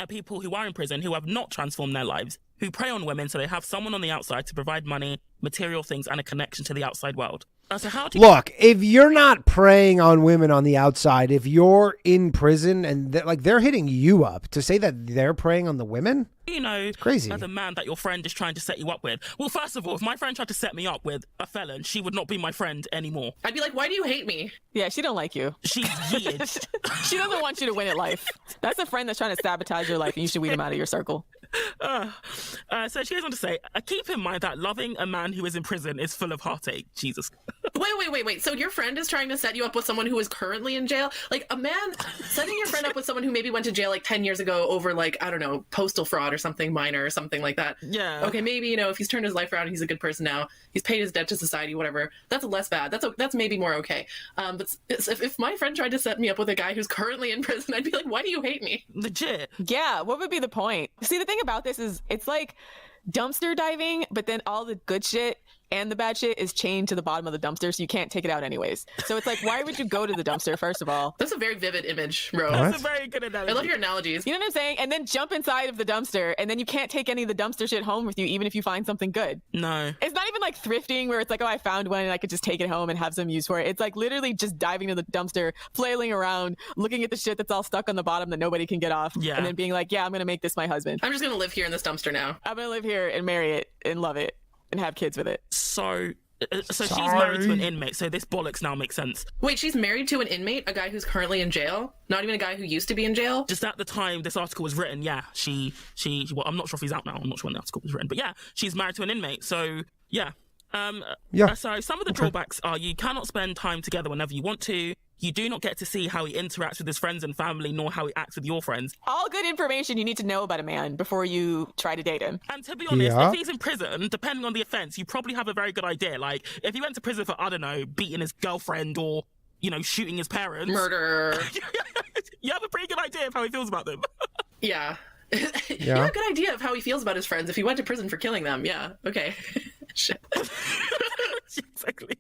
people who are in prison who have not transformed their lives, who prey on women so they have someone on the outside to provide money, material things, and a connection to the outside world. So how do you... Look, if you're not preying on women on the outside, if you're in prison and they're hitting you up, to say that they're preying on the women, it's crazy. As a man that your friend is trying to set you up with. Well, first of all, if my friend tried to set me up with a felon, she would not be my friend anymore. I'd be like, why do you hate me? Yeah, she don't like you. She's weird. She doesn't want you to win at life. That's a friend that's trying to sabotage your life, and you should weed him out of your circle. So she goes on to say, keep in mind that loving a man who is in prison is full of heartache. Jesus. Wait. So your friend is trying to set you up with someone who is currently in jail? Like, a man setting your friend up with someone who maybe went to jail like 10 years ago over like, I don't know, postal fraud or something minor or something like that. Yeah. Okay, maybe, if he's turned his life around and he's a good person now, he's paid his debt to society, whatever, that's less bad. That's maybe more okay. But if my friend tried to set me up with a guy who's currently in prison, I'd be like, why do you hate me? Legit. Yeah, what would be the point? See, the thing about this is it's like dumpster diving, but then all the good shit and the bad shit is chained to the bottom of the dumpster, so you can't take it out anyways. So it's like, why would you go to the dumpster, first of all? That's a very vivid image, Rose. That's a very good analogy. I love your analogies. You know what I'm saying? And then jump inside of the dumpster, and then you can't take any of the dumpster shit home with you, even if you find something good. No. It's not even like thrifting, where it's like, oh, I found one and I could just take it home and have some use for it. It's like literally just diving to the dumpster, flailing around, looking at the shit that's all stuck on the bottom that nobody can get off, and then being like, yeah, I'm going to make this my husband. I'm just going to live here in this dumpster now. I'm going to live here and marry it and love it and have kids with it. So she's married to an inmate, so this bollocks now makes sense. Wait, she's married to an inmate, a guy who's currently in jail? Not even a guy who used to be in jail? Just at the time this article was written, yeah, well, I'm not sure if he's out now, I'm not sure when the article was written, but yeah, she's married to an inmate, so yeah. So some of the drawbacks are you cannot spend time together whenever you want to. You do not get to see how he interacts with his friends and family, nor how he acts with your friends. All good information you need to know about a man before you try to date him. And to be honest, if he's in prison, depending on the offence, you probably have a very good idea. Like, if he went to prison for, I don't know, beating his girlfriend or, shooting his parents. Murder. You have a pretty good idea of how he feels about them. Yeah. You have a good idea of how he feels about his friends if he went to prison for killing them. Yeah, okay. Shit. Exactly.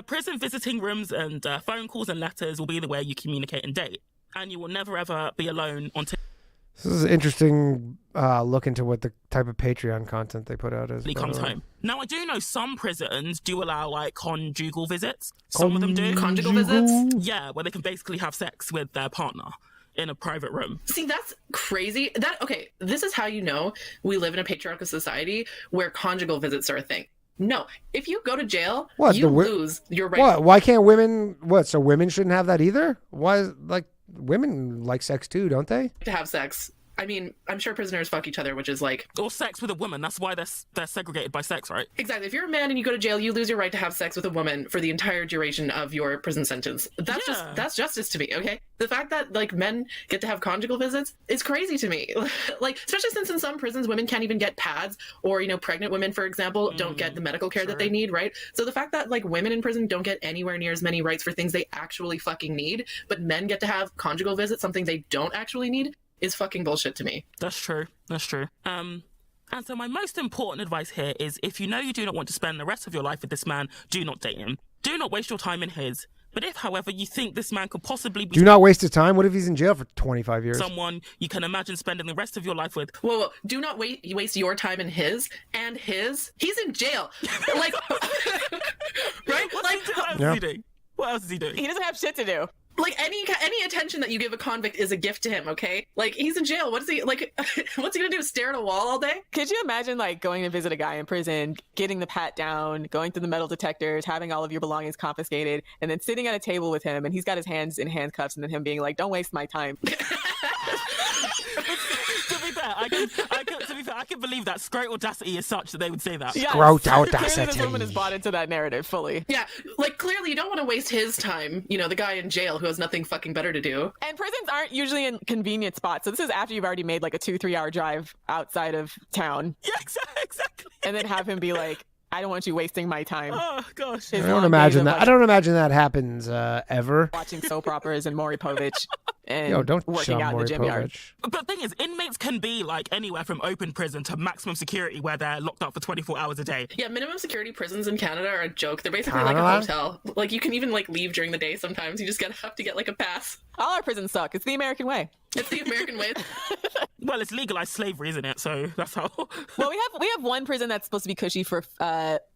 Prison visiting rooms and phone calls and letters will be the way you communicate and date. And you will never ever be alone on This is an interesting look into what the type of Patreon content they put out is. He comes home. Now, I do know some prisons do allow like conjugal visits. Some of them do. Conjugal visits? Yeah, where they can basically have sex with their partner in a private room. See, that's crazy. Okay, this is how you know we live in a patriarchal society where conjugal visits are a thing. No, if you go to jail, you lose your right. What? Why can't women? What? So women shouldn't have that either? Why? Like women like sex too, don't they? To have sex. I mean, I'm sure prisoners fuck each other, which is like... Or sex with a woman. That's why they're segregated by sex, right? Exactly. If you're a man and you go to jail, you lose your right to have sex with a woman for the entire duration of your prison sentence. That's justice to me, okay? The fact that, like, men get to have conjugal visits is crazy to me. Like, especially since in some prisons, women can't even get pads, or, you know, pregnant women, for example, don't get the medical care that they need, right? So the fact that, like, women in prison don't get anywhere near as many rights for things they actually fucking need, but men get to have conjugal visits, something they don't actually need, is fucking bullshit to me. That's true. And so my most important advice here is if you know you do not want to spend the rest of your life with this man, do not date him. Do not waste your time in his. But if, however, you think this man could possibly be... Do not waste his time. What if he's in jail for 25 years? Someone you can imagine spending the rest of your life with. Whoa. Do not waste your time in his and his. He's in jail. Like, right? What else is he doing? What else is he doing? He doesn't have shit to do. Like, any attention that you give a convict is a gift to him, okay? Like, he's in jail. What's he gonna do? Stare at a wall all day? Could you imagine, like, going to visit a guy in prison, getting the pat down, going through the metal detectors, having all of your belongings confiscated, and then sitting at a table with him, and he's got his hands in handcuffs, and then him being like, don't waste my time. To be fair, I can believe that Scrote audacity is such that they would say that. Yes. Scrote Clearly audacity. this woman has bought into that narrative fully. Yeah, like, clearly you don't want to waste his time, you know, the guy in jail who has nothing fucking better to do. And prisons aren't usually in convenient spots. So this is after you've already made like a 2-3 hour drive outside of town. Yeah, exactly. And then have him be like, I don't want you wasting my time. Oh, gosh. I don't imagine that. I don't imagine that happens ever. Watching soap operas and Maury Povich and don't working shove out in Maury the gym yard. Povich. But the thing is, inmates can be like anywhere from open prison to maximum security where they're locked up for 24 hours a day. Yeah, minimum security prisons in Canada are a joke. They're basically like a hotel. Like, you can even like leave during the day sometimes. You just have to get like a pass. All our prisons suck. It's the American way. It's the American way. Well, it's legalized slavery, isn't it? So that's how. Well, we have one prison that's supposed to be cushy for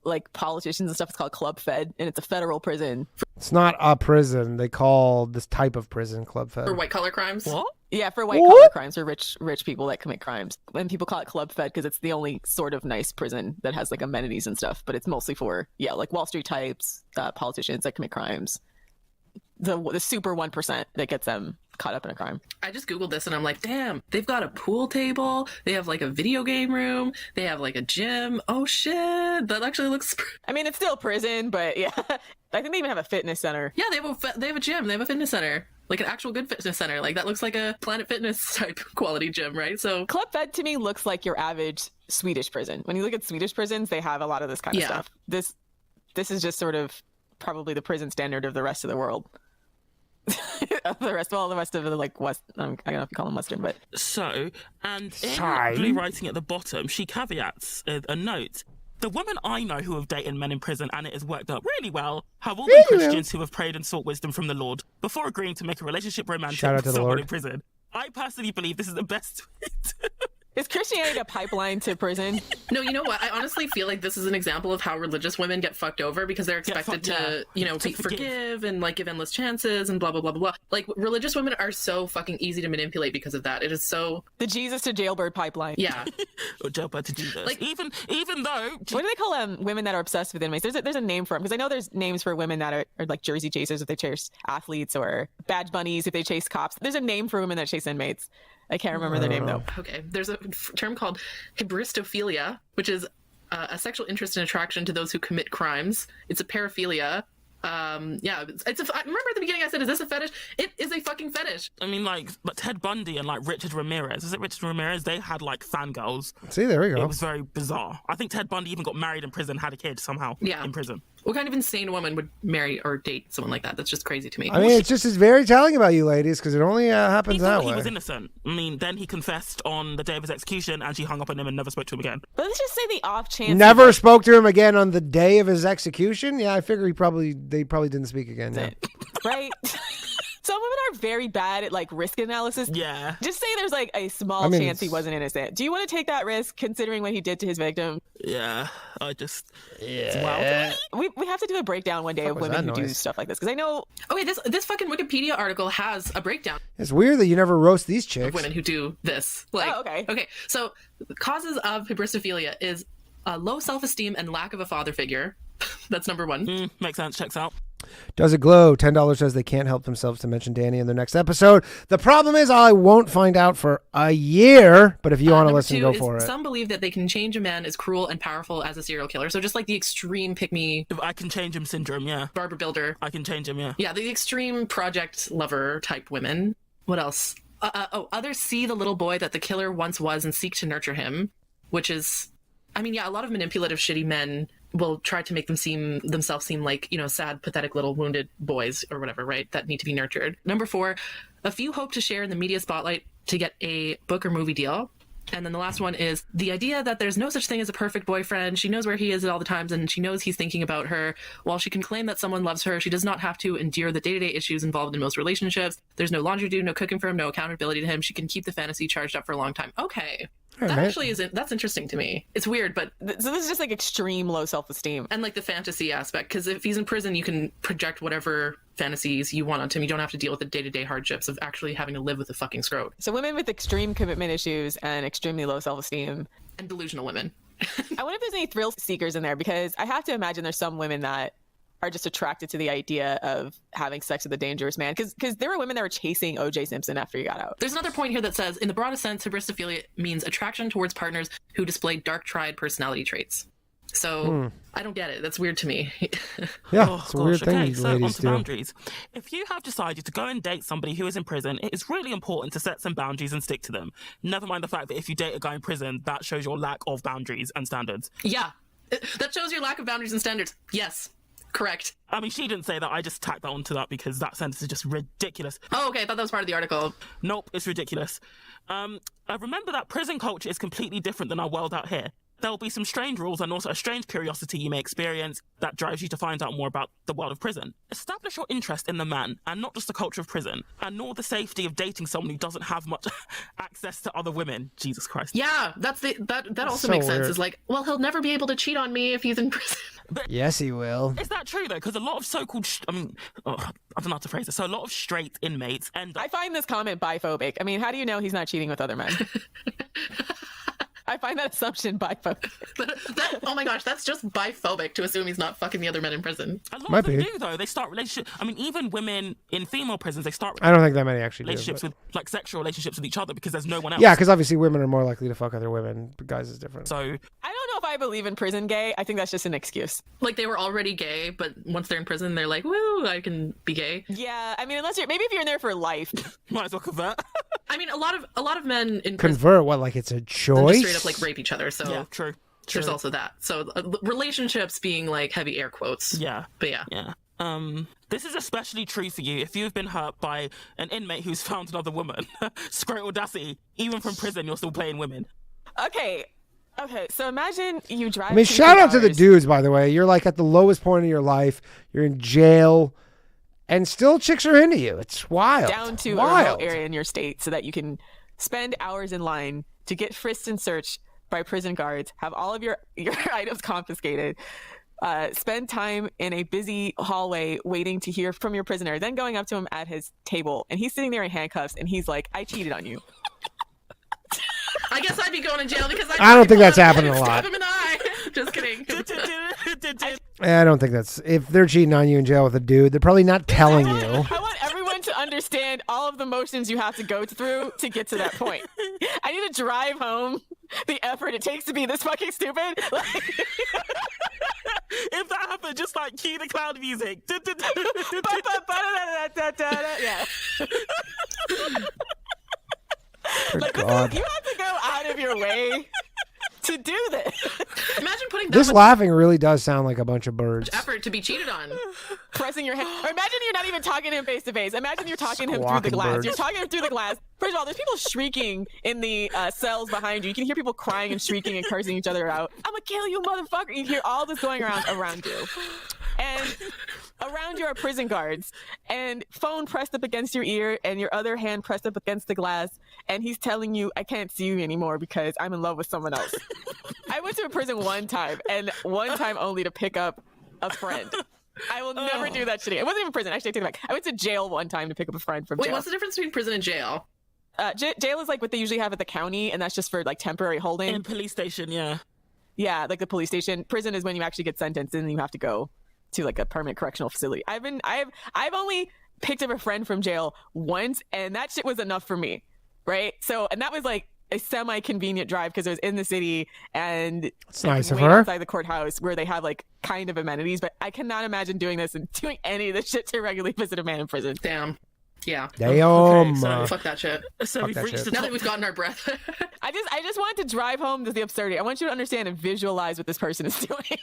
like politicians and stuff. It's called Club Fed, and it's a federal prison. It's not a prison. They call this type of prison Club Fed. For white collar crimes. What? Yeah, for white collar crimes, for rich people that commit crimes. And people call it Club Fed because it's the only sort of nice prison that has like amenities and stuff. But it's mostly for like Wall Street types, politicians that commit crimes. The super 1% that gets them caught up in a crime. I just Googled this and I'm like, damn, they've got a pool table. They have like a video game room. They have like a gym. Oh shit. That actually looks... I mean, it's still prison, but yeah. I think they even have a fitness center. Yeah, they have a gym. They have a fitness center. Like an actual good fitness center. Like that looks like a Planet Fitness type quality gym, right? So Club Fed to me looks like your average Swedish prison. When you look at Swedish prisons, they have a lot of this kind of stuff. This is just sort of probably the prison standard of the rest of the world. the rest of the like West, I don't know if you call them Western, but so, and in blue writing at the bottom, she caveats a note. The women I know who have dated men in prison and it has worked out really well have all been Christians who have prayed and sought wisdom from the Lord before agreeing to make a relationship romantic with someone in prison. I personally believe this is the best way to... Is Christianity a pipeline to prison? No, you know what? I honestly feel like this is an example of how religious women get fucked over because they're expected to forgive and like give endless chances and blah, blah, blah, blah, blah. Like religious women are so fucking easy to manipulate because of that. It is so... The Jesus to jailbird pipeline. Yeah. Or jailbird to Jesus. Like, even though... What do they call women that are obsessed with inmates? There's a name for them because I know there's names for women that are like jersey chasers if they chase athletes or badge bunnies if they chase cops. There's a name for women that chase inmates. I can't remember their name, though. Okay. There's a term called hybristophilia, which is a sexual interest and attraction to those who commit crimes. It's a paraphilia. Remember at the beginning I said, is this a fetish? It is a fucking fetish. I mean, like, but Ted Bundy and, like, Richard Ramirez. Is it Richard Ramirez? They had, like, fangirls. See, there we go. It was very bizarre. I think Ted Bundy even got married in prison, had a kid somehow in prison. What kind of insane woman would marry or date someone like that? That's just crazy to me. I mean, it's very telling about you ladies because it only happens that way. He was innocent. I mean, then he confessed on the day of his execution and she hung up on him and never spoke to him again. But let's just say the off chance... Never spoke to him again on the day of his execution? Yeah, I figure they probably didn't speak again. Yeah. Right? So some women are very bad at like risk analysis. Yeah. Just say there's like a small chance he wasn't innocent. Do you want to take that risk considering what he did to his victim? Yeah. I just. Yeah. We have to do a breakdown one day of women who do stuff like this because I know. Okay, this fucking Wikipedia article has a breakdown It's weird that you never roast these chicks. of women who do this. Like, Oh, okay. Okay, so causes of hybristophilia is low self-esteem and lack of a father figure. That's number one. Makes sense. Checks out. Does it glow? $10 says they can't help themselves to mention Danny in their next episode. The problem is I won't find out for a year, but if you want to listen, go for it. Some believe that they can change a man as cruel and powerful as a serial killer. So just like the extreme pick-me I can change him syndrome, yeah. Barbara Builder. I can change him, yeah. Yeah, the extreme project lover type women. What else? Others see the little boy that the killer once was and seek to nurture him, which is, I mean, yeah, a lot of manipulative, shitty men will try to make themselves seem like, you know, sad, pathetic little wounded boys or whatever, right? That need to be nurtured. Number 4, a few hope to share in the media spotlight to get a book or movie deal. And then the last one is the idea that there's no such thing as a perfect boyfriend. She knows where he is at all the times and she knows he's thinking about her. While she can claim that someone loves her, she does not have to endure the day-to-day issues involved in most relationships. There's no laundry to do, no cooking for him, no accountability to him. She can keep the fantasy charged up for a long time. Okay. That actually isn't, that's interesting to me. It's weird, but. So this is just like extreme low self-esteem. And like the fantasy aspect, because if he's in prison, you can project whatever fantasies you want onto him. You don't have to deal with the day-to-day hardships of actually having to live with a fucking scrote. So women with extreme commitment issues and extremely low self-esteem. And delusional women. I wonder if there's any thrill seekers in there, because I have to imagine there's some women that are just attracted to the idea of having sex with a dangerous man. Because there were women that were chasing O.J. Simpson after he got out. There's another point here that says, in the broadest sense, hybristophilia means attraction towards partners who display dark triad personality traits. So I don't get it. That's weird to me. Yeah, it's a weird thing okay, these so ladies onto do. boundaries. If you have decided to go and date somebody who is in prison, it is really important to set some boundaries and stick to them. Never mind the fact that if you date a guy in prison, that shows your lack of boundaries and standards. Yeah. That shows your lack of boundaries and standards. Yes. Correct. I mean, she didn't say that. I just tacked that onto that because that sentence is just ridiculous. Oh, okay. I thought that was part of the article. Nope, it's ridiculous. I remember that prison culture is completely different than our world out here. There'll be some strange rules and also a strange curiosity you may experience that drives you to find out more about the world of prison. Establish your interest in the man and not just the culture of prison, and nor the safety of dating someone who doesn't have much access to other women. Jesus Christ. Yeah, that also So makes sense. weird. It's like, well, he'll never be able to cheat on me if he's in prison. Yes, he will. Is that true though? Because a lot of so-called, I don't know how to phrase it. So a lot of straight inmates end up. I find this comment biphobic. I mean, how do you know he's not cheating with other men? I find that assumption biphobic. Oh my gosh, that's just biphobic to assume he's not fucking the other men in prison. A lot Might of them be. do though. They start relationships. I mean, even women in female prisons, they start I don't think that many actually do. relationships but- with like sexual relationships with each other because there's no one else. Yeah, because obviously women are more likely to fuck other women, but guys is different. So I don't know if I believe in prison gay. I think that's just an excuse. Like they were already gay, but once they're in prison, they're like, woo, I can be gay. Yeah, I mean, unless you're maybe if you're in there for life. might as well convert. I mean, a lot of men in prison Convert what? Like it's a choice? just straight up like rape each other. So Yeah, true. there's also that. So relationships being like heavy air quotes. Yeah. But yeah. Yeah. This is especially true for you if you've been hurt by an inmate who's found another woman. Scrote audacity. Even from prison, you're still playing women. Okay, so imagine you drive. I mean, 2 shout out to the cars. dudes, by the way. You're like at the lowest point of your life. You're in jail, and still chicks are into you. It's wild. down to a wild. remote area in your state so that you can spend hours in line to get frisked and searched by prison guards, have all of your items confiscated, spend time in a busy hallway waiting to hear from your prisoner, then going up to him at his table, and he's sitting there in handcuffs, and he's like, I cheated on you. I guess I'd be going to jail because I don't think that's happening a lot. Stab him in the eye. Just kidding. I don't think that's... If they're cheating on you in jail with a dude, they're probably not telling you. I want everyone to understand all of the motions you have to go through to get to that point. I need to drive home the effort it takes to be this fucking stupid. Like, If that happened, just like cue the cloud music. yeah. Good Like, God. you have to go out of your way to do this. Imagine putting that This much laughing really does sound like a bunch of birds. effort to be cheated on. Pressing your hand. Or imagine you're not even talking to him face to face. Imagine you're talking to him through Squawking the glass. birds. You're talking to him through the glass. First of all, there's people shrieking in the cells behind you. You can hear people crying and shrieking and cursing each other out. I'm gonna kill you, motherfucker. You hear all this going around you. And around you are prison guards, and phone pressed up against your ear and your other hand pressed up against the glass, and he's telling you, I can't see you anymore because I'm in love with someone else. I went to a prison one time, and one time only, to pick up a friend. I will never do that shit again. It wasn't even prison. Actually, I take it back. I went to jail one time to pick up a friend from jail. Wait, what's the difference between prison and jail? Jail is like what they usually have at the county, and that's just for like temporary holding. In police station, yeah. Yeah, like the police station. Prison is when you actually get sentenced and you have to go to like a permanent correctional facility. I've only picked up a friend from jail once, and that shit was enough for me, right? So, and that was like a semi-convenient drive because it was in the city and it's nice of way her. outside the courthouse where they have like kind of amenities. But I cannot imagine doing this and doing any of this shit to regularly visit a man in prison. Damn. Yeah. Damn. Okay, so- Fuck that shit. So Fuck we've that reached shit. the Now top. that we've gotten our breath. I just want to drive home to the absurdity. I want you to understand and visualize what this person is doing.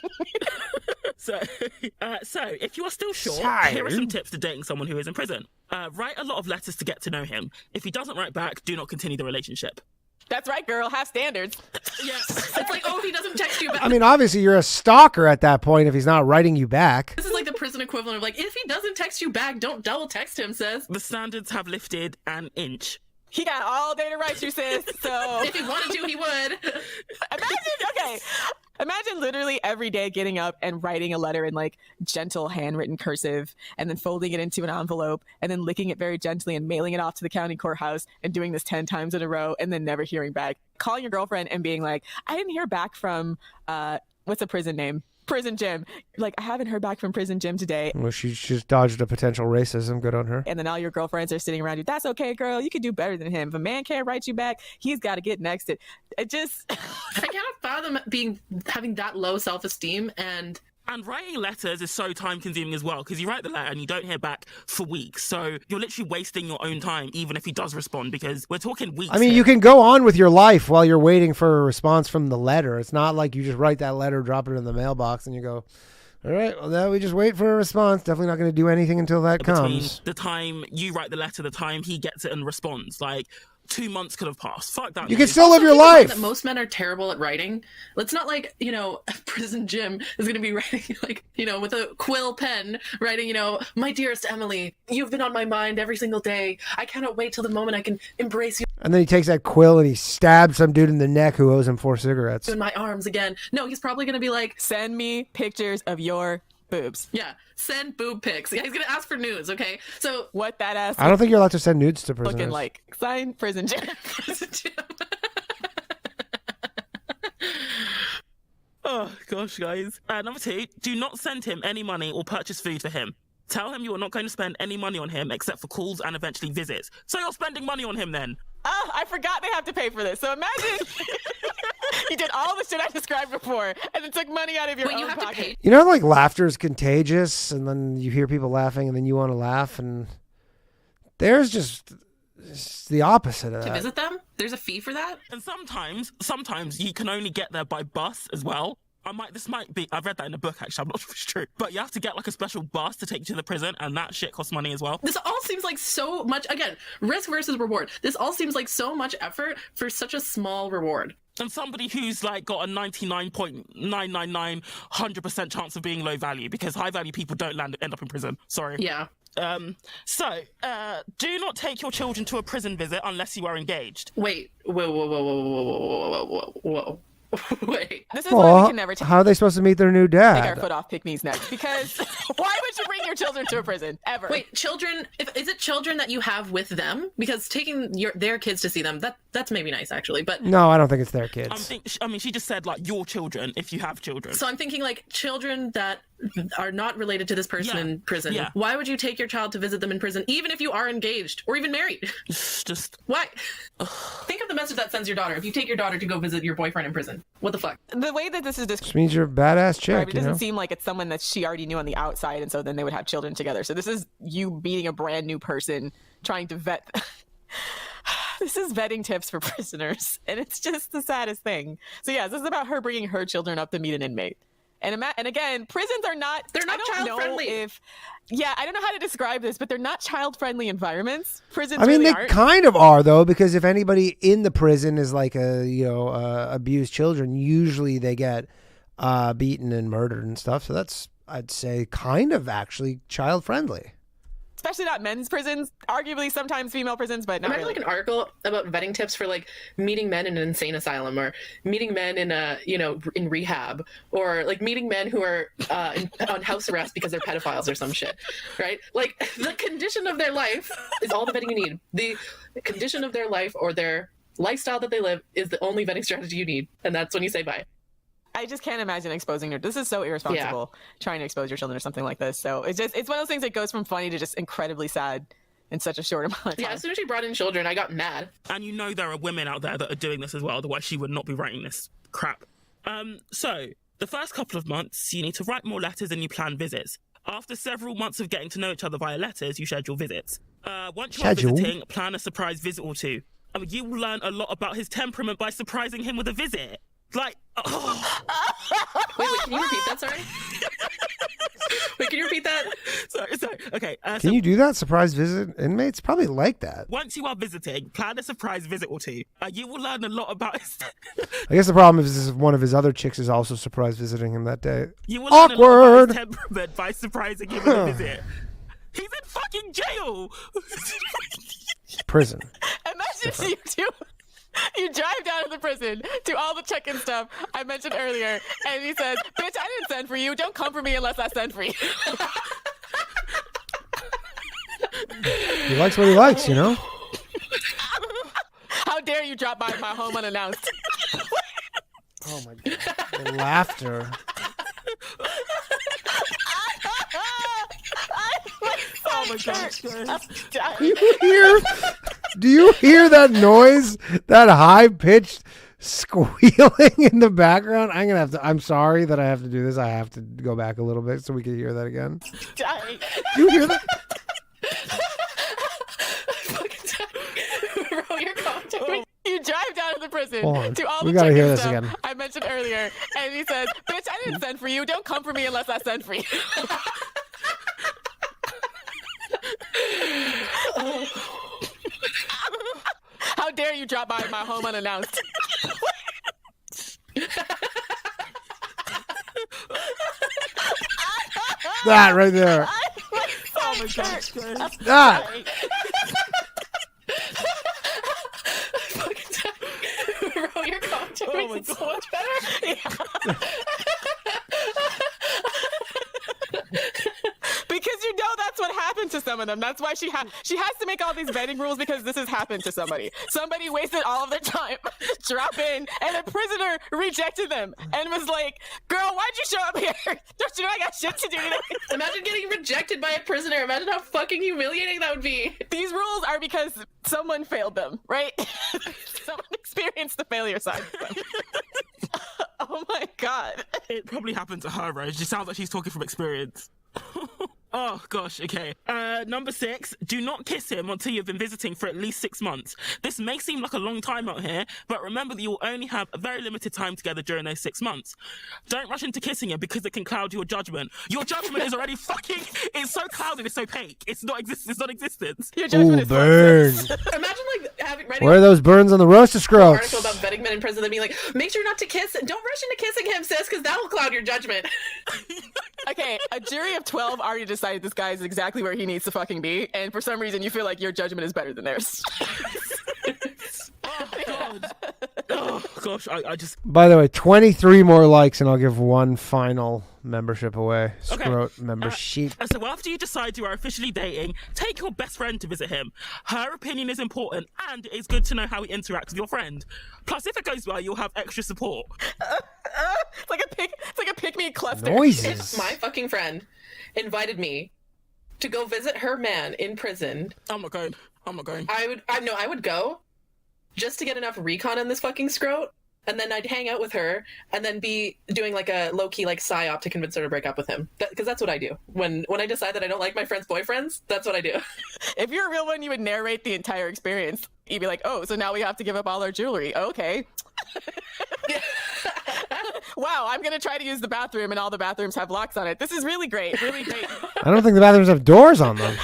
So if you are still short, here are some tips to dating someone who is in prison. Write a lot of letters to get to know him. If he doesn't write back, do not continue the relationship. That's right, girl. Have standards. Yes. It's like, oh, if he doesn't text you back. I mean, obviously, you're a stalker at that point if he's not writing you back. This is like the prison equivalent of like, if he doesn't text you back, don't double text him, sis. The standards have lifted an inch. He got all day to write you, sis. So If he wanted to, he would. Imagine literally every day getting up and writing a letter in like gentle handwritten cursive and then folding it into an envelope and then licking it very gently and mailing it off to the county courthouse and doing this 10 times in a row and then never hearing back. Calling your girlfriend and being like, I didn't hear back from, what's a prison name? Prison Jim. Like, I haven't heard back from Prison Jim today. Well, she just dodged a potential racism. Good on her. And then all your girlfriends are sitting around you. That's okay, girl. You can do better than him. If a man can't write you back, he's got to get next. It just... I cannot fathom having that low self-esteem and writing letters is so time consuming as well because you write the letter and you don't hear back for weeks. So you're literally wasting your own time, even if he does respond, because we're talking weeks. I mean, here. you can go on with your life while you're waiting for a response from the letter. It's not like you just write that letter, drop it in the mailbox, and you go, all right, well, now we just wait for a response. Definitely not going to do anything until that Between comes. the time you write the letter, the time he gets it and responds, like 2 months could have passed. Fuck that. You can news. still live your Keep in mind life. that most men are terrible at writing. It's not like, Prison Jim is going to be writing, like, with a quill pen, writing, my dearest Emily, you've been on my mind every single day. I cannot wait till the moment I can embrace you And then he takes that quill and he stabs some dude in the neck who owes him 4 cigarettes. in my arms again. No, he's probably going to be like, Send me pictures of your boobs. yeah, send boob pics. Yeah, he's going to ask for news, okay? So, What that ass I don't think you're allowed to send nudes to prisoners. looking like. Sign Prison Jim. Prison Jim. Oh, gosh, guys. Number 2, do not send him any money or purchase food for him. Tell him you are not going to spend any money on him except for calls and eventually visits. So you're spending money on him then. Oh, I forgot they have to pay for this. So imagine you did all the shit I described before and then took money out of your Wait, own you have to pocket. pay? You know, like laughter is contagious, and then you hear people laughing, and then you want to laugh, and there's just it's the opposite of To that. visit them? There's a fee for that? And sometimes you can only get there by bus as well. This might be, I've read that in a book actually, I'm not sure if it's true. But you have to get like a special bus to take you to the prison, and that shit costs money as well. This all seems like so much, again, risk versus reward. This all seems like so much effort for such a small reward. And somebody who's like got a 99.999 100% chance of being low value, because high value people don't end up in prison. Sorry. Yeah. So, do not take your children to a prison visit unless you are engaged. Wait. Whoa. Wait. This is why we Well, can never take how are they supposed to meet their new our dad? foot off pick me's next. Because why would you bring your children to a prison? Ever. Wait, children, is it children that you have with them? Because taking their kids to see them, that's maybe nice actually, but No, I don't think it's their kids. She just said like your children if you have children. so I'm thinking like children that are not related to this person Yeah. in prison. Yeah. Why would you take your child to visit them in prison, even if you are engaged or even married? Just Why? Think of the message that sends your daughter if you take your daughter to go visit your boyfriend in prison. What the fuck? The way that this is described, Which means you're a badass it chick, you doesn't know? seem like it's someone that she already knew on the outside, and so then they would have children together. So this is you meeting a brand new person, trying to vet. This is vetting tips for prisoners, and it's just the saddest thing. So yeah, this is about her bringing her children up to meet an inmate. And again, prisons are not. They're not I don't know child-friendly. I don't know how to describe this, but they're not child-friendly environments. Prisons I mean, really they aren't. kind of are though, because if anybody in the prison is like abused children, usually they get beaten and murdered and stuff. So that's I'd say kind of actually child friendly. Especially not men's prisons, arguably sometimes female prisons, but not Imagine really. like an article about vetting tips for like meeting men in an insane asylum, or meeting men in in rehab, or like meeting men who are on house arrest because they're pedophiles or some shit, right? Like the condition of their life is all the vetting you need. The condition of their life or their lifestyle that they live is the only vetting strategy you need, and that's when you say bye. I just can't imagine exposing your. This is so irresponsible, trying to expose your children to something like this. So it's one of those things that goes from funny to just incredibly sad in such a short amount of time. Yeah, as soon as she brought in children, I got mad. And there are women out there that are doing this as well, otherwise she would not be writing this crap. So, the first couple of months, you need to write more letters and you plan visits. After several months of getting to know each other via letters, you schedule visits. Once you are visiting, plan a surprise visit or two. You will learn a lot about his temperament by surprising him with a visit. Like, Wait, can you repeat that? Sorry. Wait, can you repeat that? Sorry. Okay. Can you do that? Surprise visit inmates probably like that. Once you are visiting, plan a surprise visit or two. You will learn a lot about his. I guess the problem is one of his other chicks is also surprise visiting him that day. You will learn a lot about his temperament by surprising him with a visit. He's in fucking jail. Prison. Imagine you two. You drive down to the prison, do all the check-in stuff I mentioned earlier, and he says, "Bitch, I didn't send for you. Don't come for me unless I send for you." He likes what he likes, you know? How dare you drop by my home unannounced? Oh my God. The laughter. Oh my gosh. Do you hear that noise? That high-pitched squealing in the background? I'm sorry that I have to do this. I have to go back a little bit so we can hear that again. Do you hear that? Bro, you're commentary. You drive down to the prison, Hold on. do all We the gotta hear check-in this stuff again. I mentioned earlier, and he says, "Bitch, I didn't send for you. Don't come for me unless I send for you." How dare you drop by my home unannounced? That right there. Oh my gosh. That. Bro, your commentary is so much better. Because that's what happened to some of them. That's why she has to make all these vetting rules, because this has happened to somebody. Somebody wasted all of their time, drop in, and a prisoner rejected them and was like, "Girl, why'd you show up here? Don't you know I got shit to do today?" Imagine getting rejected by a prisoner. Imagine how fucking humiliating that would be. These rules are because someone failed them, right? Someone experienced the failure side of them. Oh my God. It probably happened to her, Rose. She sounds like she's talking from experience. Oh, gosh, okay. Number 6, do not kiss him until you've been visiting for at least 6 months. This may seem like a long time out here, but remember that you will only have a very limited time together during those 6 months. Don't rush into kissing him because it can cloud your judgment. Your judgment is already it's so clouded, it's opaque. It's non-existent. Your judgment is burn. Imagine writing Where are those burns on the roast of an article Scrote? about vetting men in prison, that being like, make sure not to kiss. Don't rush into kissing him, sis, because that will cloud your judgment. Okay, a jury of 12 already decided this guy is exactly where he needs to fucking be, and for some reason you feel like your judgment is better than theirs. Oh, God. Oh, gosh, I just... By the way, 23 more likes and I'll give one final membership away. Scrote membership. So after you decide you are officially dating, take your best friend to visit him. Her opinion is important, and it's good to know how he interacts with your friend. Plus, if it goes well, you'll have extra support. It's like a pick-me cluster. Noises. If my fucking friend invited me to go visit her man in prison, I'm not going. I would go just to get enough recon on this fucking Scrote, and then I'd hang out with her, and then be doing like a low-key like psyop to convince her to break up with him. Because that's what I do. When I decide that I don't like my friend's boyfriends, that's what I do. If you're a real one, you would narrate the entire experience. You'd be like, "Oh, so now we have to give up all our jewelry. Okay." Wow, I'm going to try to use the bathroom, and all the bathrooms have locks on it. This is really great, really great. I don't think the bathrooms have doors on them.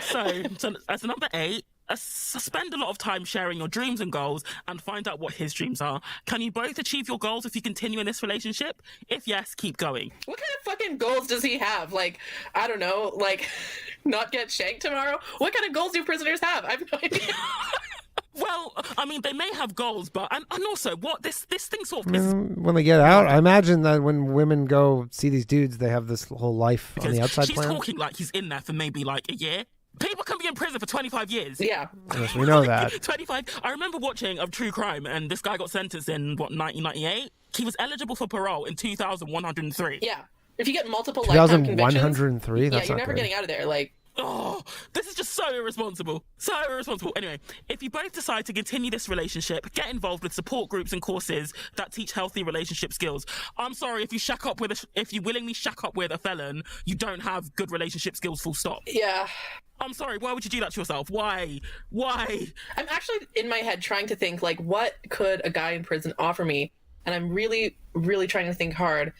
So as number 8, spend a lot of time sharing your dreams and goals and find out what his dreams are. Can you both achieve your goals if you continue in this relationship? If yes, keep going. What kind of fucking goals does he have? Like, I don't know, like, not get shanked tomorrow? What kind of goals do prisoners have? I have no idea. Well, I mean, they may have goals, but and also what this thing sort of is, when they get out, I imagine that when women go see these dudes, they have this whole life on the outside she's plan. talking like he's in there for maybe like a year. People can be in prison for 25 years. Yeah. Yes, we know that. 25. I remember watching a true crime, and this guy got sentenced in 1998. He was eligible for parole in 2103. Yeah. If you get multiple lifetime convictions, 2103. That's you're not never good. getting out of there. Like, Oh, this is just so irresponsible. So irresponsible. Anyway, if you both decide to continue this relationship, get involved with support groups and courses that teach healthy relationship skills. I'm sorry, if you willingly shack up with a felon, you don't have good relationship skills, full stop. yeah. I'm sorry, why would you do that to yourself? Why? I'm actually in my head trying to think, like, what could a guy in prison offer me? And I'm really, really trying to think hard.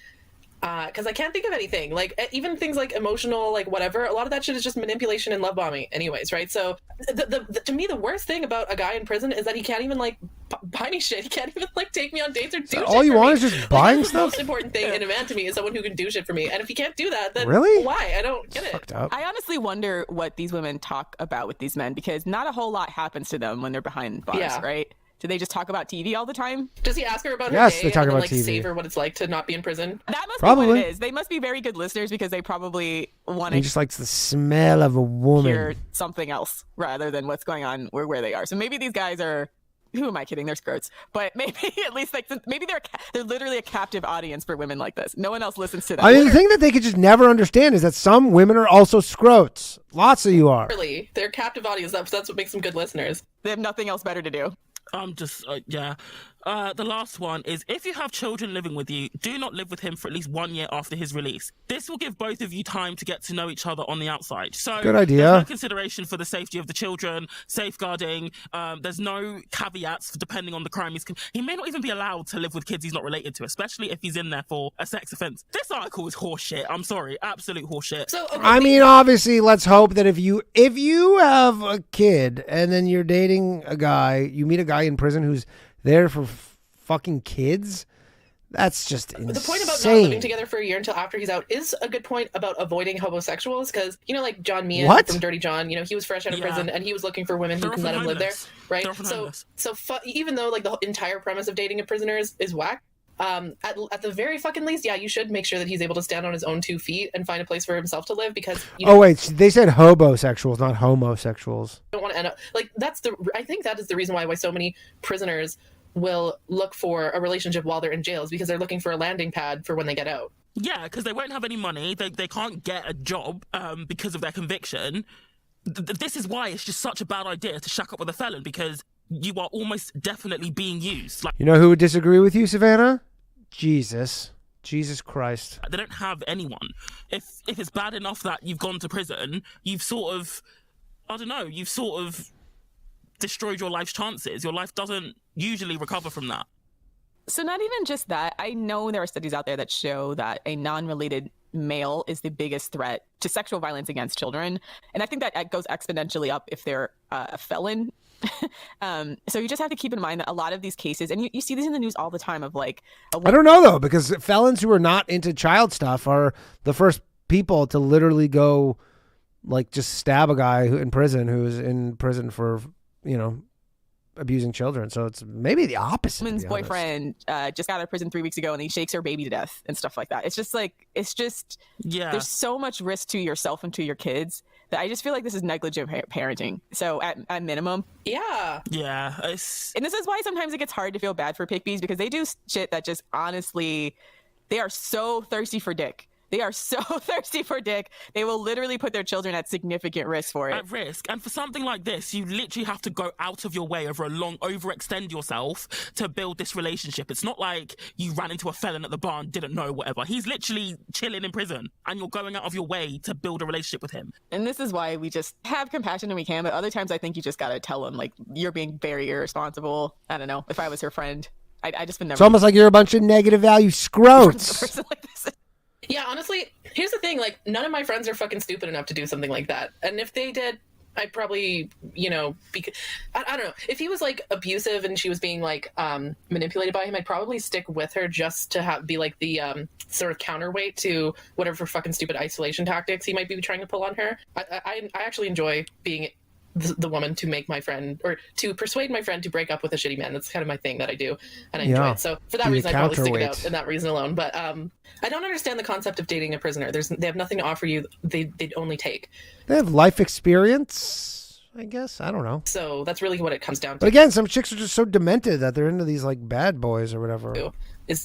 Because I can't think of anything. Like, even things like emotional, like, whatever, a lot of that shit is just manipulation and love bombing anyways, right? So, to me, the worst thing about a guy in prison is that he can't even, like, buy me shit. He can't even, like, take me on dates or do shit all you for want me. is just buying That's stuff? the most important thing in a man to me is someone who can do shit for me. And if he can't do that, then Really? why? I don't get it. Fucked up. I honestly wonder what these women talk about with these men, because not a whole lot happens to them when they're behind bars, Yeah. right? Do they just talk about TV all the time? Does he ask her about Yes, her they day talk and then, about like, TV. savor what it's like to not be in prison? That must be Probably. what it is. They must be very good listeners because they probably want He to just likes the smell of a woman. hear something else rather than what's going on or where they are. So maybe these guys are, who am I kidding? They're Scrotes. But maybe at least like maybe they're literally a captive audience for women like this. No one else listens to them. I mean, the thing that they could just never understand is that some women are also scrotes. Lots of you are. Really, they're captive audience. That's what makes them good listeners. They have nothing else better to do. I'm just, yeah. The last one is, if you have children living with you, do not live with him for at least 1 year after his release. This will give both of you time to get to know each other on the outside. So Good idea. There's no consideration for the safety of the children, safeguarding. There's no caveats depending on the crime he may not even be allowed to live with kids he's not related to, especially if he's in there for a sex offense. This article is horseshit. I'm sorry, absolute horseshit. So, okay, I mean, obviously, let's hope that if you have a kid and then you're dating a guy, you meet a guy in prison who's there for fucking kids, that's just insane. the point about not living together for a year until after he's out is a good point about avoiding homosexuals, because, you know, like John Meehan What? from Dirty John, you know, he was fresh out of Yeah. prison and he was looking for women who They're can let often him live there, homeless. right? They're often homeless. Even though, like, the entire premise of dating a prisoner is whack, at the very fucking least, yeah, you should make sure that he's able to stand on his own 2 feet and find a place for himself to live, because you Oh wait, they said hobosexuals, not homosexuals. don't want to end up like I think that is the reason why so many prisoners will look for a relationship while they're in jails, because they're looking for a landing pad for when they get out. Yeah, because they won't have any money. They can't get a job because of their conviction. This is why it's just such a bad idea to shack up with a felon, because you are almost definitely being used. Like, You know who would disagree with you, Savannah? Jesus Christ. they don't have anyone. If it's bad enough that you've gone to prison, you've sort of, I don't know, you've sort of destroyed your life's chances. Your life doesn't usually recover from that. So not even just that. I know there are studies out there that show that a non-related male is the biggest threat to sexual violence against children. And I think that goes exponentially up if they're a felon. So you just have to keep in mind that a lot of these cases, and you see these in the news all the time, of like I don't know though, because felons who are not into child stuff are the first people to literally go, like, just stab a guy in prison who's in prison for, you know, abusing children. So it's maybe the opposite. woman's to be honest. boyfriend just got out of prison 3 weeks ago, and he shakes her baby to death and stuff like that. It's just Yeah. there's so much risk to yourself and to your kids that I just feel like this is negligent parenting. So at minimum, Yeah. Yeah. It's, and this is why sometimes it gets hard to feel bad for pick-bees, because they do shit that just honestly, they are so thirsty for dick. They are so thirsty for dick. They will literally put their children at significant risk for it. at risk. And for something like this, you literally have to go out of your way overextend yourself to build this relationship. It's not like you ran into a felon at the bar and didn't know, whatever. He's literally chilling in prison and you're going out of your way to build a relationship with him. And this is why we just have compassion when we can, but other times I think you just gotta tell them, like, you're being very irresponsible. I don't know. If I was her friend, I just would never. It's almost like you're a bunch of negative value a scrotes. person like this. Yeah, honestly, here's the thing, like, none of my friends are fucking stupid enough to do something like that. And if they did, I'd probably, because I don't know, if he was like abusive and she was being like manipulated by him, I'd probably stick with her just to be like the sort of counterweight to whatever fucking stupid isolation tactics he might be trying to pull on her. I actually enjoy being the woman to make my friend, or to persuade my friend to break up with a shitty man. That's kind of my thing that I do, and I enjoy it. So for that reason, I'd probably stick it out, and that reason alone. But I don't understand the concept of dating a prisoner. They have nothing to offer you. They'd only take. They have life experience, I guess. I don't know. So that's really what it comes down to. But again, some chicks are just so demented that they're into these like bad boys or whatever. Do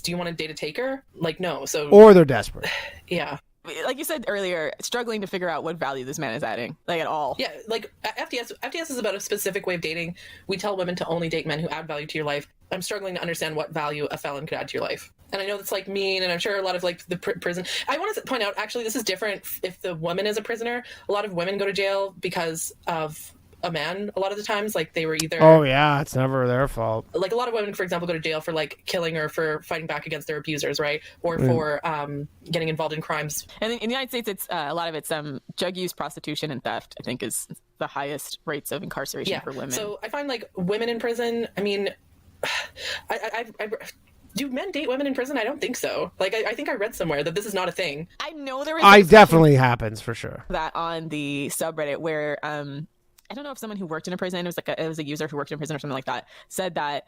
you want to date a taker? Like, no. So or they're desperate. Yeah. Like you said earlier, struggling to figure out what value this man is adding, like at all. Yeah, like FDS is about a specific way of dating. We tell women to only date men who add value to your life. I'm struggling to understand what value a felon could add to your life. And I know that's like mean, and I'm sure a lot of like the prison. I want to point out, actually, this is different if the woman is a prisoner. A lot of women go to jail because of a man a lot of the times. Like they were either it's never their fault. Like a lot of women, for example, go to jail for like killing or for fighting back against their abusers, right? Or for getting involved in crimes. And in the United States, it's a lot of it's drug use, prostitution, and theft. I think is the highest rates of incarceration for women. So I find like women in prison, I mean, I do men date women in prison? I don't think so. Like, I think I read somewhere that this is not a thing. I know there is. It definitely happens for sure. That on the subreddit where I don't know if someone who worked in a prison, it was a user who worked in a prison or something like that, said that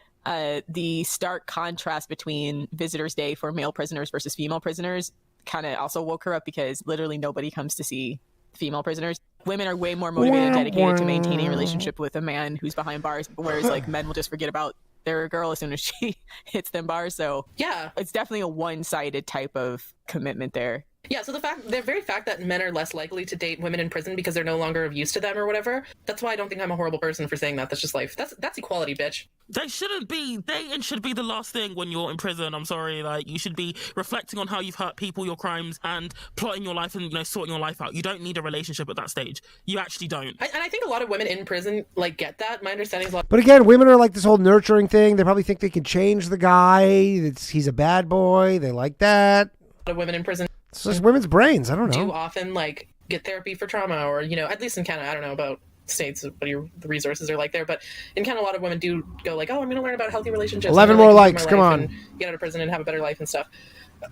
the stark contrast between visitors' day for male prisoners versus female prisoners kind of also woke her up, because literally nobody comes to see female prisoners. Women are way more motivated and dedicated to maintaining a relationship with a man who's behind bars, whereas like men will just forget about their girl as soon as she hits them bars. So yeah, it's definitely a one-sided type of commitment there. Yeah, so the very fact that men are less likely to date women in prison because they're no longer of use to them or whatever, that's why I don't think I'm a horrible person for saying that. That's just life. That's equality, bitch. They shouldn't be. Dating should be the last thing when you're in prison. I'm sorry. Like, you should be reflecting on how you've hurt people, your crimes, and plotting your life and sorting your life out. You don't need a relationship at that stage. You actually don't. And I think a lot of women in prison like get that. My understanding is But again, women are like this whole nurturing thing. They probably think they can change the guy. He's a bad boy. They like that. A lot of women in prison. It's just women's brains. I don't know. Do often like get therapy for trauma, or at least in Canada. I don't know about states, what the resources are like there, but in Canada, a lot of women do go like, "Oh, I'm going to learn about healthy relationships. 11 more likes. Come on, and get out of prison and have a better life and stuff."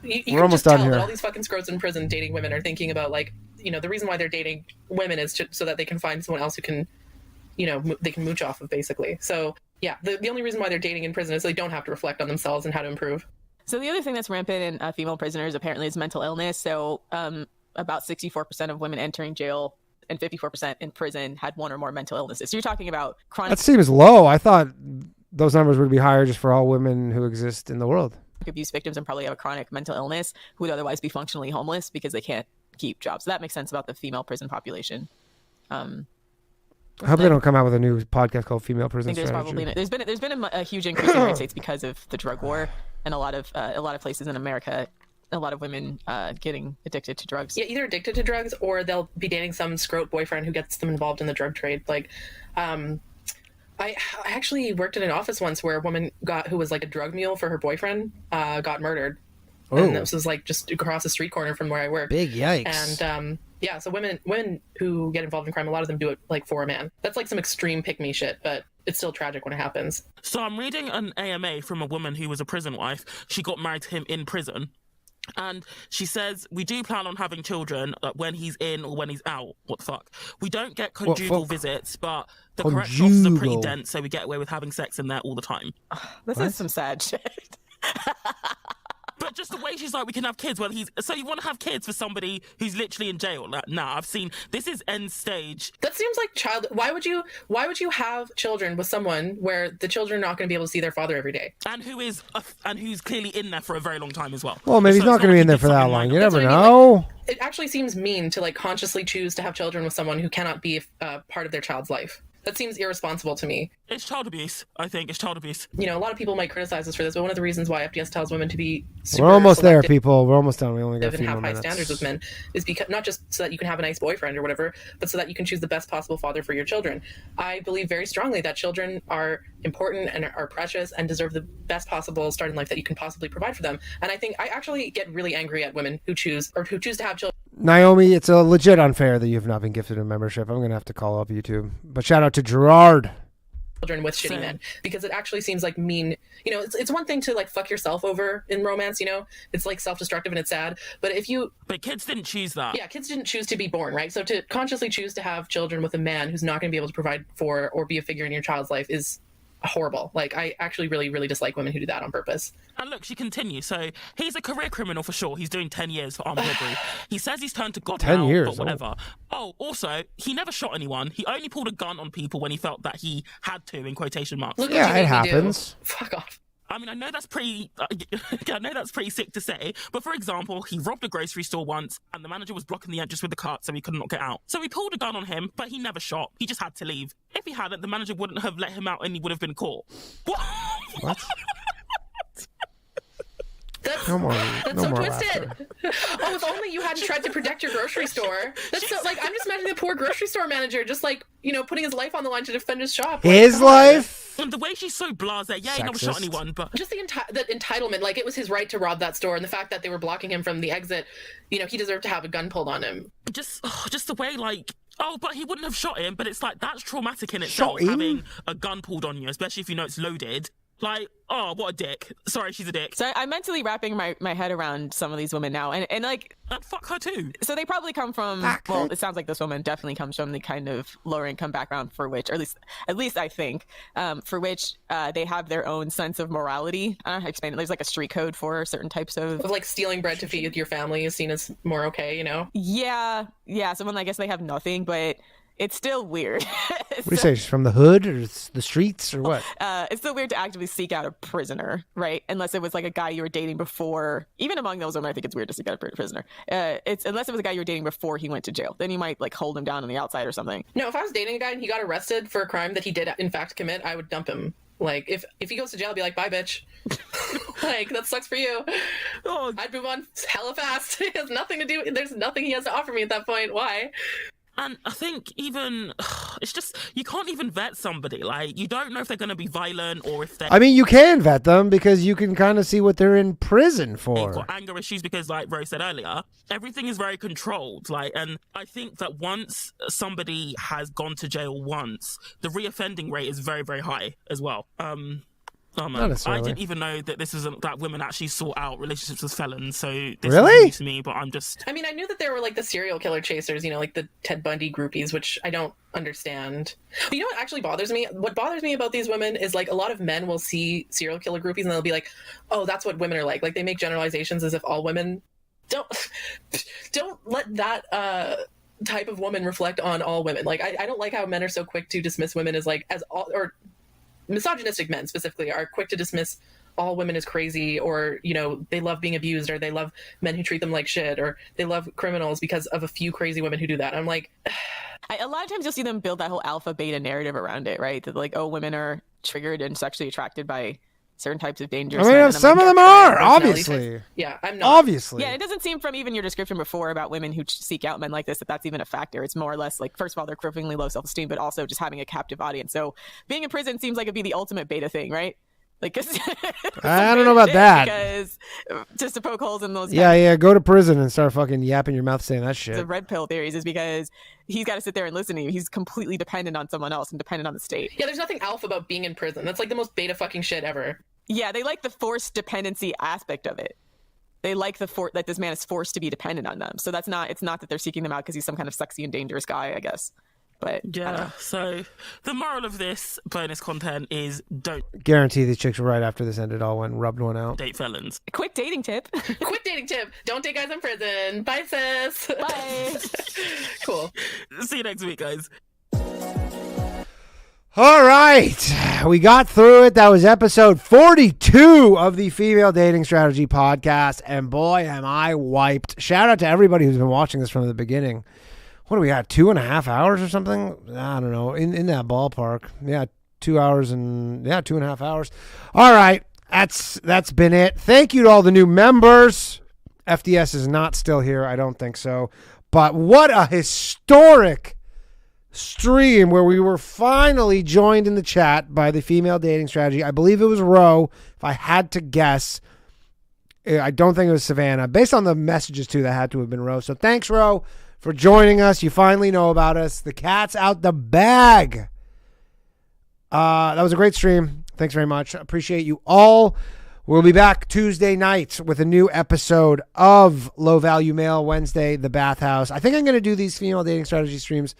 We're almost done here. That all these fucking scrotes in prison dating women are thinking about like, the reason why they're dating women is so that they can find someone else who can, they can mooch off of, basically. So yeah, the only reason why they're dating in prison is so they don't have to reflect on themselves and how to improve. So the other thing that's rampant in female prisoners apparently is mental illness. So about 64% of women entering jail and 54% in prison had one or more mental illnesses. So you're talking about chronic... That seems low. I thought those numbers would be higher just for all women who exist in the world. Abuse victims and probably have a chronic mental illness who would otherwise be functionally homeless because they can't keep jobs. So that makes sense about the female prison population. I hope they don't come out with a new podcast called Female Prison I think Strategy. There's been a huge increase in the United States because of the drug war, and a lot of places in America, a lot of women getting addicted to drugs. Yeah, either addicted to drugs or they'll be dating some scrote boyfriend who gets them involved in the drug trade. Like, I actually worked in an office once where a woman who was like a drug mule for her boyfriend got murdered. Oh. And this was like just across the street corner from where I work. Big yikes. And yeah, so women who get involved in crime, a lot of them do it like for a man. That's like some extreme pick-me shit, but it's still tragic when it happens. So I'm reading an AMA from a woman who was a prison wife. She got married to him in prison. And she says, we do plan on having children when he's in or when he's out. What the fuck? We don't get conjugal visits, but the correctional officers are pretty dense, so we get away with having sex in there all the time. This is some sad shit. But just the way she's like, we can have kids. Well, so you want to have kids for somebody who's literally in jail? Like, nah, I've seen this is end stage. That seems like child. Why would you have children with someone where the children are not going to be able to see their father every day, and who's clearly in there for a very long time as well? Well, maybe he's not going to be in there for that long. You never know. Like, it actually seems mean to like consciously choose to have children with someone who cannot be part of their child's life. That seems irresponsible to me. It's child abuse. I think it's child abuse. You know, a lot of people might criticize us for this, but one of the reasons why FDS tells women to be super We're almost there, selective people. We're almost done. We only got a and few have more high minutes. standards with men is because not just so that you can have a nice boyfriend or whatever, but so that you can choose the best possible father for your children. I believe very strongly that children are important and are precious and deserve the best possible start in life that you can possibly provide for them. And I think I actually get really angry at women who choose to have children. Naomi, it's a legit unfair that you have not been gifted a membership. I'm going to have to call up YouTube. But shout out to Gerard. Children with shitty men, because it actually seems like mean. You know, it's one thing to like fuck yourself over in romance. You know, it's like self-destructive and it's sad. But kids didn't choose that. Yeah, kids didn't choose to be born, right? So to consciously choose to have children with a man who's not going to be able to provide for or be a figure in your child's life is horrible. Like, I actually really, really dislike women who do that on purpose. And look, she continues. So he's a career criminal for sure. He's doing 10 years for armed robbery. He says he's turned to God 10 now, years, but whatever. Also, he never shot anyone. He only pulled a gun on people when he felt that he had to, in quotation marks. Look Yeah, what you it made me do. happens. Fuck off. I mean, I know that's pretty sick to say, but for example, he robbed a grocery store once and the manager was blocking the entrance with the cart so he could not get out. So he pulled a gun on him, but he never shot. He just had to leave. If he hadn't, the manager wouldn't have let him out and he would have been caught. What? Come on, that's so twisted. Oh, if only you hadn't tried to protect your grocery store. That's so, like, I'm just imagining the poor grocery store manager just like, you know, putting his life on the line to defend his shop. Like, His life? And the way she's so blasé, yeah, he never shot anyone, but just the entitlement, like it was his right to rob that store, and the fact that they were blocking him from the exit, you know, he deserved to have a gun pulled on him. Just the way, like, but he wouldn't have shot him, but it's like, that's traumatic in itself, having a gun pulled on you, especially if you know it's loaded. Like, oh, what a dick. Sorry, she's a dick. So I'm mentally wrapping my head around some of these women now. And like... And fuck her too. So they probably come from... Well, it sounds like this woman definitely comes from the kind of lower income background for which, or at least I think, for which they have their own sense of morality. I don't know how to explain it. There's like a street code for certain types of... Like stealing bread to feed your family is seen as more okay, you know? Yeah. Someone, I guess they have nothing, but... It's still weird. What do you say? She's from the hood or the streets or what? It's still weird to actively seek out a prisoner, right? Unless it was like a guy you were dating before. Even among those women, I think it's weird to seek out a prisoner. It's unless it was a guy you were dating before he went to jail. Then you might like hold him down on the outside or something. No, if I was dating a guy and he got arrested for a crime that he did in fact commit, I would dump him. Like, if he goes to jail, I'd be like, bye, bitch. Like, that sucks for you. Oh. I'd move on hella fast. It has nothing to do. There's nothing he has to offer me at that point. Why? And I think even, it's just, you can't even vet somebody. Like, you don't know if they're going to be violent or if they're... I mean, you can vet them because you can kind of see what they're in prison for. They've got anger issues because, like Rose said earlier, everything is very controlled. Like, and I think that once somebody has gone to jail once, the reoffending rate is very, very high as well. Oh man, I didn't even know that that women actually sort out relationships with felons. So this is new to me, but I mean, I knew that there were like the serial killer chasers, you know, like the Ted Bundy groupies, which I don't understand. But you know what actually bothers me? What bothers me about these women is like a lot of men will see serial killer groupies and they'll be like, "Oh, that's what women are like." Like they make generalizations as if all women don't let that type of woman reflect on all women. Like I don't like how men are so quick to dismiss women as like or misogynistic men specifically are quick to dismiss all women as crazy, or, you know, they love being abused, or they love men who treat them like shit, or they love criminals because of a few crazy women who do that. I'm like... A lot of times you'll see them build that whole alpha beta narrative around it, right? That like, oh, women are triggered and sexually attracted by certain types of dangerous men. Some of them are, obviously. Yeah, I'm not. Obviously. Yeah, it doesn't seem from even your description before about women who seek out men like this that that's even a factor. It's more or less like, first of all, they're crippling low self-esteem, but also just having a captive audience. So being in prison seems like it'd be the ultimate beta thing, right? Like, I don't know about that. Because just to poke holes in those. Yeah. Go to prison and start fucking yapping your mouth saying that shit. The red pill theories is because he's got to sit there and listen to you. He's completely dependent on someone else and dependent on the state. Yeah, there's nothing alpha about being in prison. That's like the most beta fucking shit ever. Yeah, they like the forced dependency aspect of it. They like that this man is forced to be dependent on them. So it's not that they're seeking them out because he's some kind of sexy and dangerous guy, I guess. But yeah, so the moral of this bonus content is don't guarantee these chicks right after this ended all went and rubbed one out. Date felons. Quick dating tip. Quick dating tip. Don't date guys in prison. Bye, sis. Bye. Cool. See you next week, guys. All right. We got through it. That was episode 42 of the Female Dating Strategy Podcast. And boy, am I wiped. Shout out to everybody who's been watching this from the beginning. What do we got? 2.5 hours or something? I don't know. In that ballpark. Yeah, 2 hours and 2.5 hours. All right. That's been it. Thank you to all the new members. FDS is not still here. I don't think so. But what a historic stream where we were finally joined in the chat by the female dating strategy. I believe it was Ro. If I had to guess, I don't think it was Savannah. Based on the messages, too, that had to have been Ro. So thanks, Ro, for joining us. You finally know about us. The cat's out the bag. That was a great stream. Thanks very much. Appreciate you all. We'll be back Tuesday night with a new episode of Low Value Mail, Wednesday, The Bathhouse. I think I'm going to do these female dating strategy streams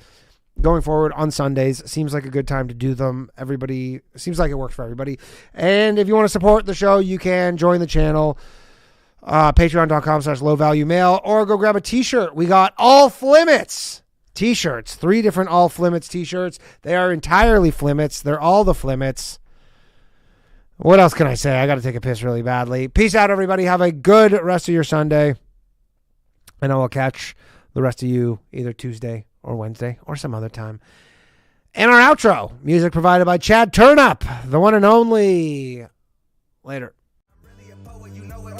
going forward on Sundays. Seems like a good time to do them. Everybody, seems like it works for everybody. And if you want to support the show, you can join the channel. Patreon.com/Low Value Mail, or go grab a t-shirt. We got all Flimmits t-shirts, 3 different all Flimmits t-shirts. They are entirely Flimmits. They're all the Flimmits. What else can I say? I got to take a piss really badly. Peace out, everybody. Have a good rest of your Sunday. And I will catch the rest of you either Tuesday or Wednesday or some other time. And our outro, music provided by Chad Turnup, the one and only. Later.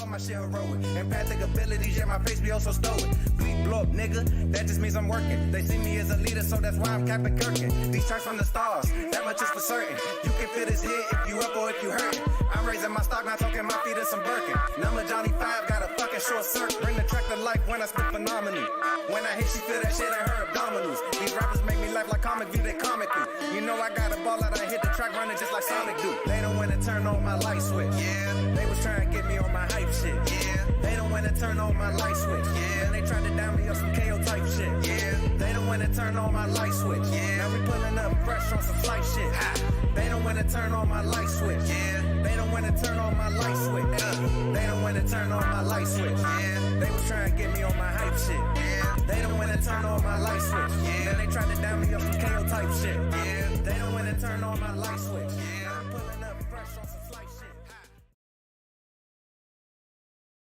My shit heroic. Empathic abilities, yeah, my face be also stoic. Bleep blow up, nigga, that just means I'm working. They see me as a leader, so that's why I'm Captain Kirkin. These tracks from the stars, that much is for certain. You can feel this hit if you up or if you hurt. I'm raising my stock, not talking my feet in some Birkin. Number Johnny 5 got a fucking short circuit. Bring the track to life when I spit phenomenal. When I hit, she feel that shit in her abdominals. These rappers make me laugh like comic view, they comically. You know I got a ball out, I hit the track running just like Sonic do. They don't wanna turn on my light switch. Yeah, they was trying to get me on my hype shit. Yeah, they don't wanna turn on my light switch. Yeah, and they tried to down me on some KO type shit. Yeah, they don't wanna turn on my light switch. Yeah, now we pulling up fresh on some flight shit. Ha. They don't wanna turn on my light switch. Yeah, they don't wanna turn on my light switch. They don't wanna turn on my light switch. Yeah, they was trying to get me on my hype shit. Yeah, they don't wanna turn on my light switch. Yeah, and they tried to down me on some KO type shit. Yeah, they don't wanna turn on my light switch. Yeah.